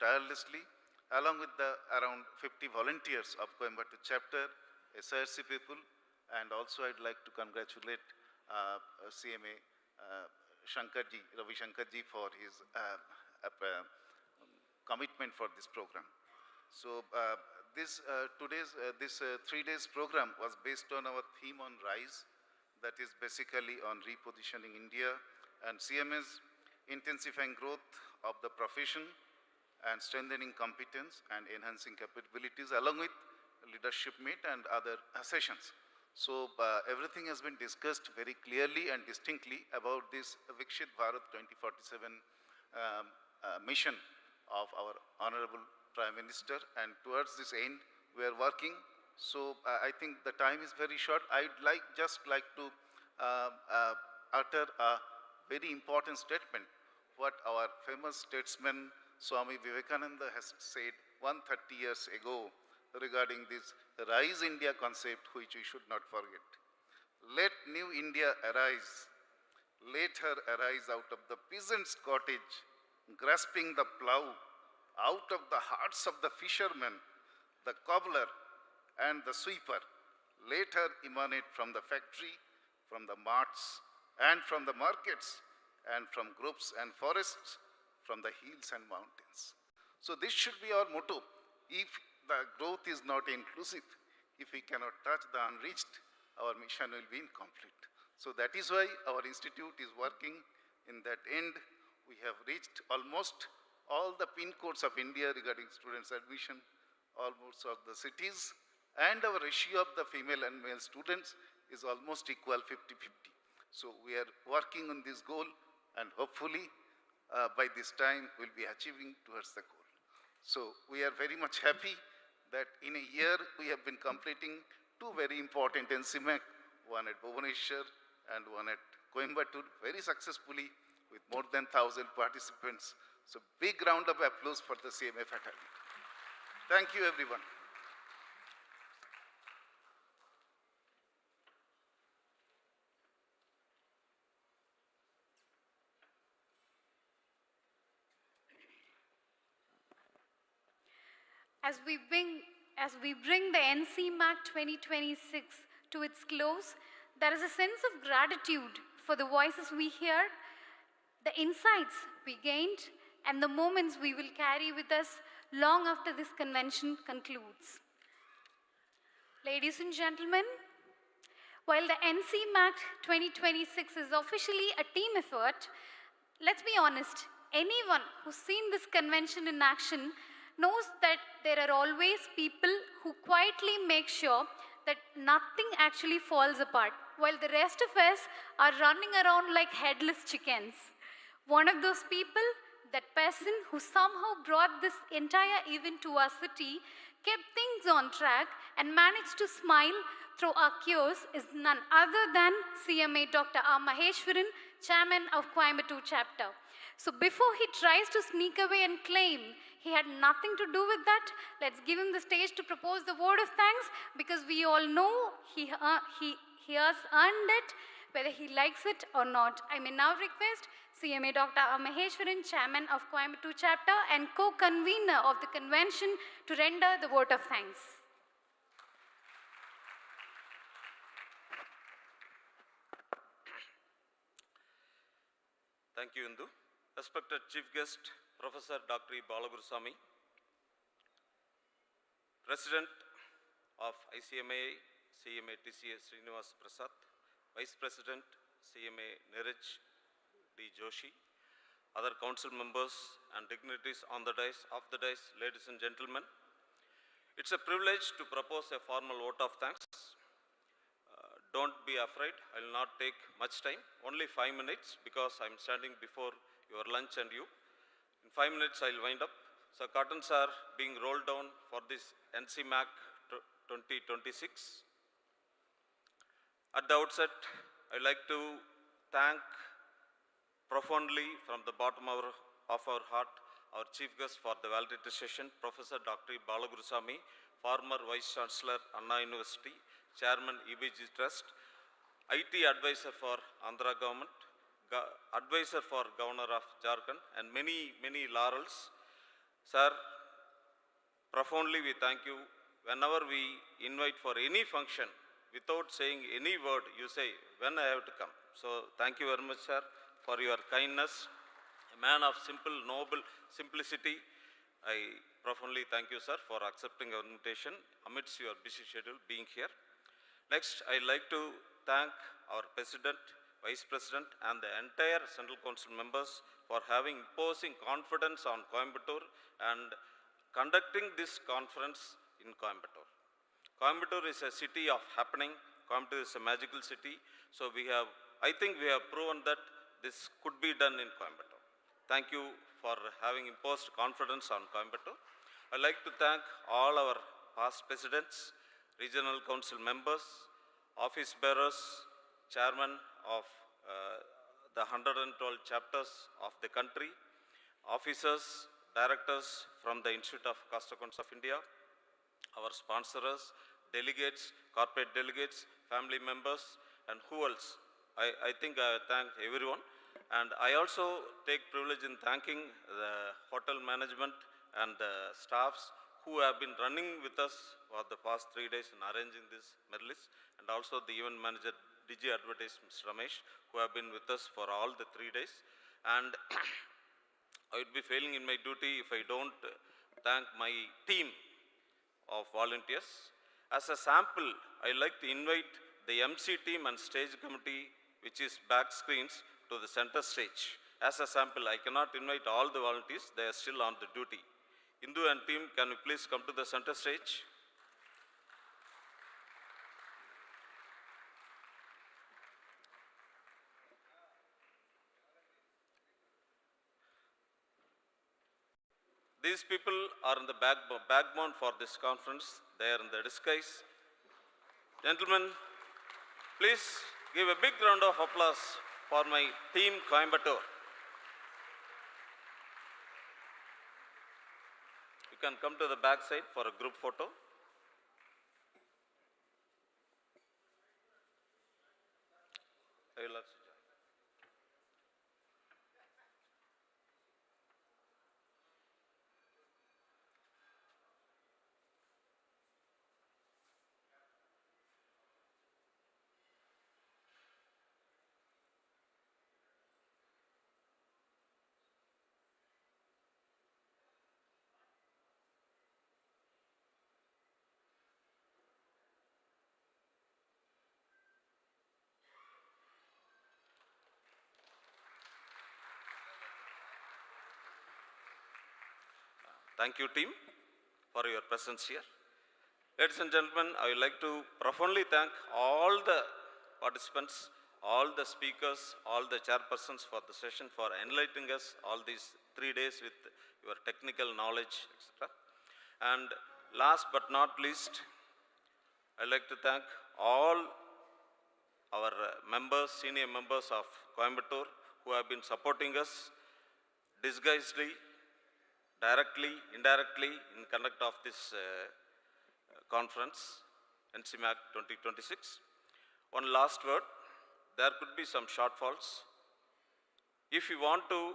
tirelessly, along with the around 50 volunteers of Coimbatore chapter, SIRC people, and also I'd like to congratulate CMA Shankarji, Ravi Shankarji for his commitment for this program. So this 3 days program was based on our theme on RISE, that is basically on repositioning India and CMAs, intensifying growth of the profession and strengthening competence and enhancing capabilities along with leadership meet and other sessions. So everything has been discussed very clearly and distinctly about this Vikshit Bharat 2047 mission of our Honorable Prime Minister, and towards this end we are working. So I think the time is very short. I'd just like to utter a very important statement, what our famous statesman Swami Vivekananda has said 130 years ago regarding this Rise India concept, which we should not forget. Let new India arise. Let her arise out of the peasant's cottage, grasping the plough, out of the hearts of the fisherman, the cobbler, and the sweeper. Let her emanate from the factory, from the marts, and from the markets, and from groves and forests, from the hills and mountains. So this should be our motto. If the growth is not inclusive, if we cannot touch the unreached, our mission will be incomplete. So that is why our institute is working in that end. We have reached almost all the pin codes of India regarding students' admission, almost of the cities, and our ratio of the female and male students is almost equal 50-50. So we are working on this goal, and hopefully by this time we'll be achieving towards the goal. So we are very much happy that in a year we have been completing 2 very important NCMAC, one at Bhubaneswar and one at Coimbatore, very successfully with more than 1,000 participants. So big round of applause for the CMA fraternity. Thank you, everyone. As we bring the NCMAC 2026 to its close, there is a sense of gratitude for the voices we heard, the insights we gained, and the moments we will carry with us long after this convention concludes. Ladies and gentlemen, while the NCMAC 2026 is officially a team effort, let's be honest, anyone who's seen this convention in action knows that there are always people who quietly make sure that nothing actually falls apart, while the rest of us are running around like headless chickens. One of those people, that person who somehow brought this entire event to our city, kept things on track and managed to smile through our chaos is none other than CMA Dr. R. Maheshwaran, Chairman of Coimbatore Chapter. So before he tries to sneak away and claim he had nothing to do with that, let's give him the stage to propose the word of thanks, because we all know he has earned it, whether he likes it or not. I may now request CMA Dr. R. Maheshwaran, Chairman of Coimbatore Chapter and co-convener of the convention, to render the vote of thanks. Thank you, Indu. Respected Chief Guest, Professor Dr. Balagurusamy, President of ICMA, CMA TCS Srinivas Prasad, Vice President, CMA Niraj D. Joshi, other council members and dignitaries on the dais, off the dais, ladies and gentlemen. It's a privilege to propose a formal vote of thanks. Don't be afraid, I will not take much time, only 5 minutes, because I'm standing before your lunch and you. In 5 minutes I'll wind up. So curtains are being rolled down for this NCMAC 2026. At the outset, I'd like to thank profoundly from the bottom of our heart our Chief Guest for the valedictory session, Professor Dr. Balagurusamy, former Vice Chancellor, Anna University, Chairman EBG Trust, IT Advisor for Andhra Government, Advisor for Governor of Jharkhand, and many, many laurels. Sir, profoundly we thank you. Whenever we invite for any function, without saying any word, you say, when I have to come. So thank you very much, sir, for your kindness. A man of simple, noble simplicity. I profoundly thank you, sir, for accepting our invitation amidst your busy schedule being here. Next, I'd like to thank our President, Vice President, and the entire Central Council members for having imposing confidence on Coimbatore and conducting this conference in Coimbatore. Coimbatore is a city of happening. Coimbatore is a magical city. So I think we have proven that this could be done in Coimbatore. Thank you for having imposed confidence on Coimbatore. I'd like to thank all our past presidents, regional council members, office bearers, chairman of the 112 chapters of the country, officers, directors from the Institute of Cost Accounts of India, our sponsors, delegates, corporate delegates, family members, and who else? I think I thank everyone. And I also take privilege in thanking the hotel management and the staffs who have been running with us for the past 3 days in arranging this medleys, and also the event manager, DG Advertise, Mr. Ramesh, who have been with us for all the 3 days. And I would be failing in my duty if I don't thank my team of volunteers. As a sample, I like to invite the MC team and stage committee, which is back screens, to the center stage. As a sample, I cannot invite all the volunteers, they are still on the duty. Indu and team, can you please come to the center stage? These people are in the backbone for this conference. They are in the disguise. Gentlemen, please give a big round of applause for my team Coimbatore. You can come to the back side for a group photo. I will also join. Thank you, team, for your presence here. Ladies and gentlemen, I would like to profoundly thank all the participants, all the speakers, all the chairpersons for the session for enlightening us all these 3 days with your technical knowledge, etc. And last but not least, I would like to thank all our members, senior members of Coimbatore who have been supporting us disguisedly, directly, indirectly in conduct of this conference, NCMAC 2026. One last word, there could be some shortfalls. If you want to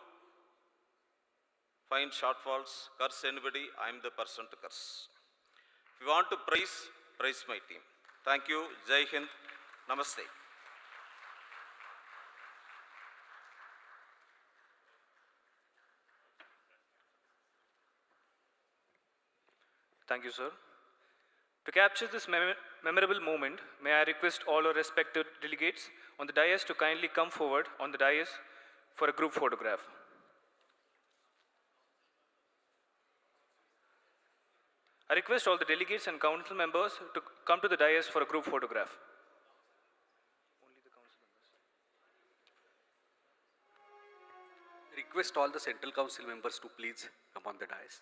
find shortfalls, curse anybody, I am the person to curse. If you want to praise, praise my team. Thank you, Jai Hind, Namaste. Thank you, sir. To capture this memorable moment, may I request all our respected delegates on the dais to kindly come forward on the dais for a group photograph. I request all the delegates and council members to come to the dais for a group photograph. Only the council members. Request all the Central Council members to please come on the dais.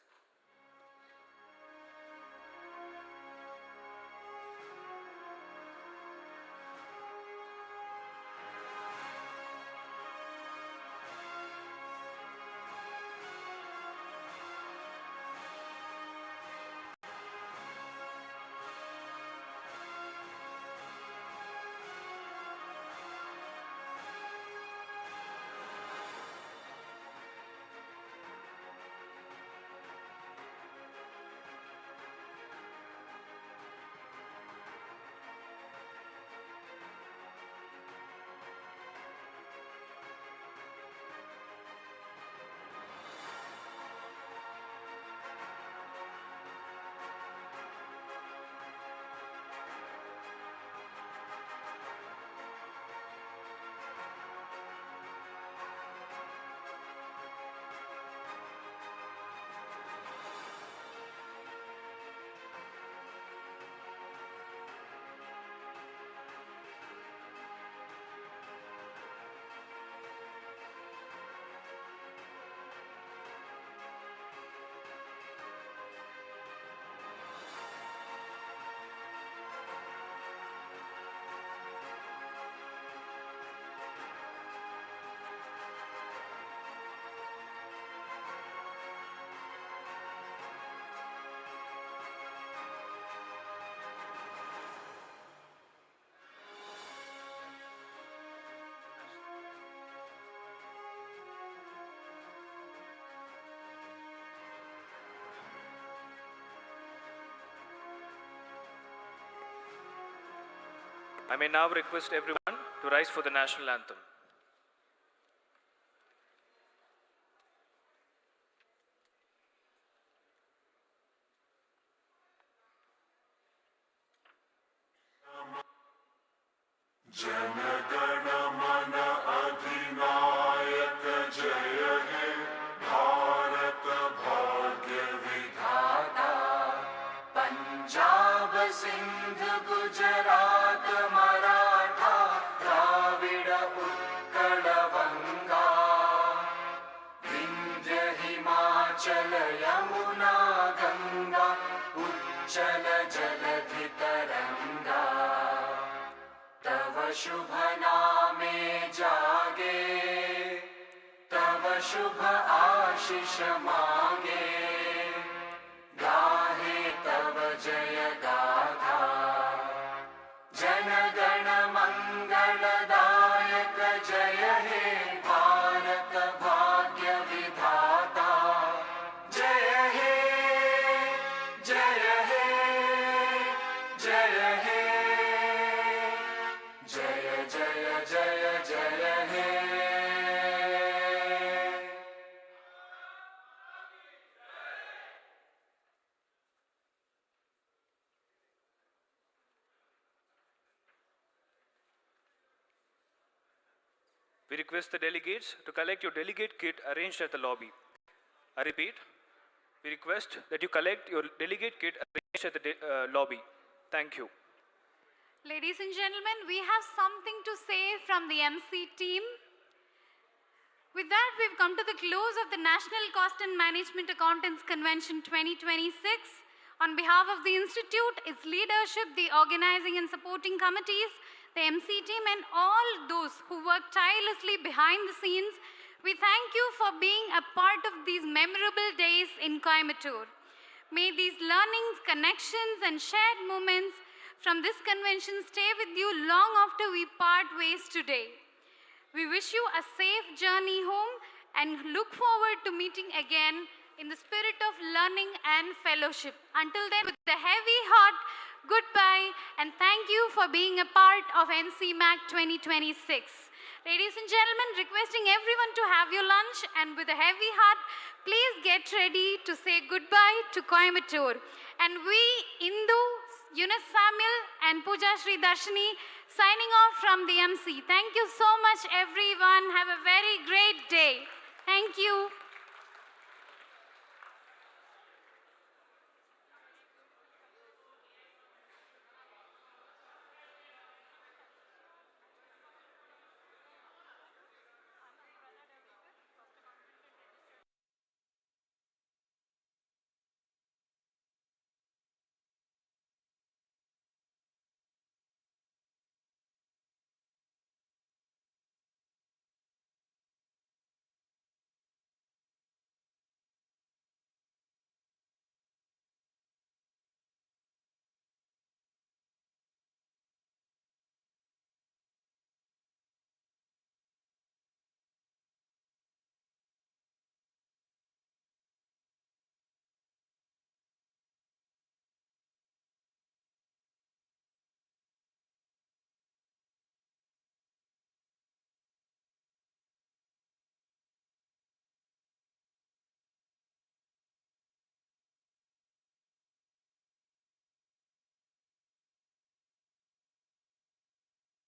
I may now request everyone to rise for the national anthem. Sindh Gujarat Maratha Dravid Utkal वंगा विंध्य हिमाचल यमुना गंगा उच्चल जलधि तरंगा तव शुभ नामे जागे तव शुभ आशीष मांगे गाहे तव जय गाथा जन गण मंगलदायक जय हे भारत भाग्य विधाता जय हे जय हे जय हे जय जय जय जय हे We request the delegates to collect your delegate kit arranged at the lobby. I repeat, We request that you collect your delegate kit arranged at the lobby. Thank you. Ladies and gentlemen, we have something to say from the MC team. With that, we've come to the close of the National Cost and Management Accountants Convention 2026. On behalf of the Institute, its leadership, the organizing and supporting committees, the MC team, and all those who work tirelessly behind the scenes, we thank you for being a part of these memorable days in Coimbatore. May these learnings, connections, and shared moments from this convention stay with you long after we part ways today. We wish you a safe journey home and look forward to meeting again in the spirit of learning and fellowship. Until then, with a heavy heart, goodbye, and thank you for being a part of NCMAC 2026. Ladies and gentlemen, requesting everyone to have your lunch, and with a heavy heart, please get ready to say goodbye to Coimbatore. And we, Indu, Yunus Samuel, and Pooja Shri Darshini, signing off from the MC. Thank you so much, everyone. Have a very great day. Thank you.